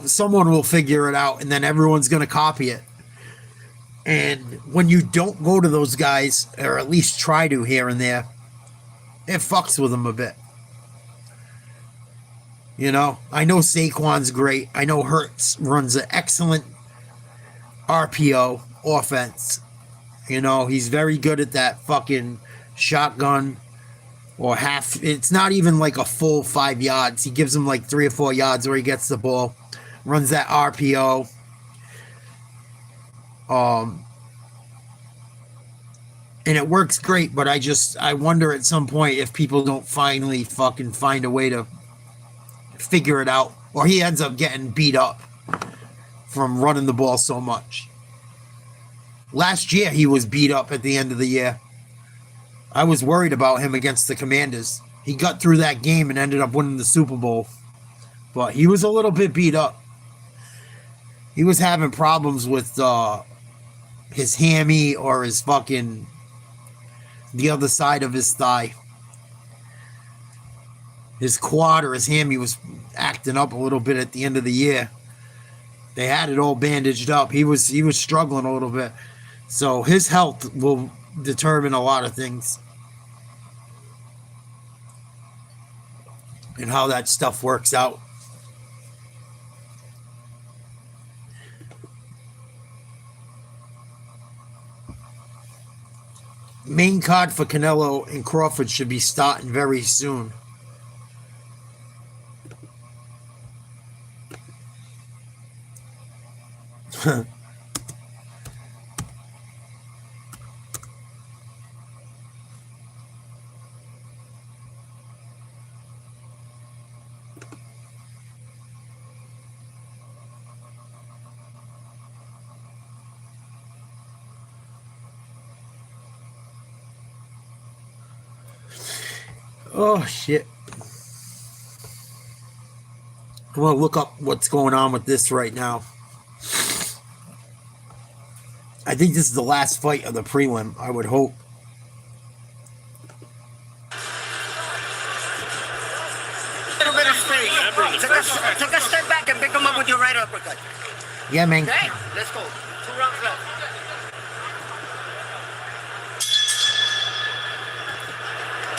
Someone will figure it out and then everyone's going to copy it. And when you don't go to those guys, or at least try to here and there, it fucks with them a bit. You know, I know Saquon's great. I know Hurts runs an excellent RPO offense. You know, he's very good at that fucking shotgun or half. It's not even like a full 5 yards. He gives him like 3 or 4 yards where he gets the ball. Runs that RPO. And it works great, but I wonder at some point if people don't finally fucking find a way to figure it out, or he ends up getting beat up from running the ball so much. Last year, he was beat up at the end of the year. I was worried about him against the Commanders. He got through that game and ended up winning the Super Bowl, but he was a little bit beat up. He was having problems with his hammy or his fucking the other side of his thigh. His quad or his hammy was acting up a little bit at the end of the year. They had it all bandaged up. He was struggling a little bit. So his health will determine a lot of things. And how that stuff works out. Main card for Canelo and Crawford should be starting very soon. Oh, shit. I'm going to look up what's going on with this right now. I think this is the last fight of the prelim, I would hope. A little bit of space. Take a step back and pick him up with your right uppercut. Yeah, man. Okay, let's go. 2 rounds left.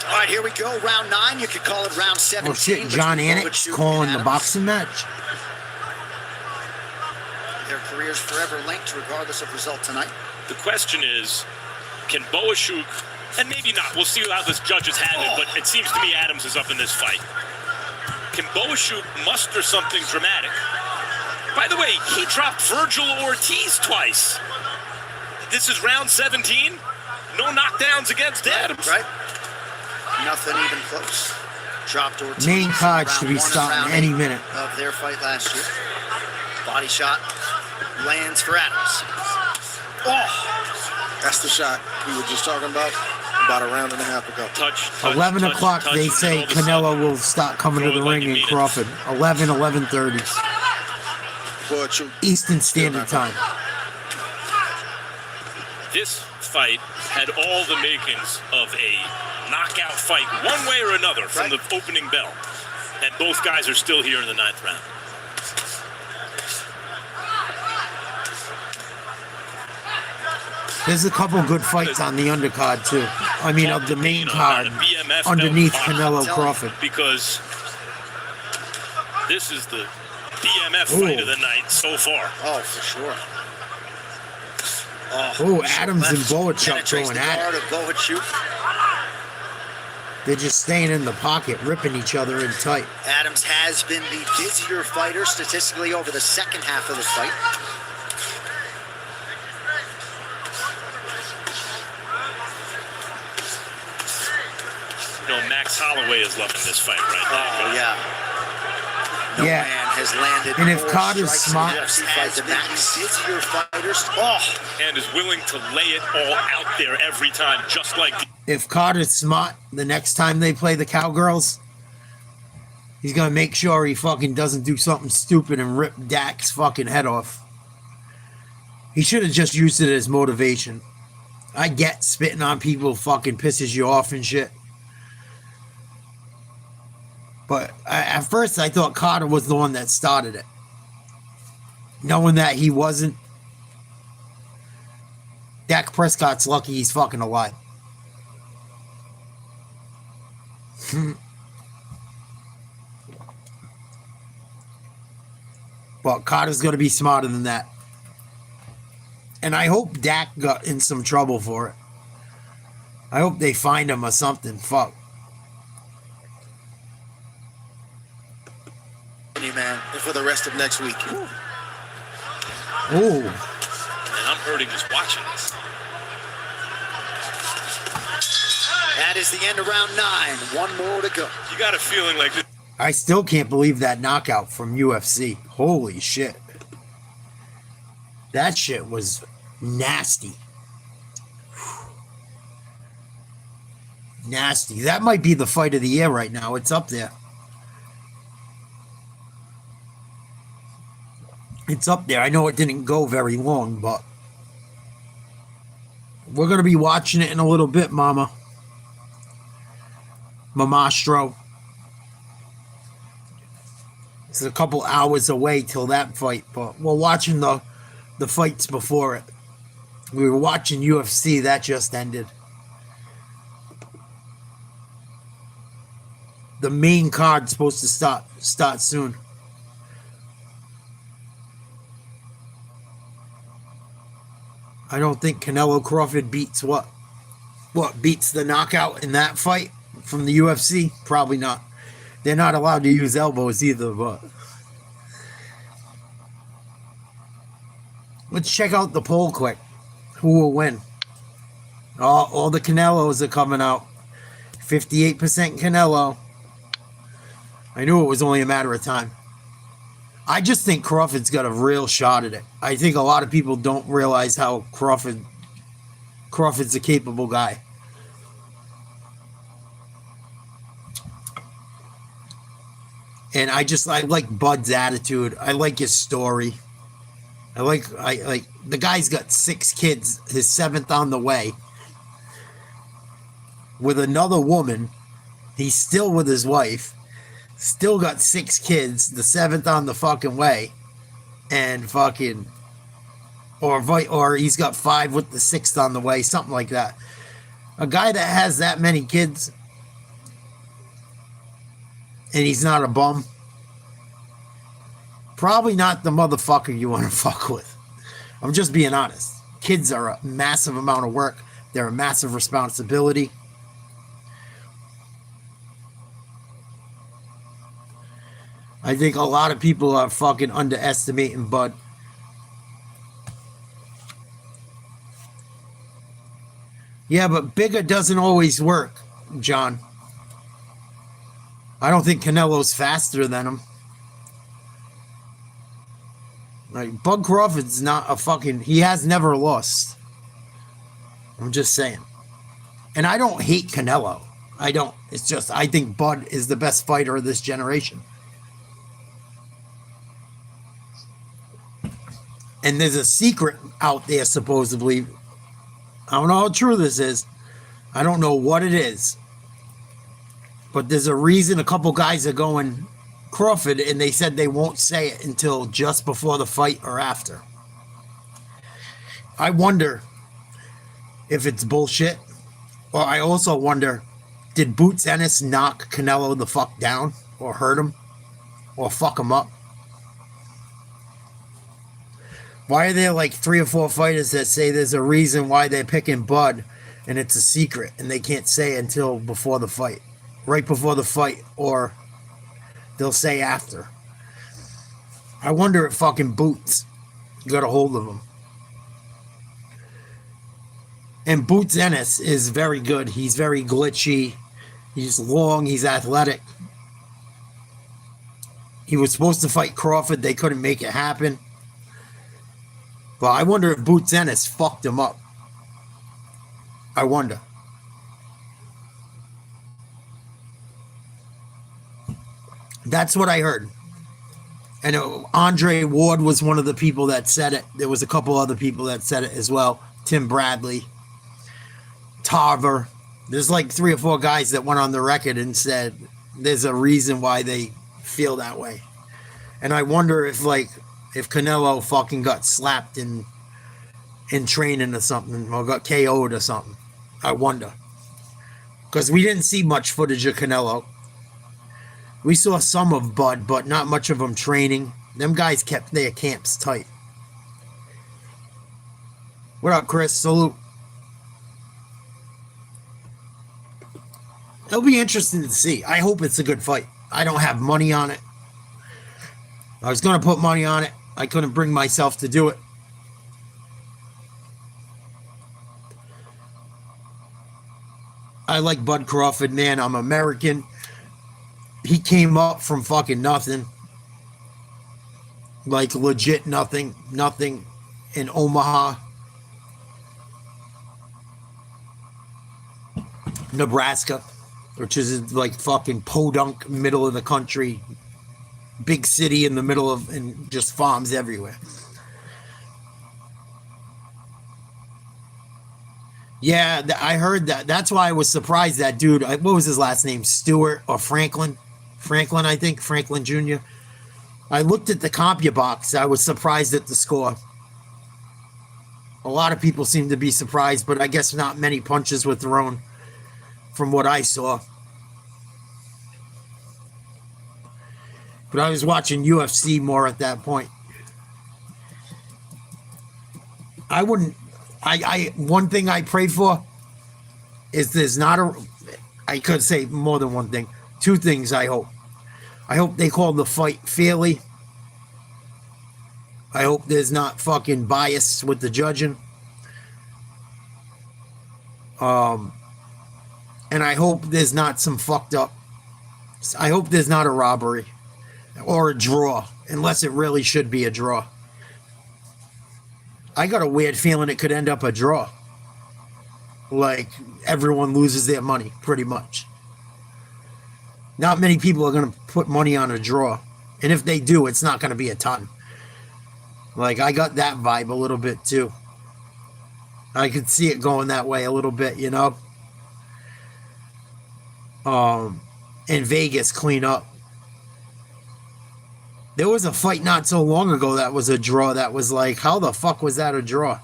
All right, here we go. Round 9. You could call it round 17. Oh, shit. John Anik calling the boxing match. Their careers forever linked, regardless of result tonight. The question is, can Boashuk, and maybe not, we'll see how this judges have it, but it seems to me Adams is up in this fight. Can Boashuk muster something dramatic By the way, he dropped Virgil Ortiz twice. This is round 17. No knockdowns against Adams. Right. Nothing even close. Dropped Ortiz. Main card should be round one and starting round any 8 minute. of their fight last year. Body shot lands for Adams. Oh, that's the shot we were just talking about a round and a half ago. Touch. 11 o'clock, they say Canelo will start coming to the ring in Crawford. 11:30. Eastern Standard Time. This fight had all the makings of a knockout fight, one way or another, from the opening bell. And both guys are still here in the 9th round. There's a couple good fights on the undercard too. I mean, of the main card underneath Canelo Crawford. Because this is the BMF fight of the night so far. Oh, for sure. Oh, Adams and Boachuk going at it. They're just staying in the pocket, ripping each other in tight. Adams has been the busier fighter statistically over the second half of the fight. You know, Max Holloway is loving this fight right now. Oh, yeah. No man has landed and if more Carter's strikes smart, in UFC fight than Max. Busier fighters. And is willing to lay it all out there every time, just like... If Carter's smart, the next time they play the Cowgirls, he's gonna make sure he fucking doesn't do something stupid and rip Dak's fucking head off. He should have just used it as motivation. I get spitting on people fucking pisses you off and shit. But at first I thought Carter was the one that started it. Knowing that he wasn't, Dak Prescott's lucky he's fucking alive. But Carter's going to be smarter than that. And I hope Dak got in some trouble for it. I hope they find him or something. Fuck. Man, and for the rest of next week. Oh. And I'm hurting just watching this. That is the end of round 9. One more to go. You got a feeling like this. I still can't believe that knockout from UFC. Holy shit. That shit was nasty. Nasty. That might be the fight of the year right now. It's up there. It's up there. I know it didn't go very long, but we're going to be watching it in a little bit, Mama. Mamastro. It's a couple hours away till that fight, but we're watching the fights before it. We were watching UFC. That just ended. The main card's supposed to start soon. I don't think Canelo Crawford beats what beats the knockout in that fight from the UFC? Probably not. They're not allowed to use elbows either, but let's check out the poll quick. Who will win? All the Canelos are coming out. 58% Canelo. I knew it was only a matter of time. I just think Crawford's got a real shot at it. I think a lot of people don't realize how Crawford's a capable guy. And I like Bud's attitude. I like his story. I like the guy's got 6 kids, his 7th on the way. With another woman. He's still with his wife. Still got 6 kids, the 7th on the fucking way, and fucking, or he's got 5 with the 6th on the way, something like that. A guy that has that many kids, and he's not a bum, probably not the motherfucker you want to fuck with. I'm just being honest. Kids are a massive amount of work. They're a massive responsibility. I think a lot of people are fucking underestimating Bud. Yeah, but bigger doesn't always work, John. I don't think Canelo's faster than him. Like, Bud Crawford's not a fucking... He has never lost. I'm just saying. And I don't hate Canelo. I don't. It's just, I think Bud is the best fighter of this generation. And there's a secret out there, supposedly. I don't know how true this is. I don't know what it is. But there's a reason a couple guys are going Crawford, and they said they won't say it until just before the fight or after. I wonder if it's bullshit. Or I also wonder, did Boots Ennis knock Canelo the fuck down? Or hurt him? Or fuck him up? Why are there like 3 or 4 fighters that say there's a reason why they're picking Bud and it's a secret and they can't say it until before the fight? Right before the fight, or they'll say after. I wonder if fucking Boots got a hold of him. And Boots Ennis is very good. He's very glitchy. He's long. He's athletic. He was supposed to fight Crawford. They couldn't make it happen. But I wonder if Boots Ennis fucked him up. I wonder. That's what I heard. And Andre Ward was one of the people that said it. There was a couple other people that said it as well. Tim Bradley. Tarver. There's like 3 or 4 guys that went on the record and said there's a reason why they feel that way. And I wonder if Canelo fucking got slapped in training or something, or got KO'd or something. I wonder. Because we didn't see much footage of Canelo. We saw some of Bud, but not much of him training. Them guys kept their camps tight. What up, Chris? Salute. It'll be interesting to see. I hope it's a good fight. I don't have money on it. I was going to put money on it. I couldn't bring myself to do it. I like Bud Crawford, man. I'm American. He came up from fucking nothing. Like legit nothing. Nothing in Omaha, Nebraska, which is like fucking podunk, middle of the country. Big city in the middle of, and just farms everywhere. Yeah, I heard that. That's why I was surprised that dude, what was his last name? Stewart or Franklin? Franklin, I think. Franklin Jr. I looked at the CompuBox. I was surprised at the score. A lot of people seem to be surprised, but I guess not many punches were thrown from what I saw. But I was watching UFC more at that point. I wouldn't... one thing I pray for is there's not a... I could say more than one thing. 2 things I hope. I hope they call the fight fairly. I hope there's not fucking bias with the judging. And I hope there's not some fucked up... I hope there's not a robbery. Or a draw. Unless it really should be a draw. I got a weird feeling it could end up a draw. Like, everyone loses their money, pretty much. Not many people are going to put money on a draw. And if they do, it's not going to be a ton. Like, I got that vibe a little bit, too. I could see it going that way a little bit, you know? In Vegas, clean up. There was a fight not so long ago that was a draw that was like, how the fuck was that a draw?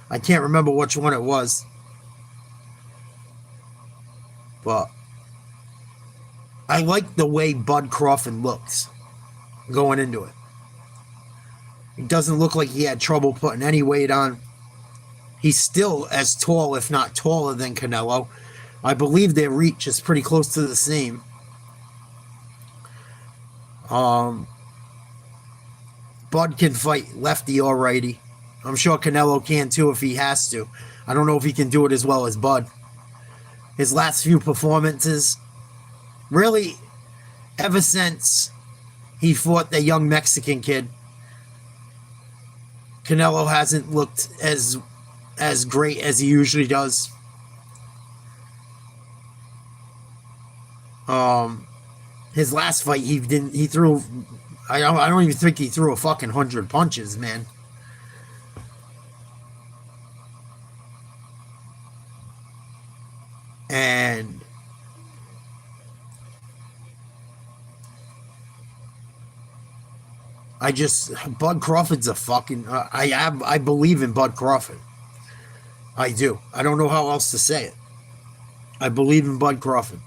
I can't remember which one it was. But I like the way Bud Crawford looks going into it. He doesn't look like he had trouble putting any weight on. He's still as tall, if not taller, than Canelo. I believe their reach is pretty close to the same. Bud can fight lefty or righty. I'm sure Canelo can too if he has to. I don't know if he can do it as well as Bud. His last few performances, really, ever since he fought the young Mexican kid, Canelo hasn't looked as great as he usually does. His last fight, he threw, I don't even think he threw a fucking 100 punches, man. And Bud Crawford's a fucking, I believe in Bud Crawford. I do. I don't know how else to say it. I believe in Bud Crawford.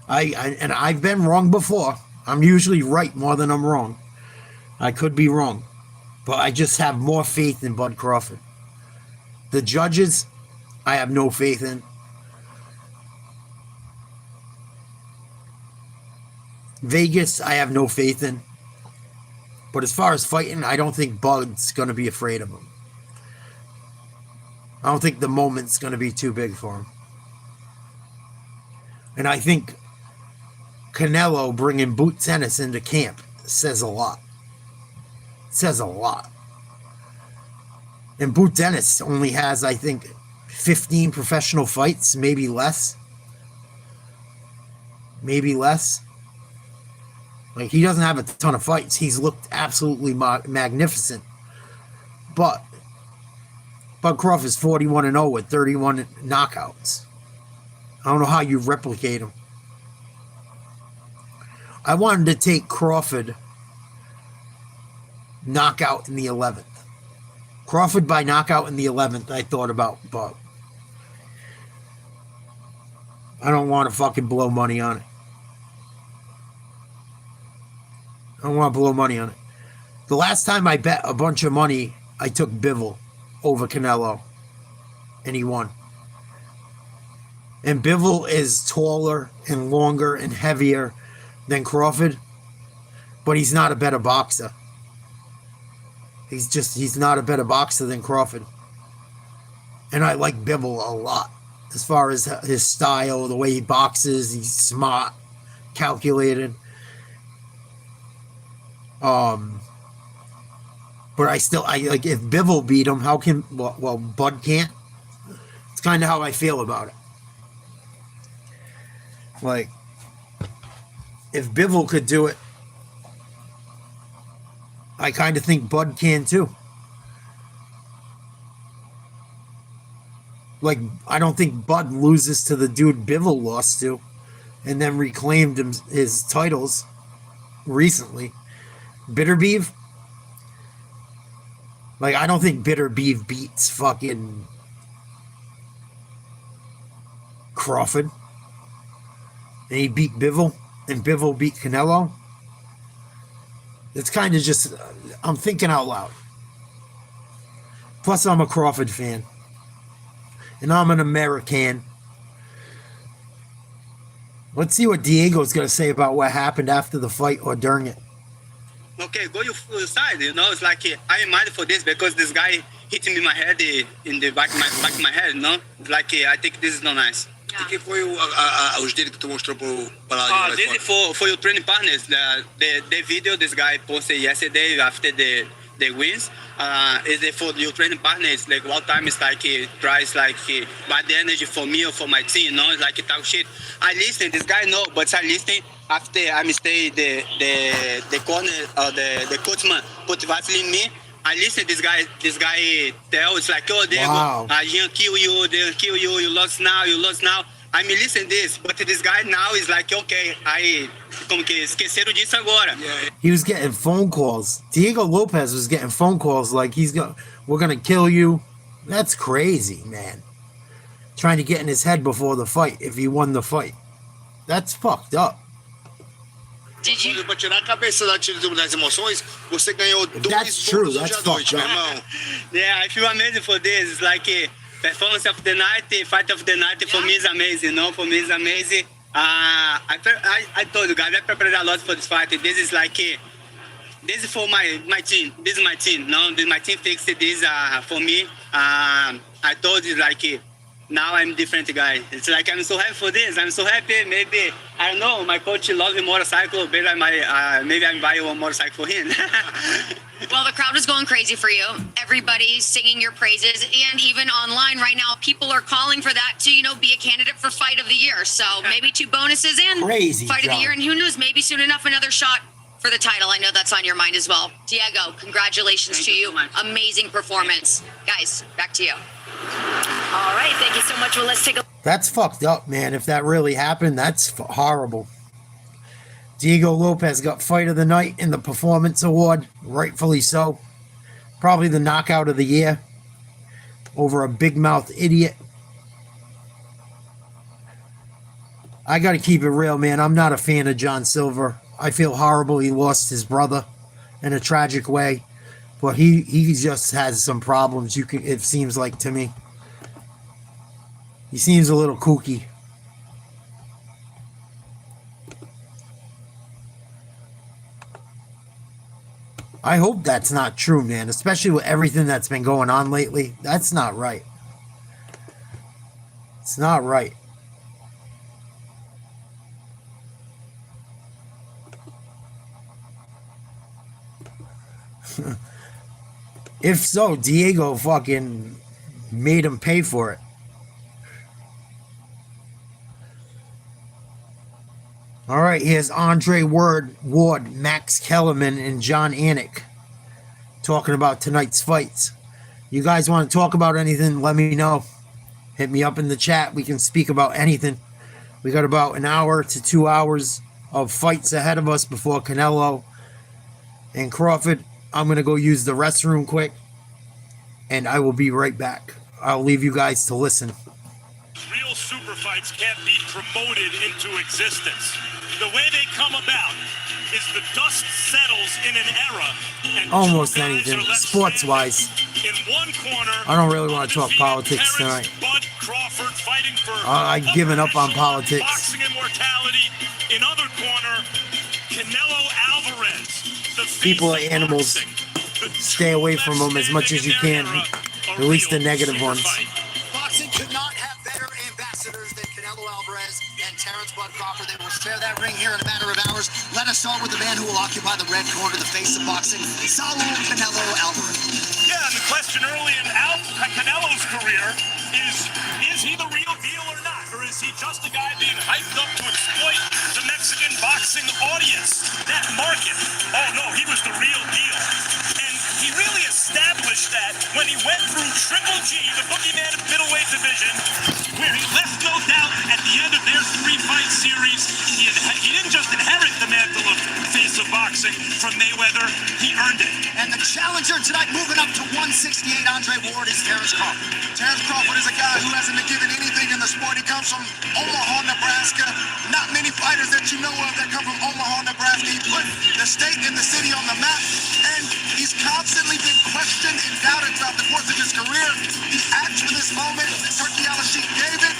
And I've been wrong before. I'm usually right more than I'm wrong. I could be wrong. But I just have more faith in Bud Crawford. The judges, I have no faith in. Vegas, I have no faith in. But as far as fighting, I don't think Bud's going to be afraid of him. I don't think the moment's going to be too big for him. And I think Canelo bringing Boot Tennis into camp says a lot. Says a lot. And Boot Dennis only has, I think, 15 professional fights, maybe less. Maybe less. Like, he doesn't have a ton of fights. He's looked absolutely magnificent. But Bud Crawford's 41-0 with 31 knockouts. I don't know how you replicate him. I wanted to take Crawford knockout in the 11th. Crawford by knockout in the 11th, I thought about, but I don't want to fucking blow money on it. I don't want to blow money on it. The last time I bet a bunch of money, I took Bivol over Canelo, and he won. And Bivol is taller and longer and heavier than Crawford, but he's not a better boxer. He's not a better boxer than Crawford. And I like Bivol a lot. As far as his style, the way he boxes, he's smart, calculated. But I like, if Bivol beat him, how can, well, Bud can't? It's kind of how I feel about it. Like, if Bivol could do it, I kind of think Bud can too. Like, I don't think Bud loses to the dude Bivol lost to and then reclaimed his titles recently. Bitter Beef? Like, I don't think Bitter Beef beats fucking Crawford. And he beat Bivol, and Bivol beat Canelo. It's kind of just, I'm thinking out loud. Plus, I'm a Crawford fan. And I'm an American. Let's see what Diego's going to say about what happened after the fight or during it. Okay, go your side, you know, it's like I am mad for this because this guy hit me in my head, in the back of my head, you know? It's like, I think this is not nice. O que foi os dedos que tu mostrou para This is for your training partners. The video this guy posted yesterday after the wins is for your training partners. Like, what time is like tries like bad energy for me or for my team. You know, it's like talk shit. I listen. This guy know, but I listen after I mistake the corner the coachman put Vaseline in me. I listen. This guy tell it's like, oh, Diego, I didn't kill you. They kill you. You lost now. I mean, listen this, but this guy now is like, okay, como que esqueceram disso agora. He was getting phone calls. Diego Lopes was getting phone calls like we're gonna kill you. That's crazy, man. Trying to get in his head before the fight if he won the fight. That's fucked up. Para tirar a cabeça das emoções, você ganhou That's true. That's fucked up. Yeah, I feel amazing for this. It's like performance of the night, fight of the night for me is amazing. You know, for me is amazing. I told you guys, I prepared a lot for this fight. This is like this is for my team. This is my team. No, my team fixed it. This for me. I told you like now I'm a different guy. It's like I'm so happy for this. I'm so happy. Maybe I don't know. My coach loves motorcycle. Maybe I'm buying one motorcycle for him. Well, the crowd is going crazy for you. Everybody's singing your praises, and even online right now, people are calling for that to, be a candidate for Fight of the Year. So maybe 2 bonuses in Crazy, Fight of the Year, and who knows, maybe soon enough another shot for the title. I know that's on your mind as well. Diego, congratulations to you. Amazing performance. Guys, back to you. All right, thank you so much. Well, let's take a... That's fucked up, man. If that really happened, that's horrible. Diego Lopes got Fight of the Night in the Performance Award, rightfully so. Probably the knockout of the year over a big mouth idiot. I got to keep it real, man. I'm not a fan of John Silva. I feel horrible he lost his brother in a tragic way, but he just has some problems. It seems like to me. He seems a little kooky. I hope that's not true, man, especially with everything that's been going on lately. That's not right. It's not right. If so, Diego fucking made him pay for it. All right, here's Andre Ward, Max Kellerman, and John Anik talking about tonight's fights. You guys want to talk about anything, let me know. Hit me up in the chat. We can speak about anything. We got about an hour to 2 hours of fights ahead of us before Canelo and Crawford. I'm going to go use the restroom quick, and I will be right back. I'll leave you guys to listen. Real super fights can't be promoted into existence. The way they come about is the dust settles in an era. And almost anything, sports-wise. In one corner, I don't really want to talk politics tonight. Bud Crawford fighting for I've given up on politics. boxing immortality. In other corner, Canelo Alvarez. The People are animals. Stay away from them as much as you can. At least the negative ones. Boxing could not have better ambassadors than Canelo Alvarez and Terrence Bud Crawford. They will share that ring here in a matter of hours. Let us start with the man who will occupy the red corner, the face of boxing, Saul Canelo Alvarez. Yeah, and the question early in Canelo's career is he the real deal or not? Or is he just a guy being hyped up to exploit the Mexican boxing audience, that market? Oh no, he was the real deal. And he really established that when he went through Triple G, the boogeyman of middleweight division, where he left no doubt at the end of their 3-fight series, he didn't just inherit the mantle of face of boxing from Mayweather, he earned it. And the challenger tonight, moving up to 168, Andre Ward, is Terrence Crawford. Terrence Crawford is a guy who hasn't been given anything in the sport. He comes from Omaha, Nebraska. Not many fighters that you know of that come from Omaha, Nebraska. He put the state and the city on the map, and he's constantly been questioned and doubted throughout the course of his career. He acts for this moment. Turkey Al-Akel gave it.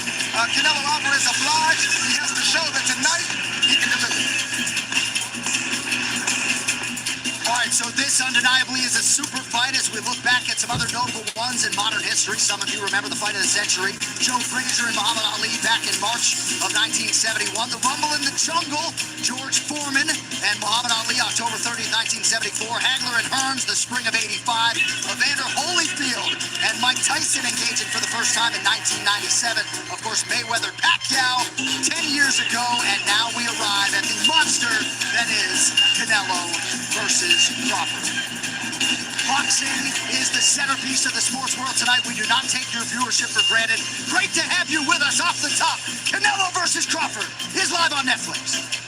Canelo Alvarez obliged. He has to show that tonight he can deliver. All right, so this undeniably is a super fight as we look back at some other notable ones in modern history. Some of you remember the fight of the century, Joe Frazier and Muhammad Ali back in March of 1971. The Rumble in the Jungle, George Foreman and Muhammad Ali, October 30th, 1974. Hagler and Hearns, the spring of 85. Evander Holyfield and Mike Tyson engaging for the first time in 1997. Of course, Mayweather Pacquiao 10 years ago, and now we arrive at the monster that is Canelo versus Crawford. Boxing is the centerpiece of the sports world tonight. We do not take your viewership for granted. Great to have you with us off the top. Canelo versus Crawford is live on Netflix.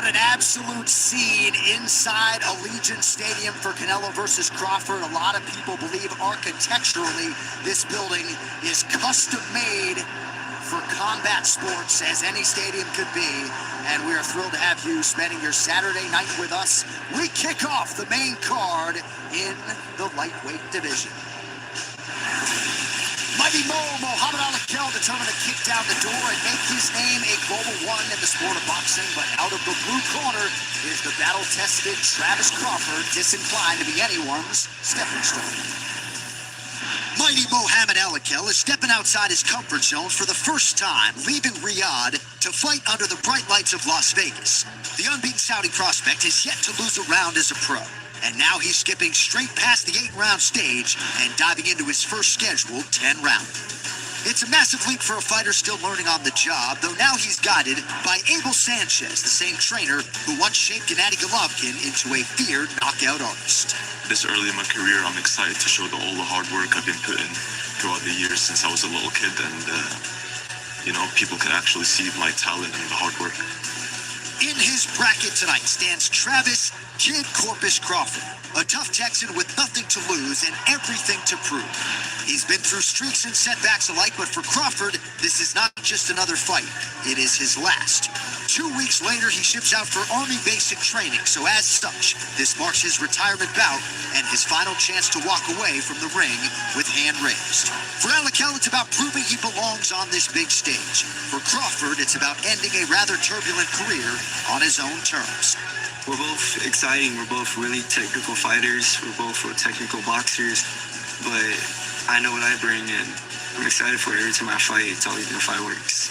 What an absolute scene inside Allegiant Stadium for Canelo versus Crawford. A lot of people believe architecturally this building is custom made for combat sports as any stadium could be. And we are thrilled to have you spending your Saturday night with us. We kick off the main card in the lightweight division. Mighty Mohamad Al-Akel determined to kick down the door and make his name a global one in the sport of boxing. But out of the blue corner is the battle-tested Travis Crawford, disinclined to be anyone's stepping stone. Mighty Mohamad Al-Akel is stepping outside his comfort zone for the first time, leaving Riyadh to fight under the bright lights of Las Vegas. The unbeaten Saudi prospect has yet to lose a round as a pro. And now he's skipping straight past the 8-round stage and diving into his first scheduled 10-round. It's a massive leap for a fighter still learning on the job, though now he's guided by Abel Sanchez, the same trainer who once shaped Gennady Golovkin into a feared knockout artist. This early in my career, I'm excited to show all the hard work I've been putting throughout the years since I was a little kid, and people can actually see my talent and the hard work. In his bracket tonight stands Travis Kid Corpus Crawford, a tough Texan with nothing to lose and everything to prove. He's been through streaks and setbacks alike, but for Crawford, this is not just another fight. It is his last. 2 weeks later, he ships out for Army basic training, so as such, this marks his retirement bout and his final chance to walk away from the ring with hand raised. For Al-Akel, it's about proving he belongs on this big stage. For Crawford, it's about ending a rather turbulent career on his own terms. We're both exciting. We're both really technical fighters. We're both technical boxers. But I know what I bring, and I'm excited for it every time I fight. It's always been fireworks.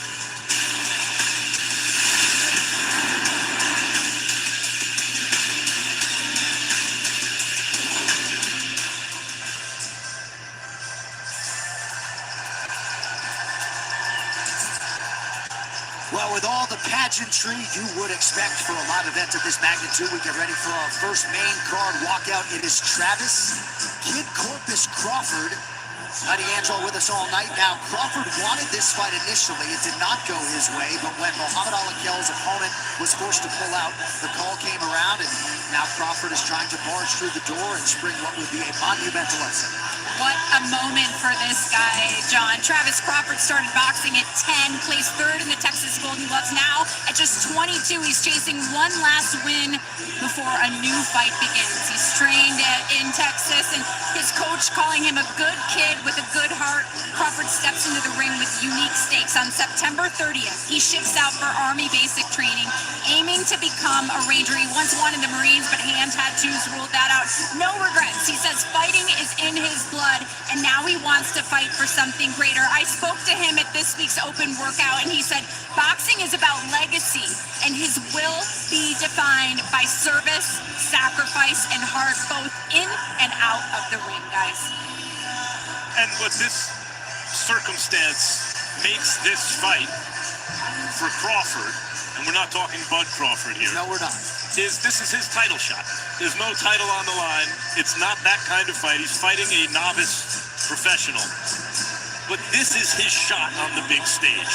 Well, with all the pageantry you would expect for a live event of this magnitude, we get ready for our first main card walkout. It is Travis Kid Corpus Crawford. Mighty Angelo with us all night. Now, Crawford wanted this fight initially. It did not go his way, but when Mohamad Al-Akel's opponent was forced to pull out, the call came around, and now Crawford is trying to barge through the door and spring what would be a monumental upset. What a moment for this guy, John. Travis Crawford started boxing at 10, placed third in the Texas Golden Gloves. Now, at just 22, he's chasing one last win before a new fight begins. He's trained in Texas, and his coach calling him a good kid with a good heart. Crawford steps into the ring with unique stakes. On September 30th, he ships out for Army basic training, aiming to become a Ranger. He once wanted the Marines, but hand tattoos ruled that out. No regrets. He says fighting is in his blood, and now he wants to fight for something greater. I spoke to him at this week's open workout, and he said boxing is about legacy, and his will be defined by service, sacrifice, and heart, both in and out of the ring, guys. And what this circumstance makes this fight for Crawford, and we're not talking Bud Crawford here. No, we're not. This is his title shot. There's no title on the line. It's not that kind of fight. He's fighting a novice professional. But this is his shot on the big stage.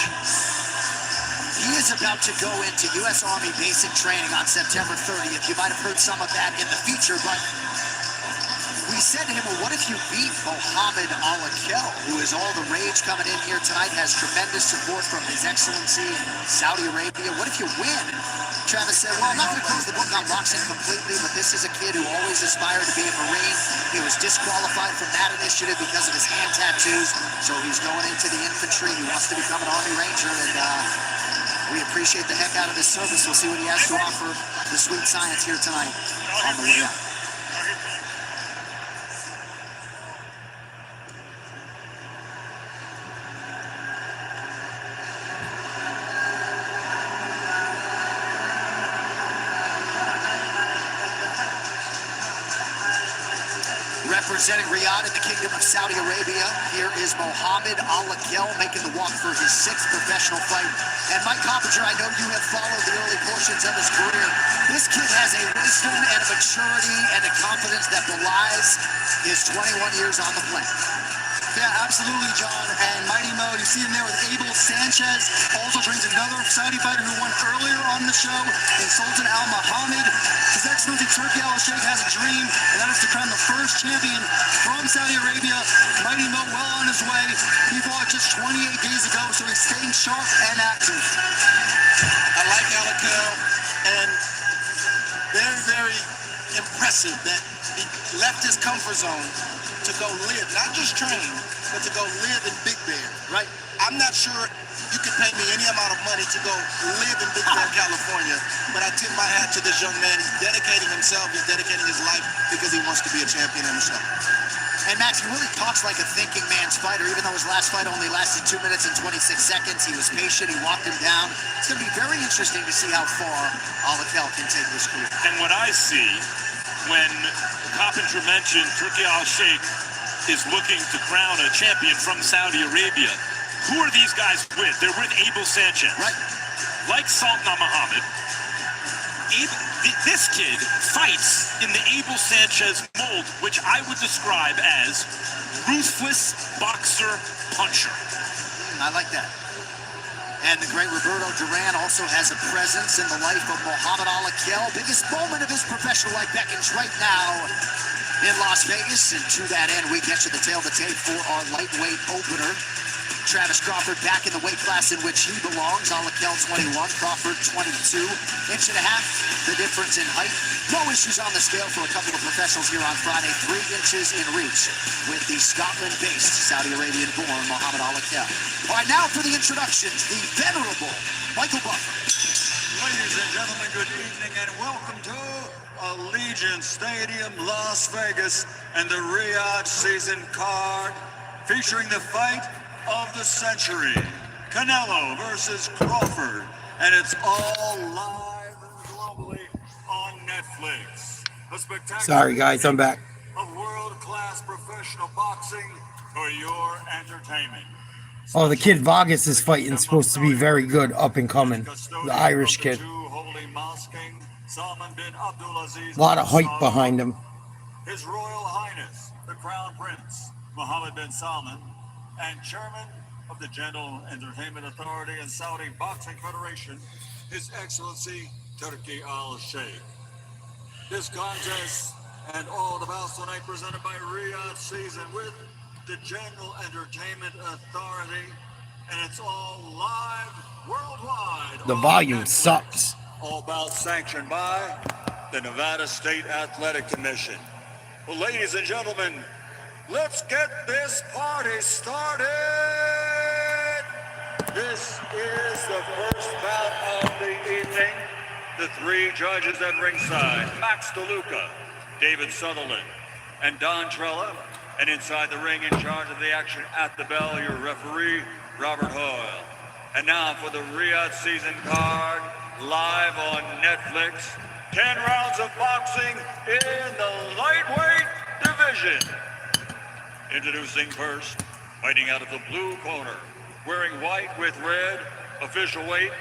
He is about to go into U.S. Army basic training on September 30th. You might have heard some of that in the feature, but we said to him, well, what if you beat Mohamad Al-Akel, who is all the rage coming in here tonight, has tremendous support from His Excellency in Saudi Arabia. What if you win? Travis said, well, I'm not going to close the book on boxing completely, but this is a kid who always aspired to be a Marine. He was disqualified from that initiative because of his hand tattoos, so he's going into the infantry. He wants to become an Army Ranger, and we appreciate the heck out of his service. We'll see what he has to offer the sweet science here tonight on the way out. Representing Riyadh in the Kingdom of Saudi Arabia, here is Mohamad Al-Akel making the walk for his 6th professional fight. And Mike Coppinger, I know you have followed the early portions of his career. This kid has a wisdom and a maturity and a confidence that belies his 21 years on the planet. Yeah, absolutely, John. And Mighty Mo, you see him there with Abel Sanchez, also trains another Saudi fighter who won earlier on the show, in Sultan Al-Mohamad. His Excellency Turki Al-Sheikh has a dream, and that is to crown the first champion from Saudi Arabia. Mighty Mo well on his way. He fought just 28 days ago, so he's staying sharp and active. I like Al-Akel, and very, very impressive that he left his comfort zone to go live, not just train, but to go live in Big Bear, right? I'm not sure you can pay me any amount of money to go live in Big Bear, California, but I tip my hat to this young man. He's dedicating himself, he's dedicating his life because he wants to be a champion himself. And Max, he really talks like a thinking man's fighter, even though his last fight only lasted 2 minutes and 26 seconds. He was patient, he walked him down. It's going to be very interesting to see how far Al-Akel can take this career. And what I see when Coppinger mentioned Turki Al-Sheikh is looking to crown a champion from Saudi Arabia, who are these guys with? They're with Abel Sanchez. Right. Like Sultan Al-Mohamad, this kid fights in the Abel Sanchez mold, which I would describe as ruthless boxer puncher. I like that. And the great Roberto Duran also has a presence in the life of Mohamad Al-Akel. Biggest moment of his professional life beckons right now in Las Vegas. And to that end, we get you the tail of the tape for our lightweight opener. Travis Crawford back in the weight class in which he belongs. Al-Akel 21, Crawford 22. Inch and a half, the difference in height. No issues on the scale for a couple of professionals here on Friday. 3 inches in reach with the Scotland-based, Saudi Arabian-born Mohamad Al-Akel. All right, now for the introductions, the venerable Michael Buffer. Ladies and gentlemen, good evening and welcome to Allegiant Stadium, Las Vegas, and the Riyadh season card featuring the fight of the century, Canelo versus Crawford, and it's all live and globally on Netflix. A spectacular Sorry, guys, I'm back. of world-class professional boxing for your entertainment. Oh, the kid Vargas is fighting, supposed to be very good, up and coming. The Irish kid. A lot of hype behind him. His Royal Highness, the Crown Prince, Mohammed bin Salman, and Chairman of the General Entertainment Authority and Saudi Boxing Federation, His Excellency Turki Al-Sheikh. This contest and all the bouts tonight presented by Riyadh Season with the General Entertainment Authority, and it's all live worldwide. The volume sucks. All bouts sanctioned by the Nevada State Athletic Commission. Well, ladies and gentlemen, let's get this party started. This is the first bout of the evening. The 3 judges at ringside, Max DeLuca, David Sutherland, and Don Trella. And inside the ring, in charge of the action at the bell, your referee, Robert Hoyle. And now for the Riyadh season card, live on Netflix. 10 rounds of boxing in the lightweight division. Introducing first, fighting out of the blue corner, wearing white with red, official weight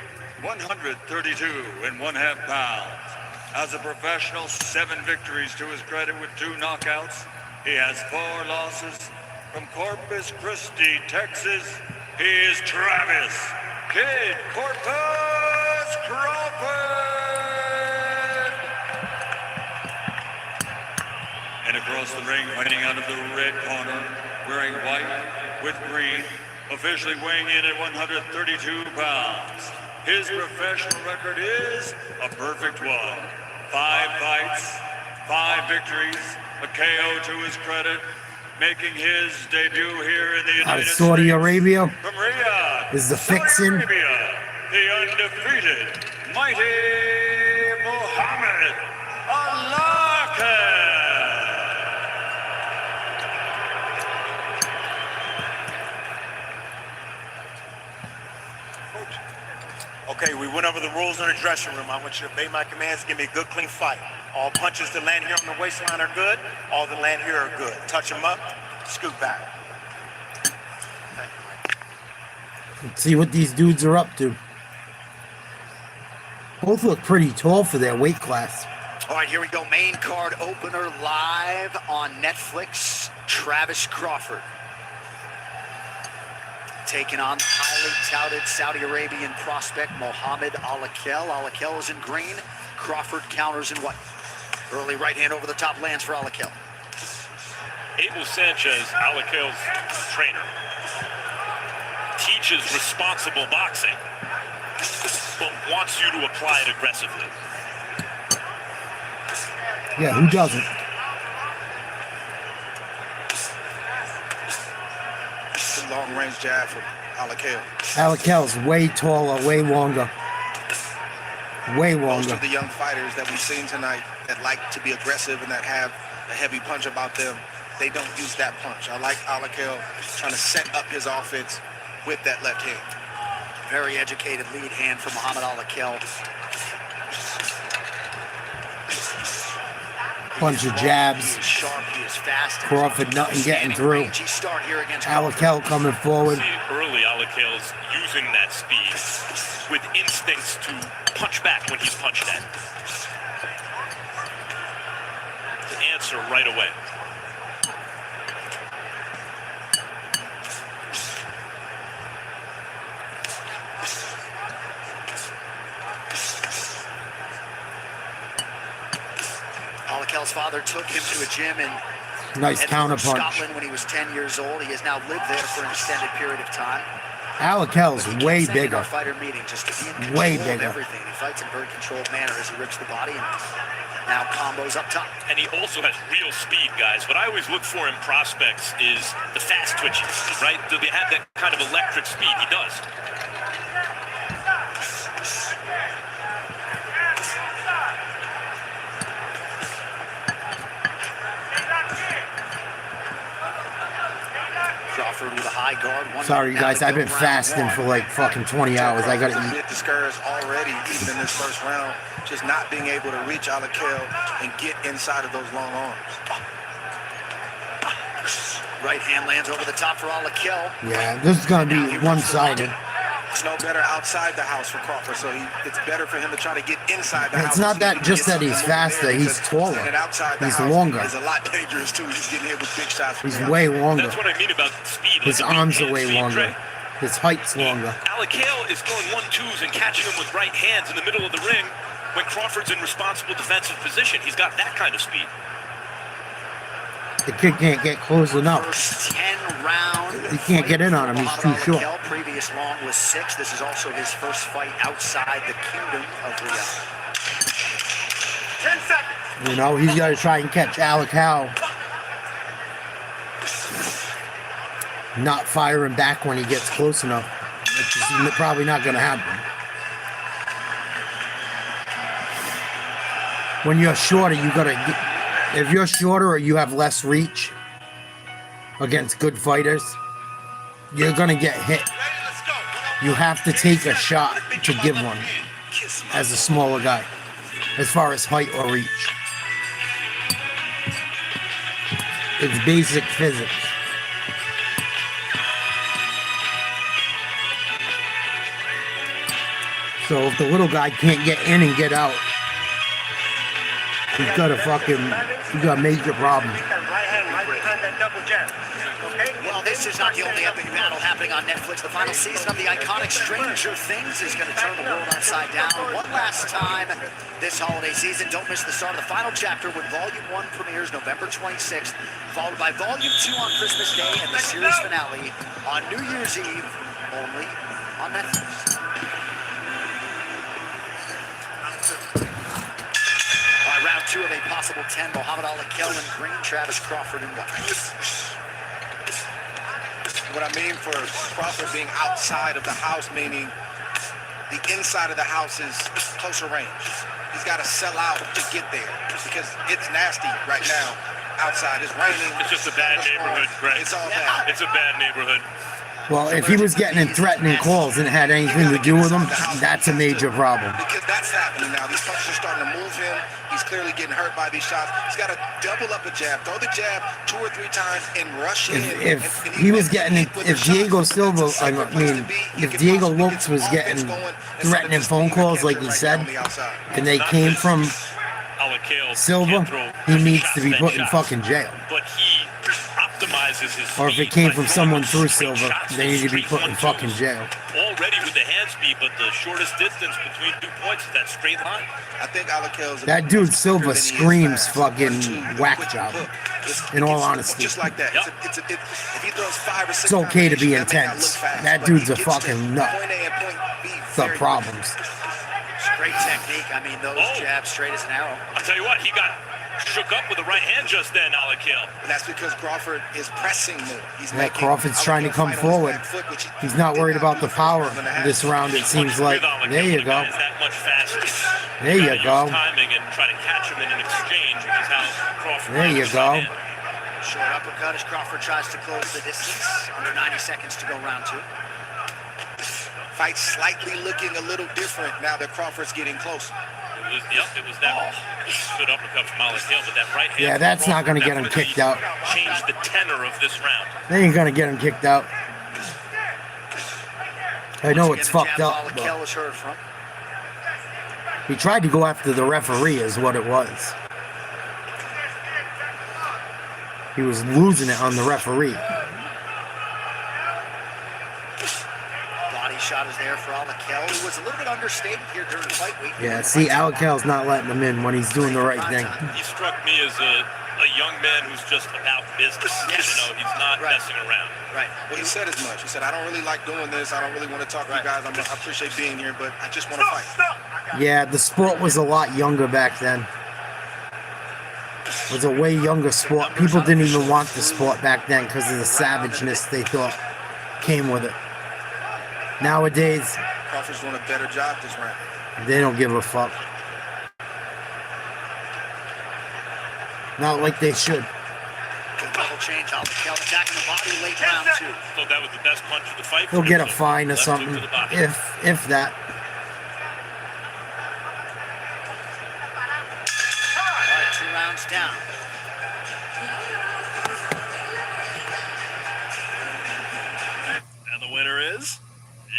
132 1/2 pounds. As a professional, 7 victories to his credit with 2 knockouts. He has 4 losses. From Corpus Christi, Texas, he is Travis Kid Corpus Crawford. And across the ring, fighting out of the red corner, wearing white with green, officially weighing in at 132 pounds. His professional record is a perfect one. 5 fights, 5 victories, a KO to his credit, making his debut here in the Out United of Saudi States. Arabia From Riyadh, is the Saudi fixin'. Arabia, the undefeated, mighty Mohamad Al-Akel. Okay, we went over the rules in the dressing room. I want you to obey my commands, give me a good, clean fight. All punches that land here on the waistline are good. All that land here are good. Touch them up, scoot back. Let's see what these dudes are up to. Both look pretty tall for their weight class. All right, here we go. Main card opener live on Netflix. Travis Crawford taking on the highly touted Saudi Arabian prospect Mohamad Al-Akel. Al-Akel is in green. Crawford counters in white. Early right hand over the top lands for Al-Akel. Abel Sanchez, Al-Akel's trainer, teaches responsible boxing, but wants you to apply it aggressively. Yeah, who doesn't? It's a long-range jab from Al-Akel. Al-Akel's way taller, way longer. Way Most longer. of the young fighters that we've seen tonight that like to be aggressive and that have a heavy punch about them, they don't use that punch. I like Al-Akel trying to set up his offense with that left hand. Very educated lead hand for Mohamad Al-Akel. Bunch of jabs. He is sharp, he is fast. Crawford nothing getting through. Al-Akel coming forward. See, early Al-Akel's using that speed with instincts to punch back when he's punched at. To answer right away. Al-Akel's father took him to a gym in Nice Edinburgh, counterpunch. Scotland when he was 10 years old. He has now lived there for an extended period of time. Al-Akel's way Sending bigger. our fighter meeting just to be in control Way of bigger. everything. He fights in a very controlled manner as he rips the body and now combos up top. And he also has real speed, guys. What I always look for in prospects is the fast twitches, right? Do they have that kind of electric speed? He does. Crawford with a high guard. Sorry, you guys. I've been fasting for like fucking 20 hours. I gotta A eat. bit discouraged already, even in this first round, just not being able to reach Al-Akel and get inside of those long arms. Right hand lands over the top for Al-Akel. Yeah, this is gonna be one-sided. It's no better outside the house for Crawford, so it's better for him to try to get inside the house. It's not that just that he's faster. He's taller. He's longer. It's a lot dangerous too. He's getting hit with big shots. He's way longer. That's what I mean about speed. His Like, arms are hand way speed, longer. right? His height's longer. Al-Akel is going 1-2s and catching him with right hands in the middle of the ring when Crawford's in responsible defensive position. He's got that kind of speed. The kid can't get close enough. First 10 round. He can't get in on him. He's too short. Al-Akel, previous long was 6. This is also his first fight outside the kingdom of Riyadh. 10 seconds. You know, he's got to try and catch Al-Akel. Not firing back when he gets close enough. Which is probably not going to happen. When you're shorter, you got to... If you're shorter or you have less reach against good fighters, you're going to get hit. You have to take a shot to give one as a smaller guy, as far as height or reach. It's basic physics. So if the little guy can't get in and get out, he's got a major problem. Well, this is not the only epic battle happening on Netflix. The final season of the iconic Stranger Things is going to turn the world upside down one last time this holiday season. Don't miss the start of the final chapter when Volume 1 premieres November 26th, followed by Volume 2 on Christmas Day and the series finale on New Year's Eve, only on Netflix. Round 2 of a possible 10. Mohamad Al-Akel in green, Travis Crawford in white. What I mean for Crawford being outside of the house, meaning the inside of the house is closer range. He's got to sell out to get there because it's nasty right now outside. It's raining. It's just a bad neighborhood, Greg. It's all bad. It's a bad neighborhood. Well, if he was getting in threatening calls and it had anything to do with him, that's a major problem. Because that's happening now. These punches are starting to move him. He's clearly getting hurt by these shots. He's got to double up a jab, throw the jab 2 or 3 times, and rush in. If he was getting, if Diego Silva, if Diego Lopes was getting threatening phone calls like he said, and they came from Silva, he needs to be put in fucking jail. But he optimized realizes his Or if it came from someone through Silva, they need to be put in fucking jail. Already with the hand speed, but the shortest distance between 2 points is that straight line. I think Al-Akel's That dude Silva screams fucking whack job. In all honesty. Just like that. If he throws 5 or 6 It's okay to be combinations, that may not intense. look fast, That but dude's he a gets to fucking nut. point A and point B The very problems. Great technique. I mean, those jabs straight as an arrow. I'll tell you what, he got shook up with the right hand just then, Al-Akel. And that's because Crawford is pressing more. Yeah, Crawford's trying to come forward. He's not worried about the power this round, it seems like. There you go. That much faster. There you go. Timing and try to catch him in an exchange is how Crawford. There you go. Short uppercut as Crawford tries to close the distance. Under 90 seconds to go round 2. Fight slightly looking a little different now that Crawford's getting closer. It was that good uppercut from Al-Akel, but that right hand. Yeah, that's not going to get him kicked out. Changed the tenor of this round. They ain't going to get him kicked out. I know it's fucked up. Al-Akel was heard from. He tried to go after the referee is what it was. He was losing it on the referee. Body shot is there for Al-Akel, who was a little bit understated here during the fight week. Yeah, see, Al-Akel's not letting him in when he's doing the right thing. He struck me as a young man who's just about business. Yes. You know, he's not messing around. Right. Well, he said as much. He said, I don't really like doing this. I don't really want to talk to you guys. I appreciate being here, but I just want to fight. Yeah, the sport was a lot younger back then. It was a way younger sport. People didn't even want the sport back then because of the savageness they thought came with it. Nowadays, Crawford's doing a better job this round. they don't give a fuck. Not like they should. Good double change. Al-Akel attacking the body late round 2. Thought that was the best punch of the fight. He'll get a fine or something, if that. All right, 2 rounds down. And the winner is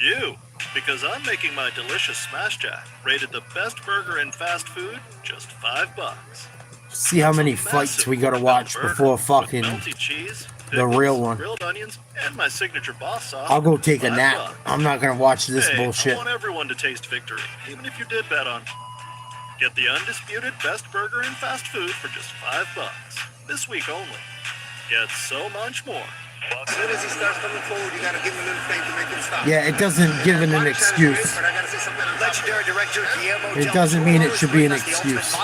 you, because I'm making my delicious Smash Jack, rated the best burger in fast food, just $5. See how many fights we gotta watch before fucking Cheese, the real one. grilled onions, and my signature boss sauce. I'll go take a $5. nap. I'm not gonna watch this Hey, bullshit. I want everyone to taste victory, even if you did bet on. Get the undisputed best burger in fast food for just $5. This week only. Get so much more. As soon as he starts coming forward, you got to give him a little thing to make him stop. Yeah, it doesn't give it an excuse. Legendary director Guillermo It doesn't mean it should be an excuse.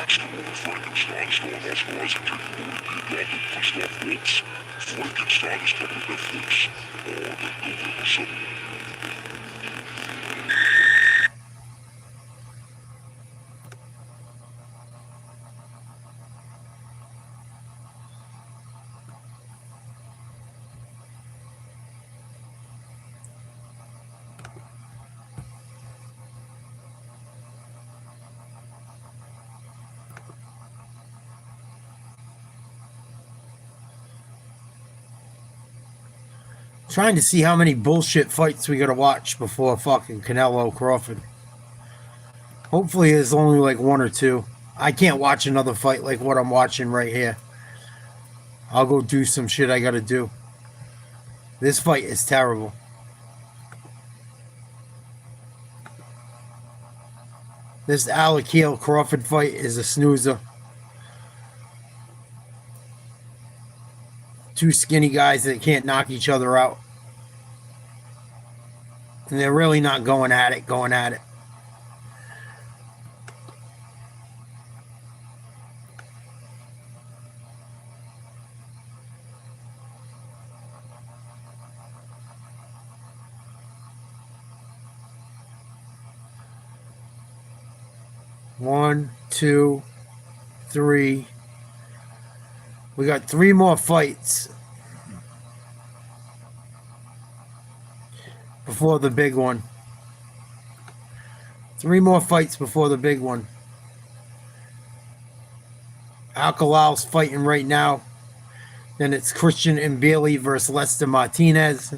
Trying to see how many bullshit fights we gotta watch before fucking Canelo Crawford. Hopefully there's only like 1 or 2. I can't watch another fight like what I'm watching right here. I'll go do some shit I gotta do. This fight is terrible. This Al-Akel Crawford fight is a snoozer. 2 skinny guys that can't knock each other out. And they're really not going at it. One, 2, 3. We got 3 more fights before the big one. 3 more fights before the big one. Al-Akel's fighting right now. Then it's Christian Mbili versus Lester Martinez.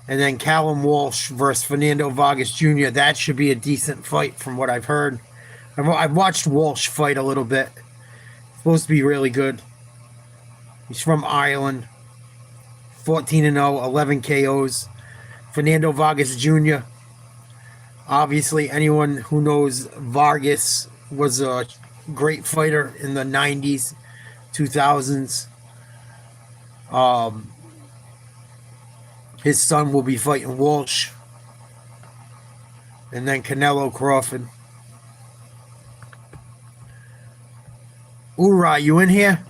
And then Callum Walsh versus Fernando Vargas Jr. That should be a decent fight from what I've heard. I've watched Walsh fight a little bit. It's supposed to be really good. He's from Ireland. 14-0, 11 KOs. Fernando Vargas Jr. Obviously, anyone who knows Vargas was a great fighter in the 90s, 2000s. His son will be fighting Walsh. And then Canelo Crawford. Ura, you in here?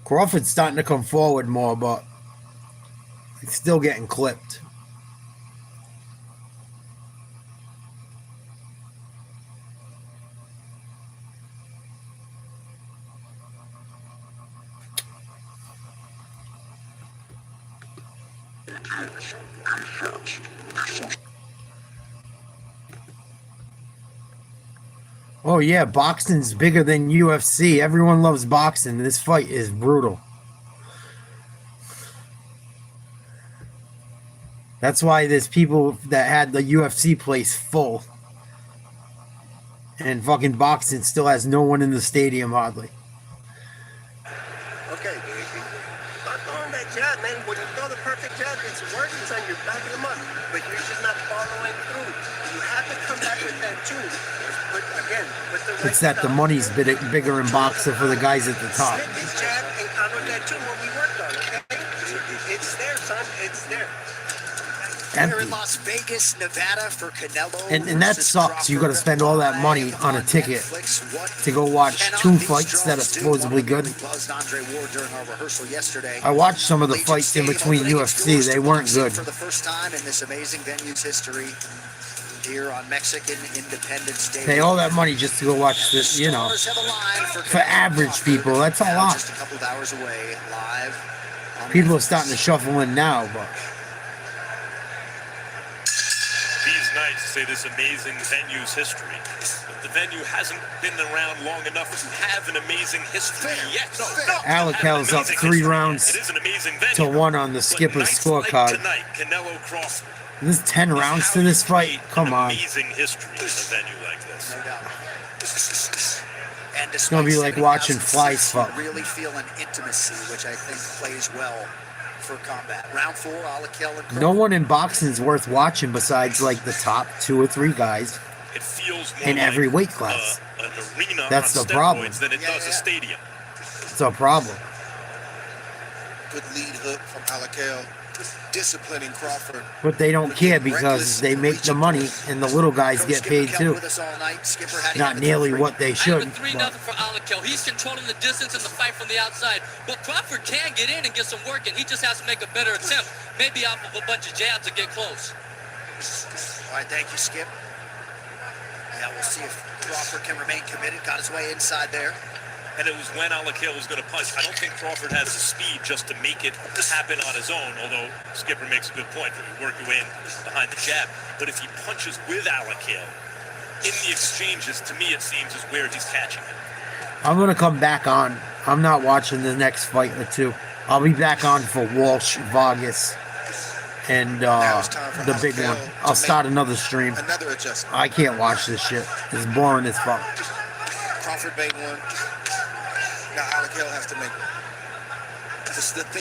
Crawford's starting to come forward more, but he's still getting clipped. Oh yeah, boxing's bigger than UFC. Everyone loves boxing. This fight is brutal. That's why there's people that had the UFC place full. And fucking boxing still has no one in the stadium hardly. Okay, start throwing that jab, man. When you throw the perfect jab, it's working, it's on your back of the month. But you're just not following through. You have to come back with that too. But again, with the It's that the money's bigger in boxing for the guys at the top. this jab and counter that too, what we worked on, okay? It's there, son. It's there. Here in Las Vegas, Nevada for Canelo. And that sucks. You got to spend all that money on a ticket to go watch two fights that are supposedly good. I watched some of the fights in between UFC. They weren't good. For the first time in this amazing venue's history here on Mexican Independence Day. Pay all that money just to go watch this, you know. For average people, that's a lot. Just a couple of hours away, live. People are starting to shuffle in now, but These nights say this amazing venue's history, but the venue hasn't been around long enough to have an amazing history yet. Al-Akel's up 3 rounds It is an amazing venue. to 1 on the skipper's scorecard. Tonight, Canelo Crawford. This 10 rounds to this fight? Come on. Amazing history in a venue like this. And It's going to be like watching flies fuck. Really feel an intimacy, which I think plays well for combat. Round 4, Al-Akel and No one in boxing is worth watching besides like the top 2 or 3 guys It feels more in every like, weight class. An arena That's on the problem. steroids than it does a stadium. It's a problem. Good lead hook from Al-Akel. Disciplining Crawford. But they don't care because they make the money and the little guys get paid too. Not nearly what they should. 3-0 for Al-Akel. He's controlling the distance in the fight from the outside. But Crawford can get in and get some work, and he just has to make a better attempt. Maybe off of a bunch of jabs to get close. All right, thank you, Skip. Now we'll see if Crawford can remain committed. Got his way inside there. And it was when Al-Akel was going to punch. I don't think Crawford has the speed just to make it happen on his own, although Skipper makes a good point that you work your way in behind the jab. But if he punches with Al-Akel, in the exchanges, to me it seems is where he's catching it. I'm going to come back on. I'm not watching the next fight or 2. I'll be back on for Walsh, Vargas, and the big one. I'll start another stream. Another adjustment. I can't watch this shit. It's boring as fuck. Crawford made one. Now Al-Akel has to make one. This is the thing.